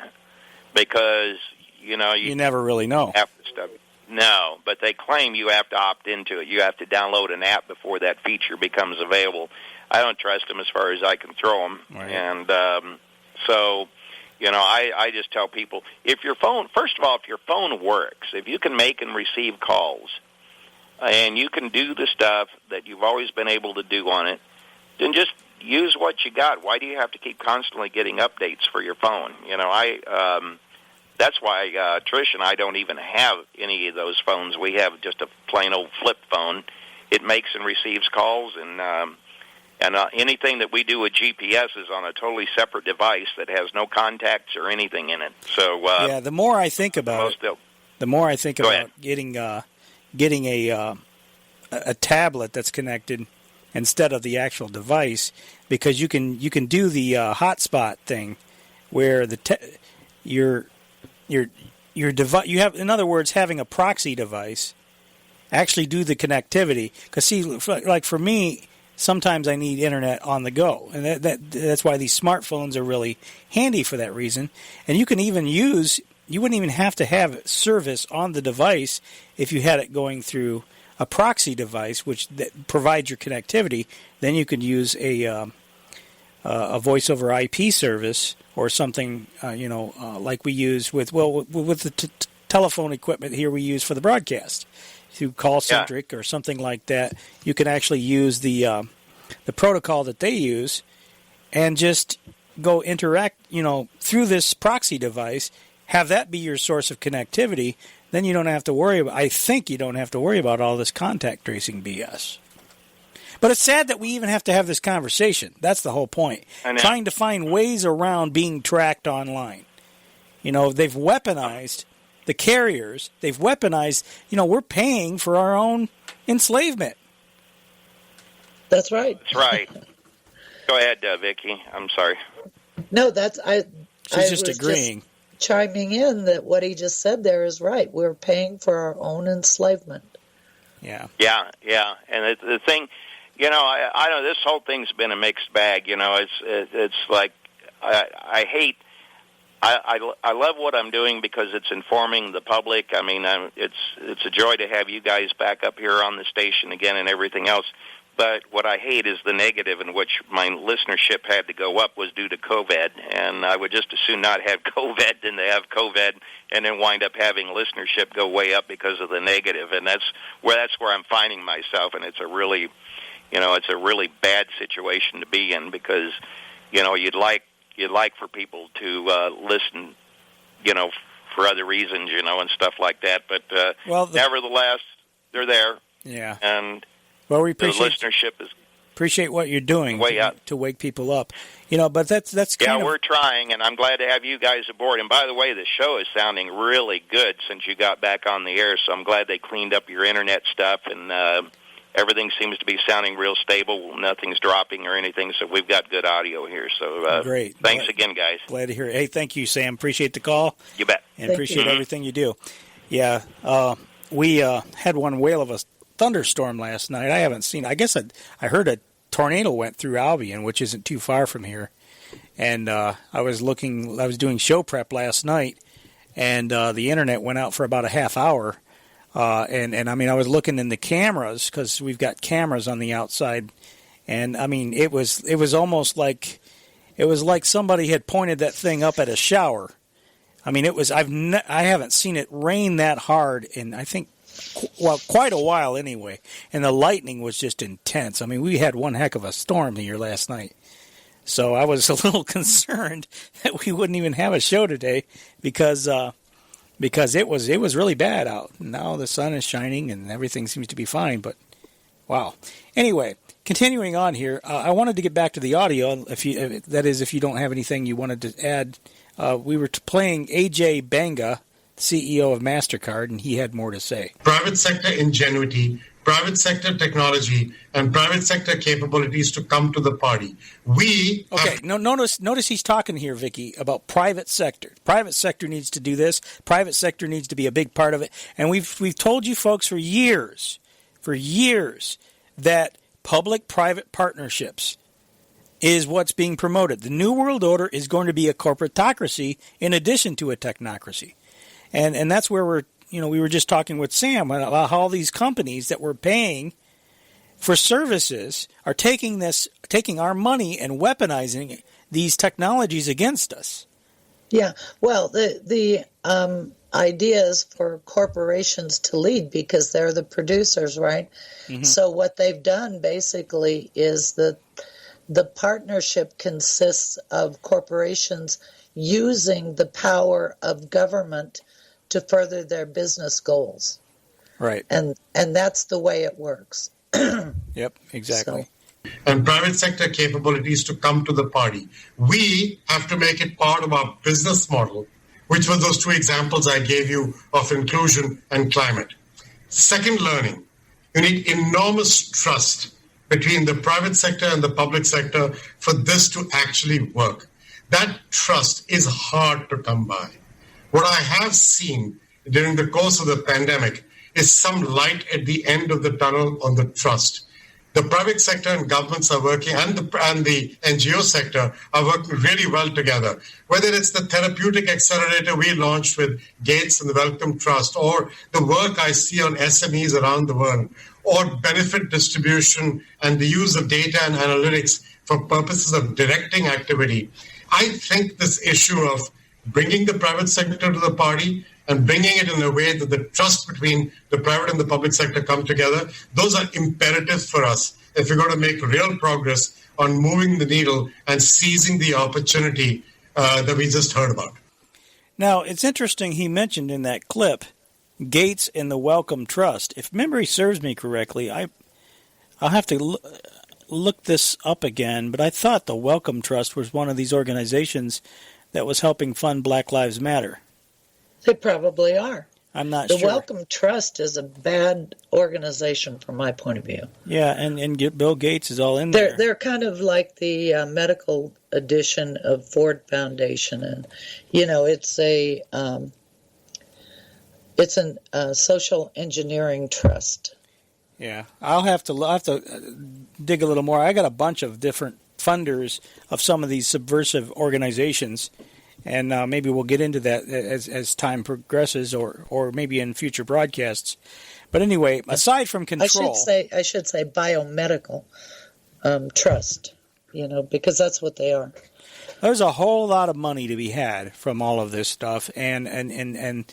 because, you never really know. Have to stuff. No, but they claim you have to opt into it. You have to download an app before that feature becomes available. I don't trust them as far as I can throw them. Right. And so, I just tell people, if your phone, first of all, if your phone works, if you can make and receive calls, and you can do the stuff that you've always been able to do on it, then just use what you got. Why do you have to keep constantly getting updates for your phone? That's why Trish and I don't even have any of those phones. We have just a plain old flip phone. It makes and receives calls, and And anything that we do with GPS is on a totally separate device that has no contacts or anything in it. So yeah, the more I think about it, the more I think about getting a tablet that's connected instead of the actual device, because you can do the hotspot thing, where your device, you have, in other words, having a proxy device actually do the connectivity. Because see, like for me, sometimes I need internet on the go, and that's why these smartphones are really handy for that reason. And you can even use, you wouldn't even have to have service on the device if you had it going through a proxy device, which provides your connectivity. Then you could use a voice over IP service or something, like we use with the telephone equipment here we use for the broadcast. Through call-centric or something like that, you can actually use the protocol that they use and just go interact, through this proxy device, have that be your source of connectivity. Then you don't have to worry about, I think you don't have to worry about all this contact tracing BS. But it's sad that we even have to have this conversation. That's the whole point. Trying to find ways around being tracked online. They've weaponized the carriers. They've weaponized, we're paying for our own enslavement. That's right. That's right. Go ahead, Vicky. I'm sorry. No, She's just agreeing. Chiming in that what he just said there is right. We're paying for our own enslavement. Yeah. And the thing, I know this whole thing's been a mixed bag. It's like I hate. I love what I'm doing because it's informing the public. I mean, it's a joy to have you guys back up here on the station again and everything else. But what I hate is the negative in which my listenership had to go up was due to COVID. And I would just as soon not have COVID than to have COVID and then wind up having listenership go way up because of the negative. And that's where I'm finding myself. And it's a really bad situation to be in because, you'd like for people to listen, for other reasons, and stuff like that. But nevertheless, they're there. Yeah. And well, we the listenership is appreciate what you're doing to wake people up. But that's kind of... we're trying, and I'm glad to have you guys aboard. And by the way, the show is sounding really good since you got back on the air, so I'm glad they cleaned up your internet stuff, and everything seems to be sounding real stable. Nothing's dropping or anything, so we've got good audio here. So great. Thanks again, guys. Glad to hear it. Hey, thank you, Sam. Appreciate the call. You bet. And appreciate everything you do. Yeah, we had one whale of a thunderstorm last night. I haven't seen. I guess I heard a tornado went through Albion, which isn't too far from here. And I was doing show prep last night, and the internet went out for about a half hour. And I mean, I was looking in the cameras because we've got cameras on the outside, and I mean, it was almost like somebody had pointed that thing up at a shower. I mean, I haven't seen it rain that hard in, I think, quite a while anyway. And the lightning was just intense. I mean, we had one heck of a storm here last night. So I was a little concerned that we wouldn't even have a show today because it was really bad out. Now the sun is shining and everything seems to be fine, but wow. Anyway, continuing on here, I wanted to get back to the audio, if you don't have anything you wanted to add. We were playing AJ Banga, CEO of MasterCard, and he had more to say. Private sector ingenuity, private sector technology, and private sector capabilities to come to the party. Notice he's talking here, Vicky, about private sector. Private sector needs to do this. Private sector needs to be a big part of it. And we've told you folks for years that public-private partnerships is what's being promoted. The New World Order is going to be a corporatocracy in addition to a technocracy. And that's where we were just talking with Sam about how all these companies that we're paying for services are taking our money and weaponizing these technologies against us. Yeah, well, the idea is for corporations to lead because they're the producers, right? Mm-hmm. So what they've done basically is that the partnership consists of corporations using the power of government to further their business goals. Right. And that's the way it works. Yep, exactly. and private sector capabilities to come to the party. We have to make it part of our business model, which were those two examples I gave you of inclusion and climate. Second, learning. You need enormous trust between the private sector and the public sector for this to actually work. That trust is hard to come by. What I have seen during the course of the pandemic is some light at the end of the tunnel on the trust. The private sector and governments are working, and the NGO sector are working really well together. Whether it's the therapeutic accelerator we launched with Gates and the Wellcome Trust, or the work I see on SMEs around the world, or benefit distribution and the use of data and analytics for purposes of directing activity, I think this issue of bringing the private sector to the party and bringing it in a way that the trust between the private and the public sector come together, those are imperatives for us if we're going to make real progress on moving the needle and seizing the opportunity that we just heard about. Now, it's interesting he mentioned in that clip Gates and the Wellcome Trust. If memory serves me correctly, I'll have to look this up again, but I thought the Wellcome Trust was one of these organizations that was helping fund Black Lives Matter. They probably are. I'm not sure. The sure. Wellcome Trust is a bad organization from my point of view. Yeah, and Bill Gates is all in there. They're kind of like the medical edition of Ford Foundation, and it's a social engineering trust. Yeah, I'll have to dig a little more. I got a bunch of different funders of some of these subversive organizations. And maybe we'll get into that as time progresses, or maybe in future broadcasts. But anyway, aside from control, I should say biomedical trust, because that's what they are. There's a whole lot of money to be had from all of this stuff, and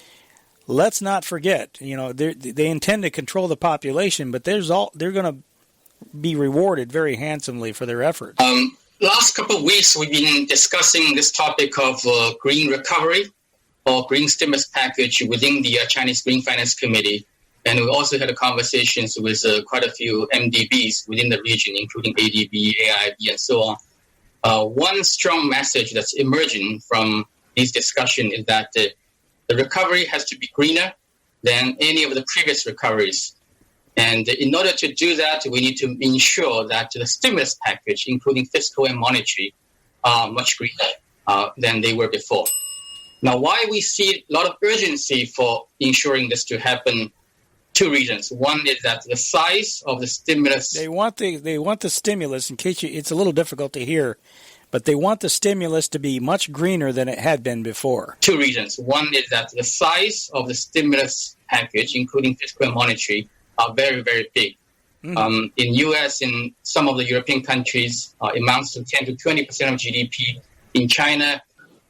let's not forget, they intend to control the population, but they're going to be rewarded very handsomely for their efforts. Last couple of weeks, we've been discussing this topic of green recovery or green stimulus package within the Chinese Green Finance Committee. And we also had conversations with quite a few MDBs within the region, including ADB, AIB, and so on. One strong message that's emerging from these discussions is that the recovery has to be greener than any of the previous recoveries. And in order to do that, we need to ensure that the stimulus package, including fiscal and monetary, are much greener than they were before. Now, why we see a lot of urgency for ensuring this to happen? Two reasons. One is that the size of the stimulus. They want the stimulus. In case it's a little difficult to hear, but they want the stimulus to be much greener than it had been before. Two reasons. One is that the size of the stimulus package, including fiscal and monetary, are very, very big. In U.S., in some of the European countries, amounts to 10 to 20% of GDP. In China,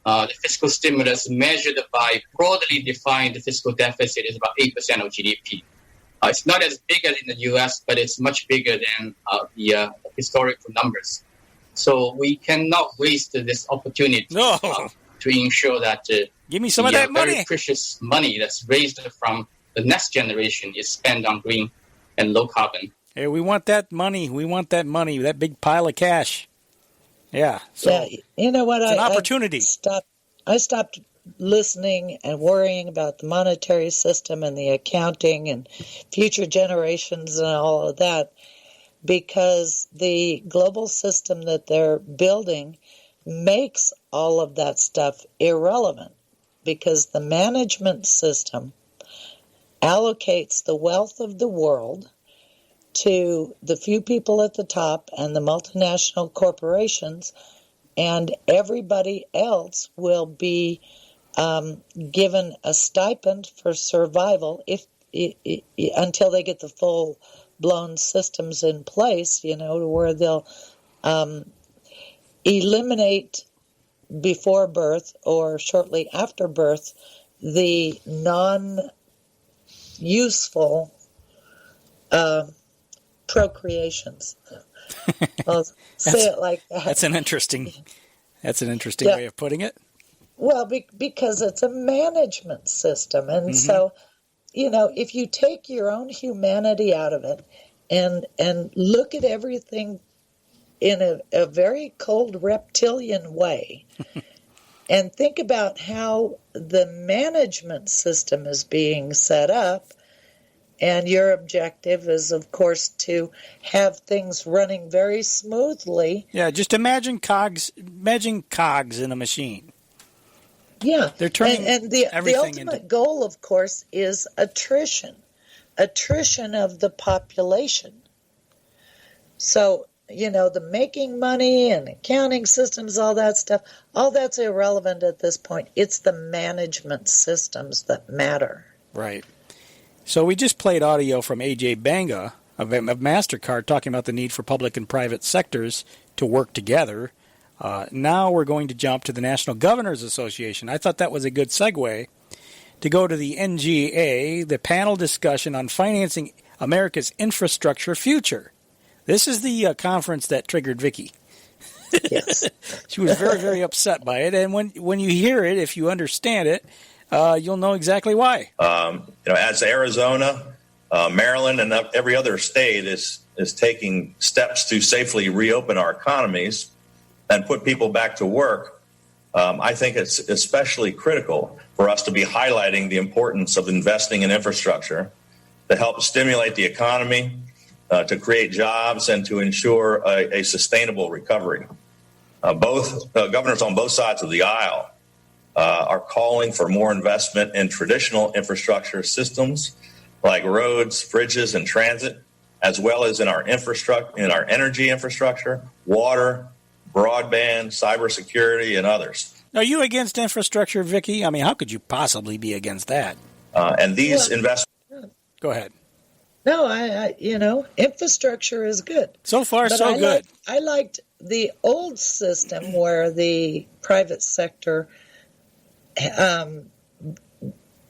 the fiscal stimulus measured by broadly defined fiscal deficit is about 8% of GDP. It's not as big as in the U.S., but it's much bigger than the historical numbers. So we cannot waste this opportunity to ensure that give me some of that money. Very precious money that's raised from the next generation is spent on green and low carbon. Hey, we want that money. We want that money, that big pile of cash. Yeah. So you know what? It's an opportunity. I stopped listening and worrying about the monetary system and the accounting and future generations and all of that, because the global system that they're building makes all of that stuff irrelevant, because the management system allocates the wealth of the world to the few people at the top and the multinational corporations, and everybody else will be given a stipend for survival until they get the full-blown systems in place, to where they'll eliminate before birth or shortly after birth the non-useful procreations. I'll say it like that. That's an interesting way of putting it. Well, because it's a management system. And so, if you take your own humanity out of it and look at everything in a very cold reptilian way and think about how the management system is being set up. And your objective is, of course, to have things running very smoothly. Yeah, just imagine cogs in a machine. Yeah, they're turning and the everything ultimate goal, of course, is attrition of the population. So, the making money and accounting systems, all that stuff, all that's irrelevant at this point. It's the management systems that matter. Right. So we just played audio from A.J. Banga of MasterCard talking about the need for public and private sectors to work together. Now we're going to jump to the National Governors Association. I thought that was a good segue to go to the NGA, the panel discussion on financing America's infrastructure future. This is the conference that triggered Vicky. Yes. She was very, very upset by it. And when you hear it, if you understand it, you'll know exactly why. As Arizona, Maryland, and every other state is taking steps to safely reopen our economies and put people back to work, I think it's especially critical for us to be highlighting the importance of investing in infrastructure to help stimulate the economy, to create jobs, and to ensure a sustainable recovery. Both governors on both sides of the aisle are calling for more investment in traditional infrastructure systems like roads, bridges, and transit, as well as in our energy infrastructure, water, broadband, cybersecurity, and others. Are you against infrastructure, Vicky? I mean, how could you possibly be against that? And these investments... Go ahead. No, I infrastructure is good. So far, so good. I liked the old system where the private sector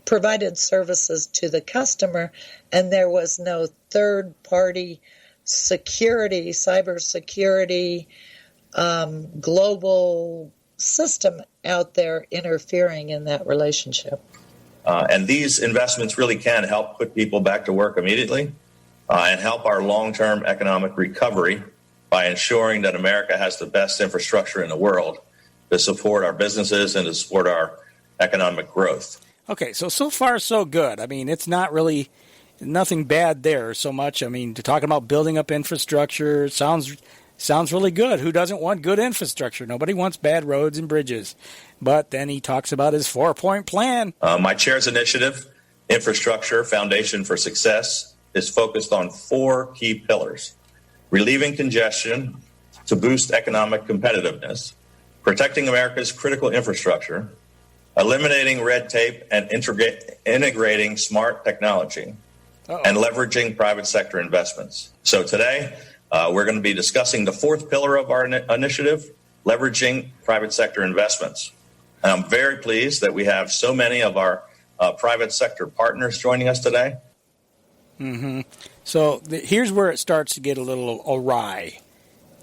provided services to the customer, and there was no third-party security, cybersecurity, global system out there interfering in that relationship. And these investments really can help put people back to work immediately and help our long-term economic recovery by ensuring that America has the best infrastructure in the world to support our businesses and to support our economic growth. Okay, so far so good. I mean, it's not really nothing bad there so much. I mean, talking about building up infrastructure sounds really good. Who doesn't want good infrastructure? Nobody wants bad roads and bridges. But then he talks about his 4-point plan. My chair's initiative, Infrastructure Foundation for Success, is focused on 4 key pillars: relieving congestion to boost economic competitiveness, protecting America's critical infrastructure, eliminating red tape and integrating smart technology, and leveraging private sector investments. So today, we're going to be discussing the 4th pillar of our initiative, leveraging private sector investments. And I'm very pleased that we have so many of our private sector partners joining us today. Mm-hmm. So here's where it starts to get a little awry.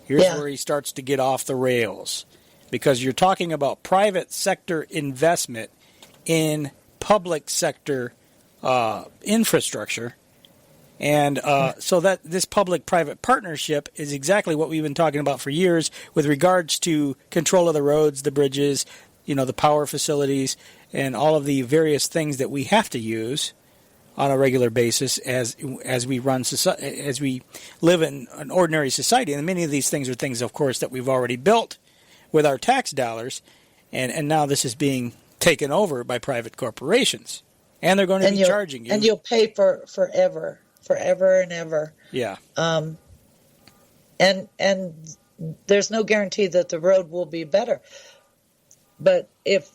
Here's where he starts to get off the rails. Because you're talking about private sector investment in public sector infrastructure. And so that this public-private partnership is exactly what we've been talking about for years with regards to control of the roads, the bridges, the power facilities, and all of the various things that we have to use on a regular basis as we as we live in an ordinary society. And many of these things are things, of course, that we've already built with our tax dollars, and now this is being taken over by private corporations. And they're going to be charging you. And you'll pay for forever and ever. Yeah. And there's no guarantee that the road will be better. But if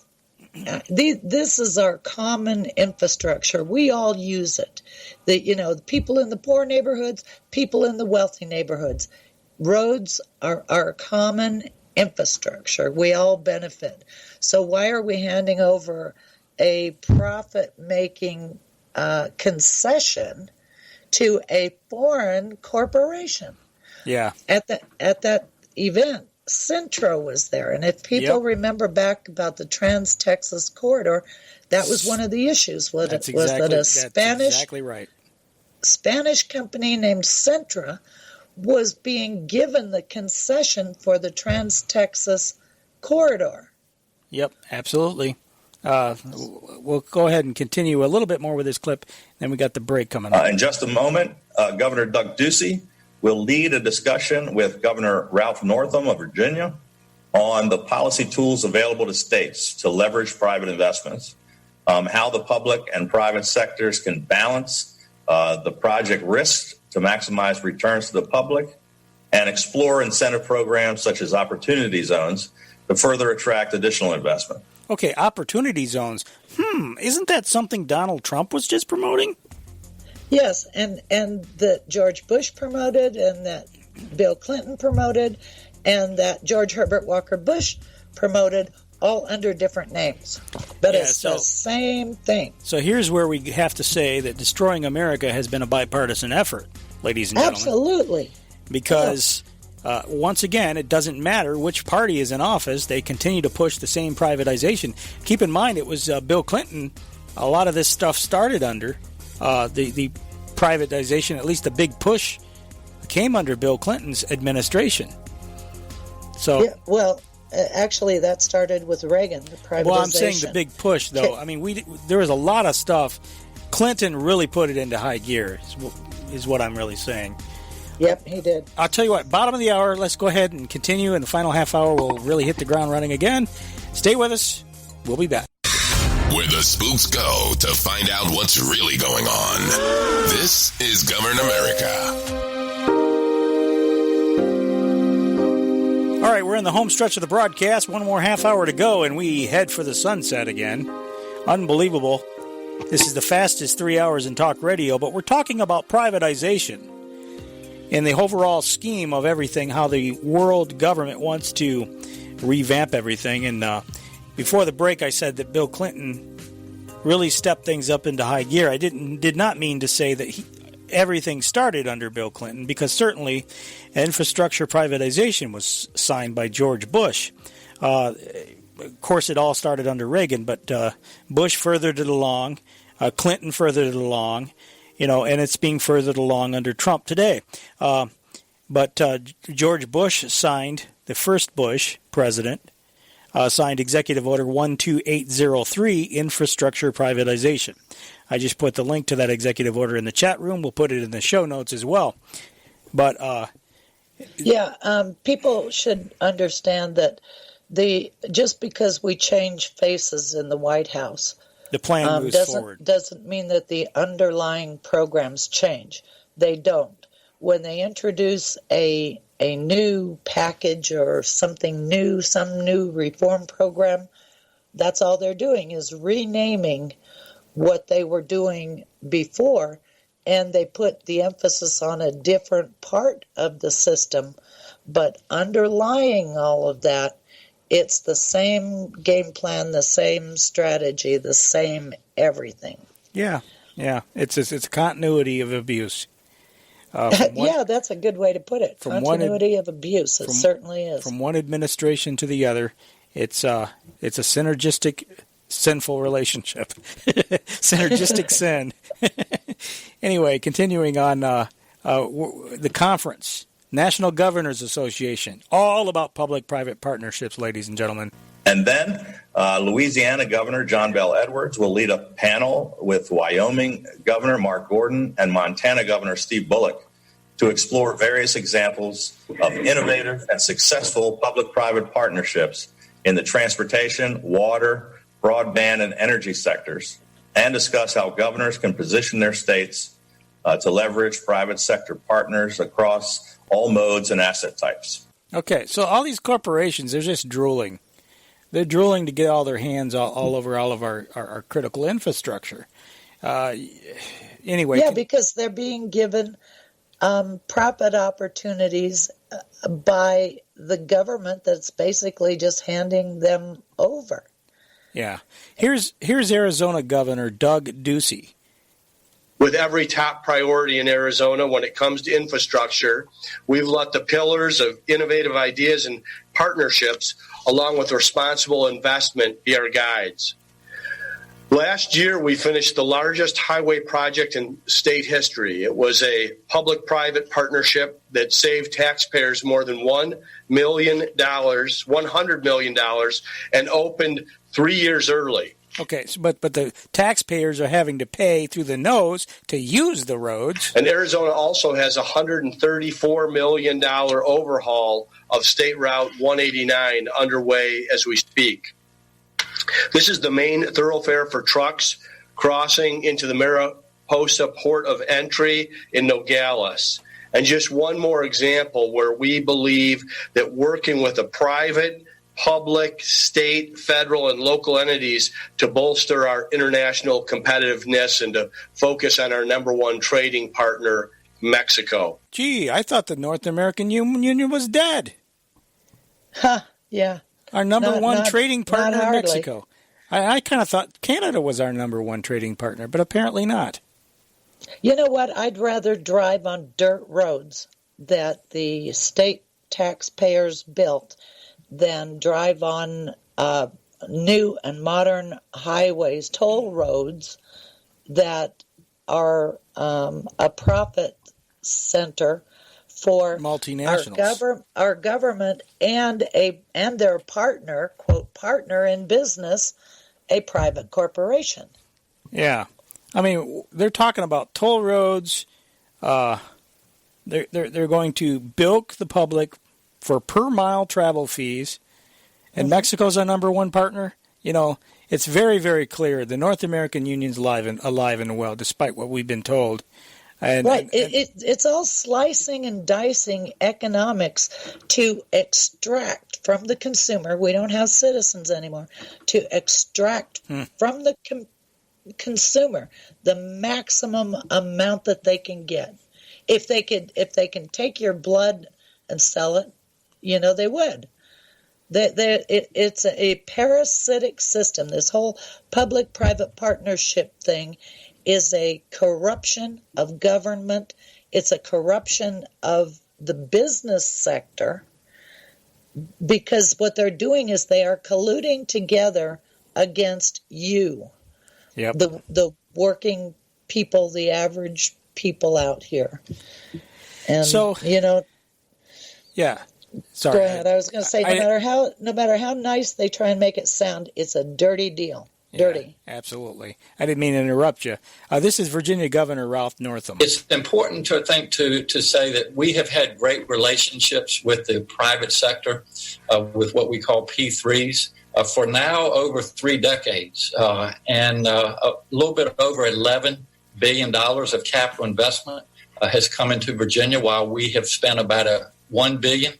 this is our common infrastructure, we all use it. The people in the poor neighborhoods, people in the wealthy neighborhoods. Roads are our common infrastructure. We all benefit. So why are we handing over a profit-making concession to a foreign corporation? Yeah. At that event, Centro was there, and if people remember back about the Trans-Texas corridor, that was one of the issues. That's exactly right. Spanish company named Centra was being given the concession for the Trans-Texas corridor. Yep, absolutely. We'll go ahead and continue a little bit more with this clip. Then we got the break coming up. In just a moment, Governor Doug Ducey will lead a discussion with Governor Ralph Northam of Virginia on the policy tools available to states to leverage private investments, how the public and private sectors can balance the project risks to maximize returns to the public, and explore incentive programs such as opportunity zones to further attract additional investment. Okay, opportunity zones. Isn't that something Donald Trump was just promoting? Yes, and that George Bush promoted, and that Bill Clinton promoted, and that George Herbert Walker Bush promoted, all under different names. But it's the same thing. So here's where we have to say that destroying America has been a bipartisan effort, ladies and gentlemen. Absolutely. Because, once again, it doesn't matter which party is in office. They continue to push the same privatization. Keep in mind, it was Bill Clinton. A lot of this stuff started under the privatization, at least the big push came under Bill Clinton's administration. So, yeah, well, actually, that started with Reagan, the privatization. Well, I'm saying the big push, though. I mean, there was a lot of stuff. Clinton really put it into high gear, is what I'm really saying. Yep, he did. I'll tell you what, bottom of the hour, let's go ahead and continue. In the final half hour, we'll really hit the ground running again. Stay with us. We'll be back. Where the spooks go to find out what's really going on. This is Govern America. All right, we're in the home stretch of the broadcast. One more half hour to go, and we head for the sunset again. Unbelievable. This is the fastest 3 hours in talk radio, but we're talking about privatization in the overall scheme of everything, how the world government wants to revamp everything. And before the break, I said that Bill Clinton really stepped things up into high gear. I did not mean to say that everything started under Bill Clinton, because certainly infrastructure privatization was signed by George Bush. Of course, it all started under Reagan, but Bush furthered it along, Clinton furthered it along, and it's being furthered along under Trump today. But George Bush signed, the first Bush president, signed Executive Order 12803, Infrastructure Privatization. I just put the link to that executive order in the chat room. We'll put it in the show notes as well. But people should understand that just because we change faces in the White House, the plan moves forward. Doesn't mean that the underlying programs change. They don't. When they introduce a new package or something new, some new reform program, that's all they're doing is renaming what they were doing before, and they put the emphasis on a different part of the system. But underlying all of that, it's the same game plan, the same strategy, the same everything. Yeah. It's a continuity of abuse. That's a good way to put it. Continuity of abuse. It certainly is. From one administration to the other, it's a synergistic, sinful relationship. Synergistic sin. Anyway, continuing on the conference, National Governors Association, all about public-private partnerships, ladies and gentlemen. And then Louisiana Governor John Bel Edwards will lead a panel with Wyoming Governor Mark Gordon and Montana Governor Steve Bullock to explore various examples of innovative and successful public-private partnerships in the transportation, water, broadband, and energy sectors, and discuss how governors can position their states to leverage private sector partners across all modes and asset types. Okay, so all these corporations, they're just drooling. They're drooling to get all their hands all over all of our critical infrastructure. Anyway. Yeah, because they're being given profit opportunities by the government that's basically just handing them over. Yeah. Here's Arizona Governor Doug Ducey. With every top priority in Arizona when it comes to infrastructure, we've let the pillars of innovative ideas and partnerships, along with responsible investment, be our guides. Last year, we finished the largest highway project in state history. It was a public-private partnership that saved taxpayers more than $100 million, and opened 3 years early. Okay, but the taxpayers are having to pay through the nose to use the roads. And Arizona also has a $134 million overhaul of State Route 189 underway as we speak. This is the main thoroughfare for trucks crossing into the Mariposa port of entry in Nogales. And just one more example where we believe that working with a private, public, state, federal, and local entities to bolster our international competitiveness and to focus on our number one trading partner, Mexico. Gee, I thought the North American Union was dead. Huh, yeah. Our number one trading partner, Mexico. I kind of thought Canada was our number one trading partner, but apparently not. You know what? I'd rather drive on dirt roads that the state taxpayers built than drive on new and modern highways, toll roads that are a profit center for multinationals, our government, and their partner, quote, partner in business, a private corporation. Yeah, I mean, they're talking about toll roads. They're going to bilk the public for per mile travel fees, and Mexico's our number one partner. You know, it's very, very clear the North American Union's alive and well, despite what we've been told. It's all slicing and dicing economics to extract from the consumer. We don't have citizens anymore. To extract from the consumer the maximum amount that they can get. If they can take your blood and sell it, you know they would. It's a parasitic system. This whole public-private partnership thing is a corruption of government. It's a corruption of the business sector, because what they're doing is they are colluding together against you, the working people, the average people out here. And so, yeah. Sorry. Go ahead. I was going to say, no matter how nice they try and make it sound, it's a dirty deal. Dirty. Yeah, absolutely. I didn't mean to interrupt you. This is Virginia Governor Ralph Northam. It's important to say that we have had great relationships with the private sector, with what we call P3s, for now over 3 decades, and a little bit over $11 billion of capital investment has come into Virginia, while we have spent about $1 billion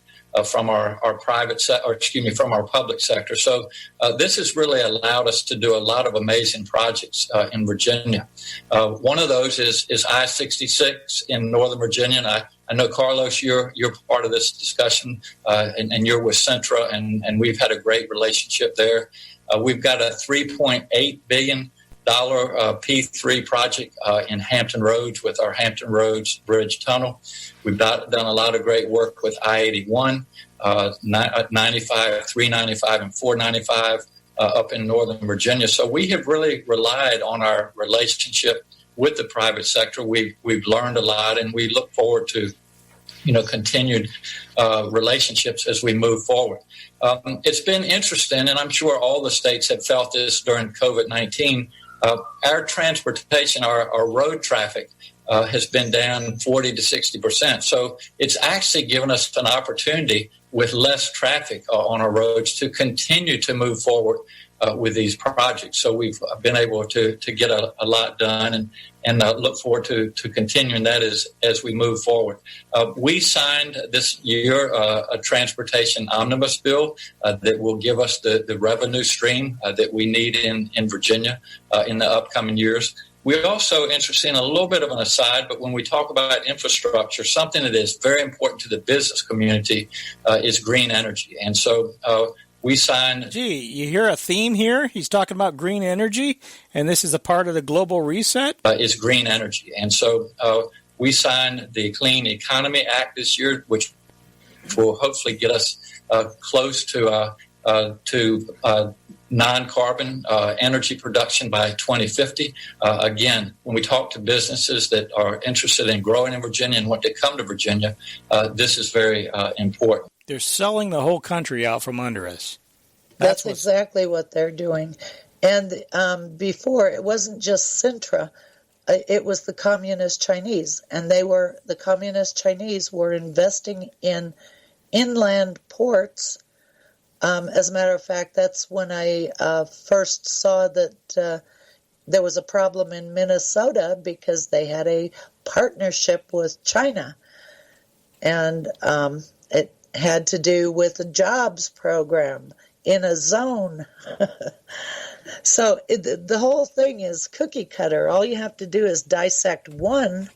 from our from our public sector. So this has really allowed us to do a lot of amazing projects in Virginia. One of those is I-66 in Northern Virginia. And I know, Carlos, you're part of this discussion, and you're with Centra, and we've had a great relationship there. We've got a $3.8 billion P3 project in Hampton Roads with our Hampton Roads Bridge Tunnel. We've done a lot of great work with I-81, 95, 395, and 495 up in Northern Virginia. So we have really relied on our relationship with the private sector. We've learned a lot, and we look forward to continued relationships as we move forward. It's been interesting, and I'm sure all the states have felt this during COVID-19. Our transportation, our road traffic has been down 40 to 60%. So it's actually given us an opportunity with less traffic on our roads to continue to move forward with these projects. So we've been able to get a lot done, and look forward to continuing that as we move forward. We signed this year a transportation omnibus bill that will give us the revenue stream that we need in Virginia in the upcoming years. We're also interested in a little bit of an aside, but when we talk about infrastructure, something that is very important to the business community is green energy. And so we signed... Gee, you hear a theme here? He's talking about green energy, and this is a part of the global reset? Is green energy. And so we signed the Clean Economy Act this year, which will hopefully get us close to non-carbon energy production by 2050. Again, when we talk to businesses that are interested in growing in Virginia and want to come to Virginia, this is very important. They're selling the whole country out from under us. That's exactly what they're doing. And before, it wasn't just Sintra. It was the Communist Chinese. And the Communist Chinese were investing in inland ports. As a matter of fact, that's when I first saw that there was a problem in Minnesota because they had a partnership with China. And it had to do with a jobs program in a zone. So the whole thing is cookie cutter. All you have to do is dissect one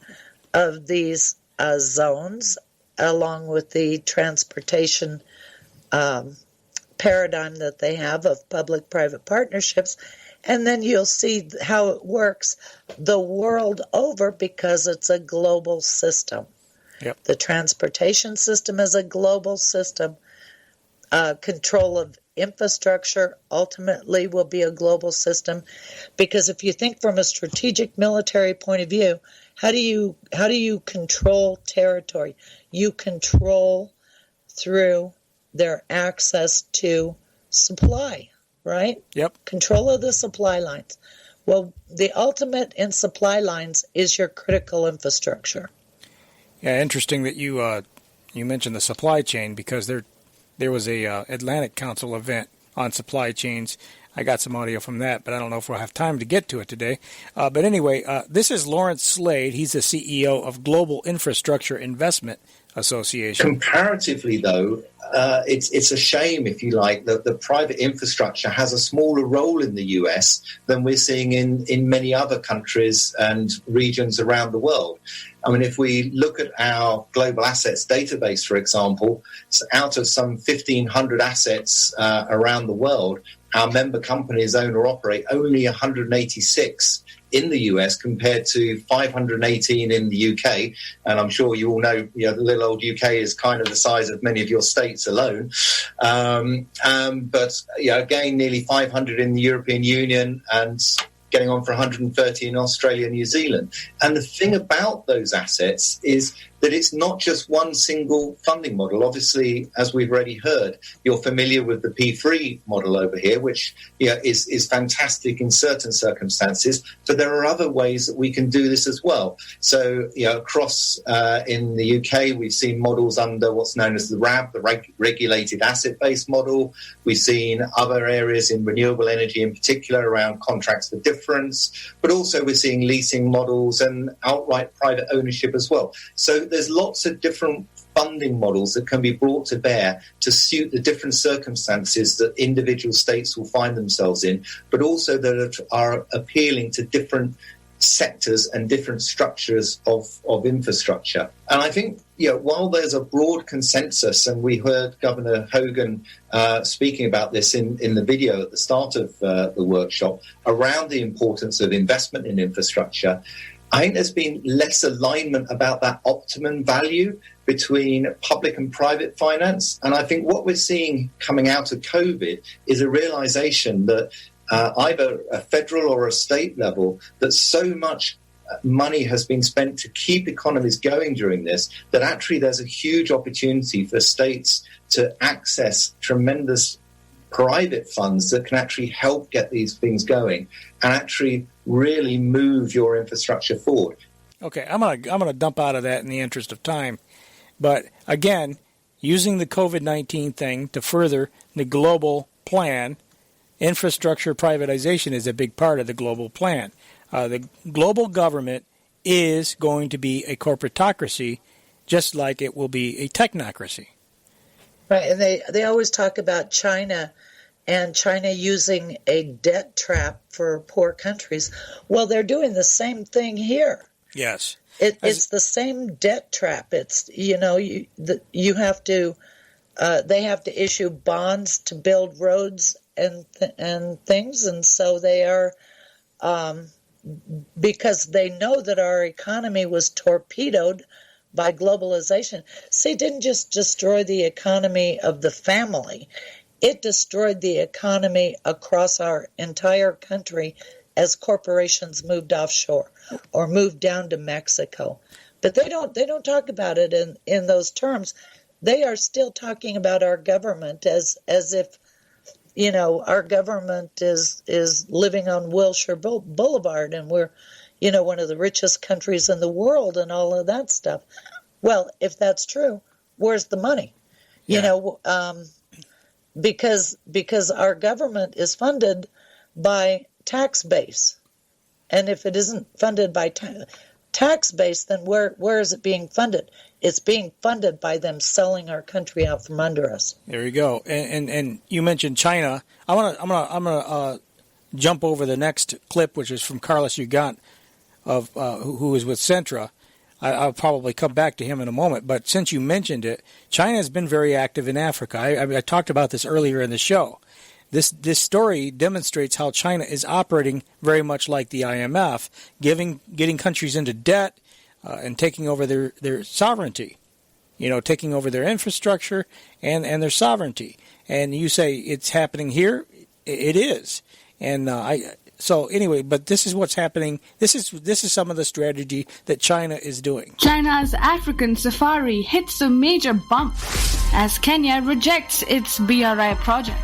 of these zones along with the transportation paradigm that they have of public-private partnerships, and then you'll see how it works the world over because it's a global system. Yep. The transportation system is a global system. Control of infrastructure ultimately will be a global system, because if you think from a strategic military point of view, how do you control territory? You control through their access to supply, right? Yep. Control of the supply lines. Well, the ultimate in supply lines is your critical infrastructure. Yeah, interesting that you mentioned the supply chain, because there was a Atlantic Council event on supply chains. I got some audio from that, but I don't know if we'll have time to get to it today. But anyway, this is Lawrence Slade. He's the CEO of Global Infrastructure Investment Association. Comparatively, though, it's a shame, if you like, that the private infrastructure has a smaller role in the US than we're seeing in many other countries and regions around the world. I mean, if we look at our global assets database, for example, out of some 1,500 assets around the world, our member companies own or operate only 186 in the US compared to 518 in the UK. And I'm sure you all know, the little old UK is kind of the size of many of your states alone. But again, nearly 500 in the European Union and getting on for 130 in Australia and New Zealand. And the thing about those assets is that it's not just one single funding model. Obviously, as we've already heard, you're familiar with the P3 model over here, which is fantastic in certain circumstances, but there are other ways that we can do this as well. So, across in the UK, we've seen models under what's known as the RAB, the Regulated Asset-Based Model. We've seen other areas in renewable energy in particular around contracts for difference, but also we're seeing leasing models and outright private ownership as well. So there's lots of different funding models that can be brought to bear to suit the different circumstances that individual states will find themselves in, but also that are appealing to different sectors and different structures of infrastructure. And I think, while there's a broad consensus, and we heard Governor Hogan speaking about this in the video at the start of the workshop, around the importance of investment in infrastructure, I think there's been less alignment about that optimum value between public and private finance. And I think what we're seeing coming out of COVID is a realization that either a federal or a state level, that so much money has been spent to keep economies going during this, that actually there's a huge opportunity for states to access tremendous private funds that can actually help get these things going and actually really move your infrastructure forward. Okay, I'm gonna dump out of that in the interest of time. But again, using the COVID-19 thing to further the global plan, infrastructure privatization is a big part of the global plan. The global government is going to be a corporatocracy, just like it will be a technocracy. Right, and they always talk about China and China using a debt trap for poor countries. Well, they're doing the same thing here. Yes. It's the same debt trap. It's, you have to, they have to issue bonds to build roads and things, and so they are, because they know that our economy was torpedoed by globalization. See, it didn't just destroy the economy of the family. It destroyed the economy across our entire country as corporations moved offshore or moved down to Mexico. But they don't talk about it in those terms. They are still talking about our government as if, you know, our government is living on Wilshire Boulevard and we're, you know, one of the richest countries in the world and all of that stuff. Well, if that's true, where's the money? You know, because our government is funded by tax base. And if it isn't funded by tax base, then where is it being funded? It's being funded by them selling our country out from under us. There you go. And you mentioned China. I'm gonna jump over the next clip, which is from Carlos Ugant of who is with Centra. I'll probably come back to him in a moment. But since you mentioned it, China has been very active in Africa. I talked about this earlier in the show. This story demonstrates how China is operating very much like the IMF, getting countries into debt and taking over their sovereignty, you know, taking over their infrastructure and their sovereignty. And you say it's happening here? It is. And so anyway, but this is what's happening. This is some of the strategy that China is doing. China's African safari hits a major bump as Kenya rejects its BRI project.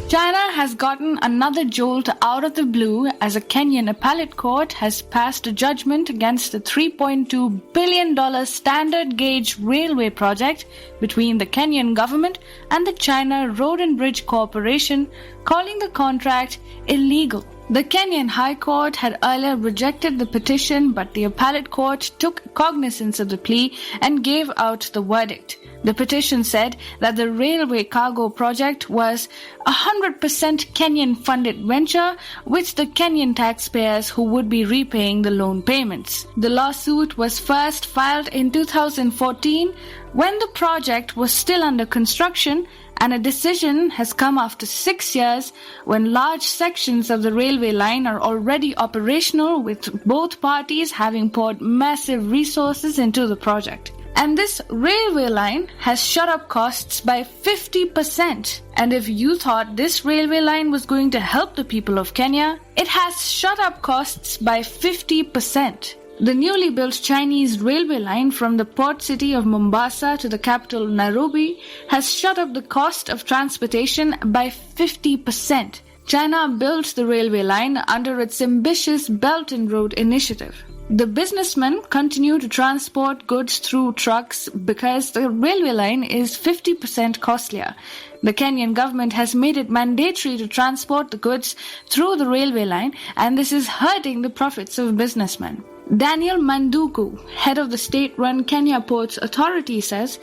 China has gotten another jolt out of the blue as a Kenyan appellate court has passed a judgment against the $3.2 billion standard gauge railway project between the Kenyan government and the China Road and Bridge Corporation, calling the contract illegal. The Kenyan High Court had earlier rejected the petition, but the appellate court took cognizance of the plea and gave out the verdict. The petition said that the railway cargo project was a 100% Kenyan-funded venture with the Kenyan taxpayers who would be repaying the loan payments. The lawsuit was first filed in 2014 when the project was still under construction, and a decision has come after 6 years when large sections of the railway line are already operational, with both parties having poured massive resources into the project. And this railway line has shot up costs by 50%. And if you thought this railway line was going to help the people of Kenya, it has shot up costs by 50%. The newly built Chinese railway line from the port city of Mombasa to the capital Nairobi has shot up the cost of transportation by 50%. China built the railway line under its ambitious Belt and Road Initiative. The businessmen continue to transport goods through trucks because the railway line is 50% costlier. The Kenyan government has made it mandatory to transport the goods through the railway line, and this is hurting the profits of businessmen. Daniel Manduku, head of the state-run Kenya Ports Authority, says,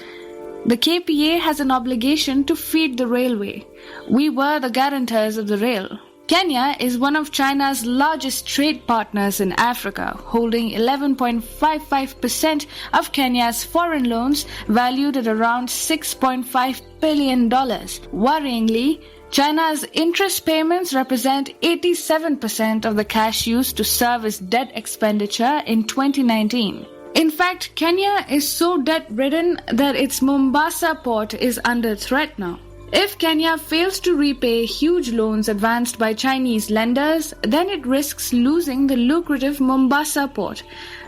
"The KPA has an obligation to feed the railway. We were the guarantors of the rail." Kenya is one of China's largest trade partners in Africa, holding 11.55% of Kenya's foreign loans valued at around $6.5 billion. Worryingly, China's interest payments represent 87% of the cash used to service debt expenditure in 2019. In fact, Kenya is so debt-ridden that its Mombasa port is under threat now. If Kenya fails to repay huge loans advanced by Chinese lenders, then it risks losing the lucrative Mombasa port.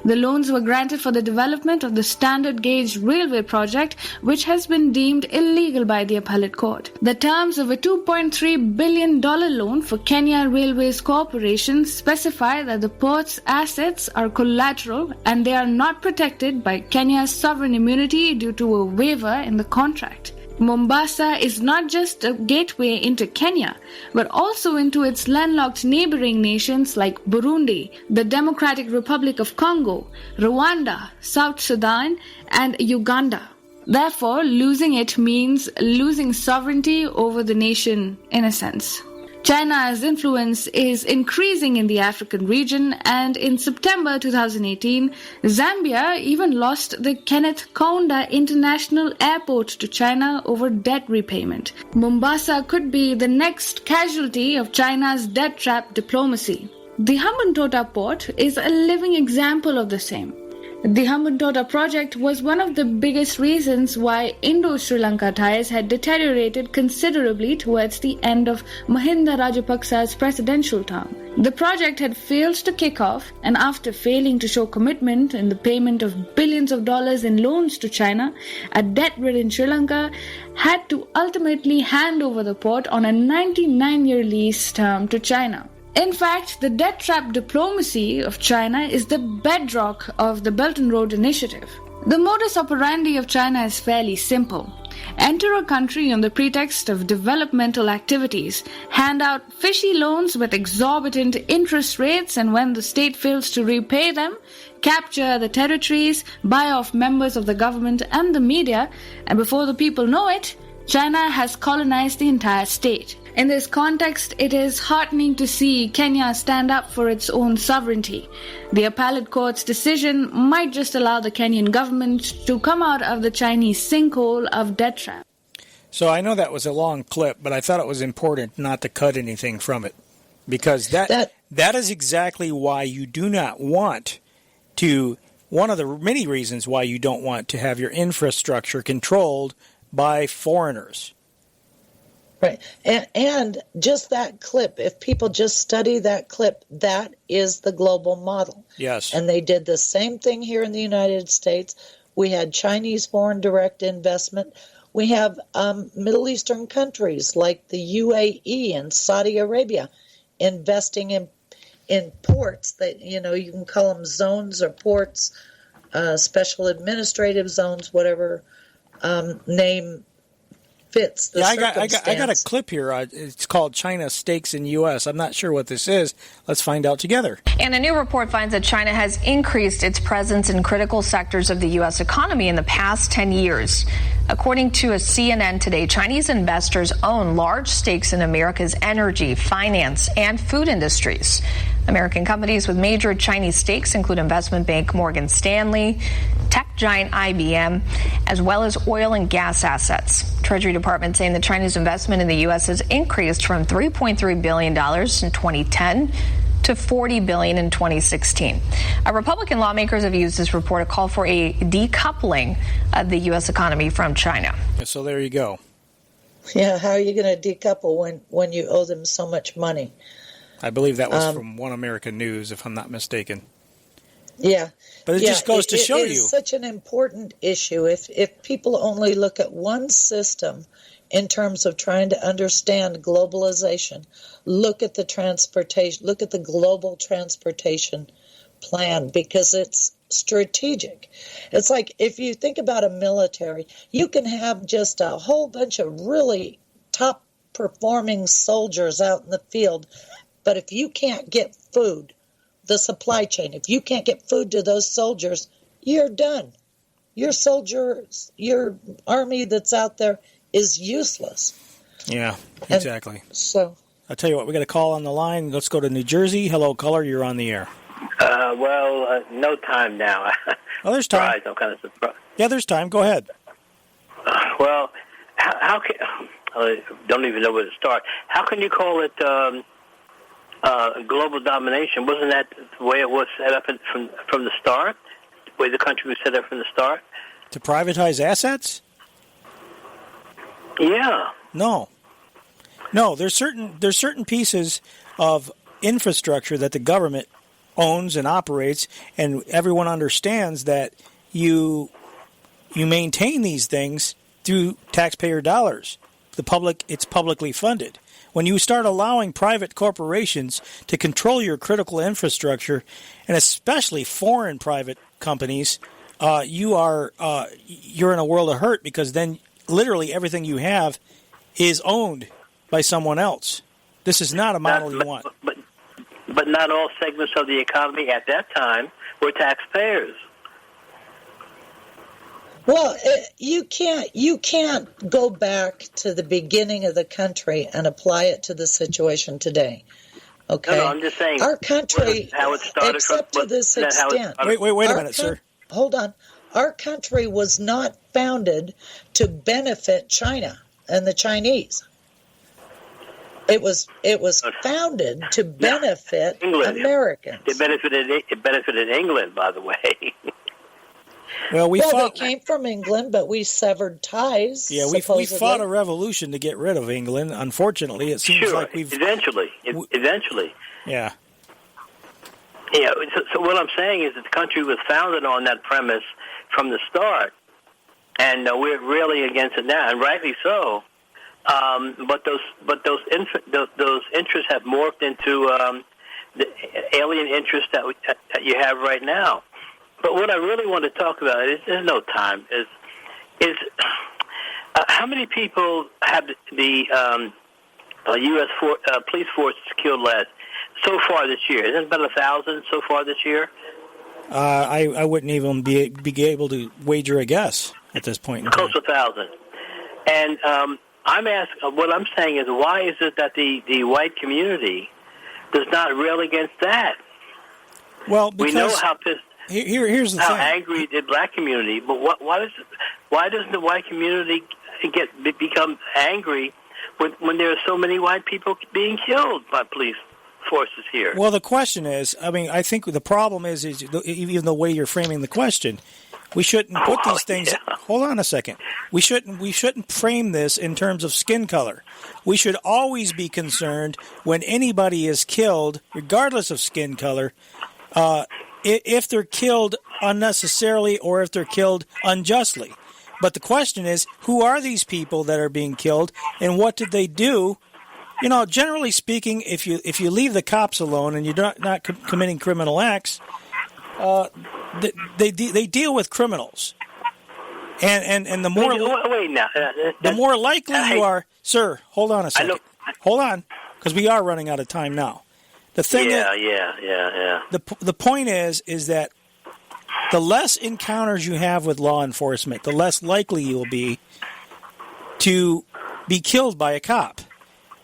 The loans were granted for the development of the standard gauge railway project, which has been deemed illegal by the appellate court. The terms of a $2.3 billion loan for Kenya Railways Corporation specify that the port's assets are collateral and they are not protected by Kenya's sovereign immunity due to a waiver in the contract. Mombasa is not just a gateway into Kenya, but also into its landlocked neighboring nations like Burundi, the Democratic Republic of Congo, Rwanda, South Sudan, and Uganda. Therefore, losing it means losing sovereignty over the nation in a sense. China's influence is increasing in the African region, and in September 2018, Zambia even lost the Kenneth Kaunda International Airport to China over debt repayment. Mombasa could be the next casualty of China's debt trap diplomacy. The Hambantota port is a living example of the same. The Hambantota project was one of the biggest reasons why Indo-Sri Lanka ties had deteriorated considerably towards the end of Mahinda Rajapaksa's presidential term. The project had failed to kick off, and after failing to show commitment in the payment of billions of dollars in loans to China, a debt-ridden Sri Lanka had to ultimately hand over the port on a 99-year lease term to China. In fact, the debt trap diplomacy of China is the bedrock of the Belt and Road Initiative. The modus operandi of China is fairly simple. Enter a country on the pretext of developmental activities, hand out fishy loans with exorbitant interest rates, and when the state fails to repay them, capture the territories, buy off members of the government and the media, and before the people know it, China has colonized the entire state. In this context, it is heartening to see Kenya stand up for its own sovereignty. The appellate court's decision might just allow the Kenyan government to come out of the Chinese sinkhole of debt trap. So I know that was a long clip, but I thought it was important not to cut anything from it, because that is exactly why you do not want to, one of the many reasons why you don't want to have your infrastructure controlled by foreigners. Right. And just that clip, if people just study that clip, that is the global model. Yes. And they did the same thing here in the United States. We had Chinese foreign direct investment. We have Middle Eastern countries like the UAE and Saudi Arabia investing in ports that, you can call them zones or ports, special administrative zones, whatever name fits the circumstance. I got a clip here. It's called China Stakes in U.S. I'm not sure what this is. Let's find out together. And a new report finds that China has increased its presence in critical sectors of the U.S. economy in the past 10 years. According to a CNN today, Chinese investors own large stakes in America's energy, finance, and food industries. American companies with major Chinese stakes include investment bank Morgan Stanley, tech giant IBM, as well as oil and gas assets. Treasury Department saying the Chinese investment in the U.S. has increased from $3.3 billion in 2010 to $40 billion in 2016. Republican lawmakers have used this report to call for a decoupling of the U.S. economy from China. So there you go. Yeah, how are you going to decouple when you owe them so much money? I believe that was from One American News, if I'm not mistaken. Yeah. But it just goes to show you. It is such an important issue. If people only look at one system in terms of trying to understand globalization, look at the transportation, look at the global transportation plan, because it's strategic. It's like if you think about a military, you can have just a whole bunch of really top performing soldiers out in the field, but if you can't get food, the supply chain, if you can't get food to those soldiers, you're done. Your soldiers, your army that's out there is useless. Yeah, exactly. And so I'll tell you what, we got a call on the line. Let's go to New Jersey. Hello, caller, you're on the air. No time now. Oh, there's time. I'm kind of surprised. Yeah, there's time. Go ahead. How can I don't even know where to start. How can you call it global domination? Wasn't that the way it was set up from the start? The way the country was set up from the start? To privatize assets? Yeah. No, there's certain pieces of infrastructure that the government owns and operates, and everyone understands that you maintain these things through taxpayer dollars. It's publicly funded. When you start allowing private corporations to control your critical infrastructure, and especially foreign private companies, you're in a world of hurt, because then literally everything you have is owned by someone else. This is not a model you want. But not all segments of the economy at that time were taxpayers. Well, you can't go back to the beginning of the country and apply it to the situation today. Okay, No, I'm just saying our country, how it started, except to this extent. Wait a minute, sir. Hold on. Our country was not founded to benefit China and the Chinese. It was founded to benefit England. Americans. It benefited England, by the way. Well, they came from England, but we severed ties. Yeah, we fought a revolution to get rid of England. Unfortunately, it seems like we've eventually. Yeah. Yeah. So what I'm saying is that the country was founded on that premise from the start, and we're really against it now, and rightly so. But those interests have morphed into the alien interests that you have right now. But what I really want to talk about there's no time is how many people have the U.S. police force killed so far this year? Isn't it about 1,000 so far this year? I wouldn't even be able to wager a guess at this point in time. Close to 1,000. And what I'm saying is, why is it that the white community does not rail against that? Well, because we know how pissed. Here's the how thing. angry the black community, but why doesn't the white community become angry when there are so many white people being killed by police forces here? Well, the question is, I think the problem is even the way you're framing the question, we shouldn't put these things. Yeah. Hold on a second. We shouldn't frame this in terms of skin color. We should always be concerned when anybody is killed, regardless of skin color, if they're killed unnecessarily or if they're killed unjustly. But the question is, who are these people that are being killed, and what did they do? Generally speaking, if you leave the cops alone and you're not committing criminal acts, they deal with criminals, and the more the more likely you are, sir. Hold on a second. Hold on, because we are running out of time now. The thing The point is that the less encounters you have with law enforcement, the less likely you will be to be killed by a cop.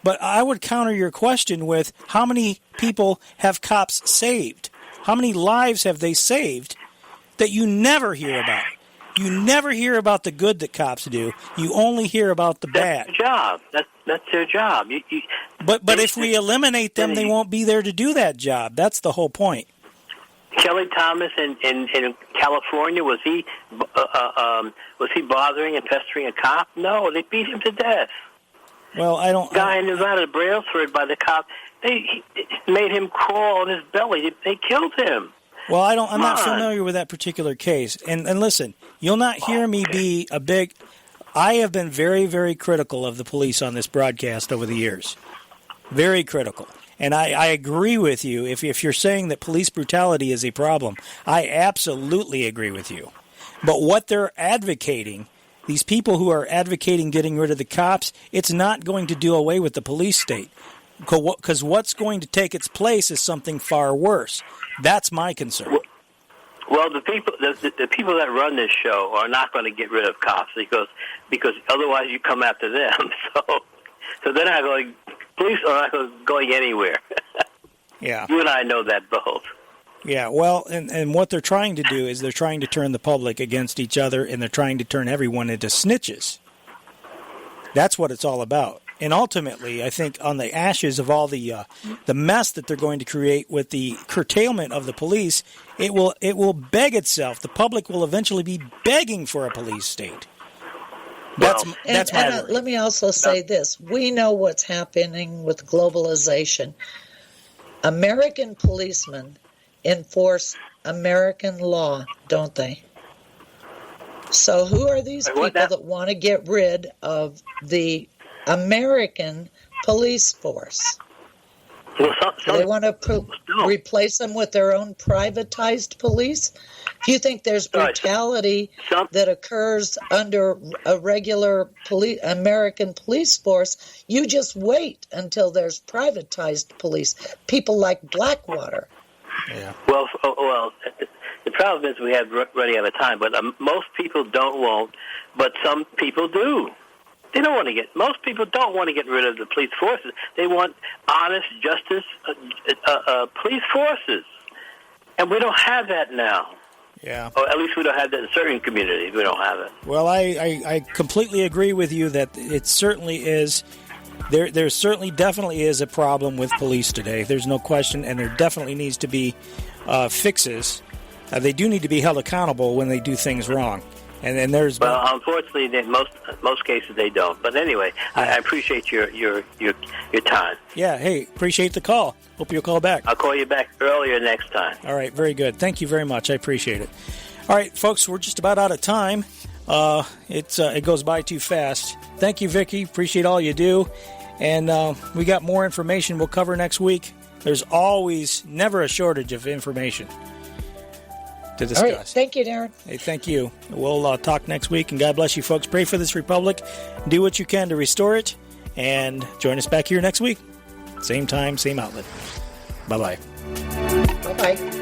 But I would counter your question with, how many people have cops saved? How many lives have they saved that you never hear about? You never hear about the good that cops do. You only hear about the bad. That's their job. That's their job. But if we eliminate them, they won't be there to do that job. That's the whole point. Kelly Thomas in California, was he bothering and pestering a cop? No, they beat him to death. Well, I don't. Guy in Nevada, Brailsford, by the cop, they made him crawl on his belly. They killed him. Well, I'm not familiar with that particular case. And listen, you'll not hear me be a big. I have been very, very critical of the police on this broadcast over the years. Very critical. And I agree with you. If you're saying that police brutality is a problem, I absolutely agree with you. But what they're advocating, these people who are advocating getting rid of the cops, it's not going to do away with the police state. Because what's going to take its place is something far worse. That's my concern. Well, the people that run this show are not going to get rid of cops because otherwise you come after them. So they're not going. Police are not going anywhere. Yeah. You and I know that both. Yeah, well, and what they're trying to do is they're trying to turn the public against each other, and they're trying to turn everyone into snitches. That's what it's all about. And ultimately, I think on the ashes of all the mess that they're going to create with the curtailment of the police, it will beg itself. The public will eventually be begging for a police state. That's my worry. Let me also say this. We know what's happening with globalization. American policemen enforce American law, don't they? So who are these people that want to get rid of the American police force? They want to replace them with their own privatized police? If you think there's brutality that occurs under a regular American police force, you just wait until there's privatized police. People like Blackwater. Yeah. Well, the problem is we have running out of time, but most people won't, but some people do. They don't want to most people don't want to get rid of the police forces. They want honest justice police forces. And we don't have that now. Yeah. Or at least we don't have that in certain communities. We don't have it. Well, I completely agree with you that it certainly is. There certainly definitely is a problem with police today. There's no question, and there definitely needs to be fixes. they do need to be held accountable when they do things wrong. And then there's unfortunately, in most cases they don't. But anyway, I appreciate your time. Yeah, hey, appreciate the call. Hope you'll call back. I'll call you back earlier next time. All right, very good. Thank you very much. I appreciate it. All right, folks, we're just about out of time. It goes by too fast. Thank you, Vicky. Appreciate all you do. And we got more information we'll cover next week. There's never a shortage of information to discuss. All right. Thank you, Darren. Hey, thank you. We'll talk next week, and God bless you, folks. Pray for this republic. Do what you can to restore it, and join us back here next week. Same time, same outlet. Bye-bye. Bye-bye.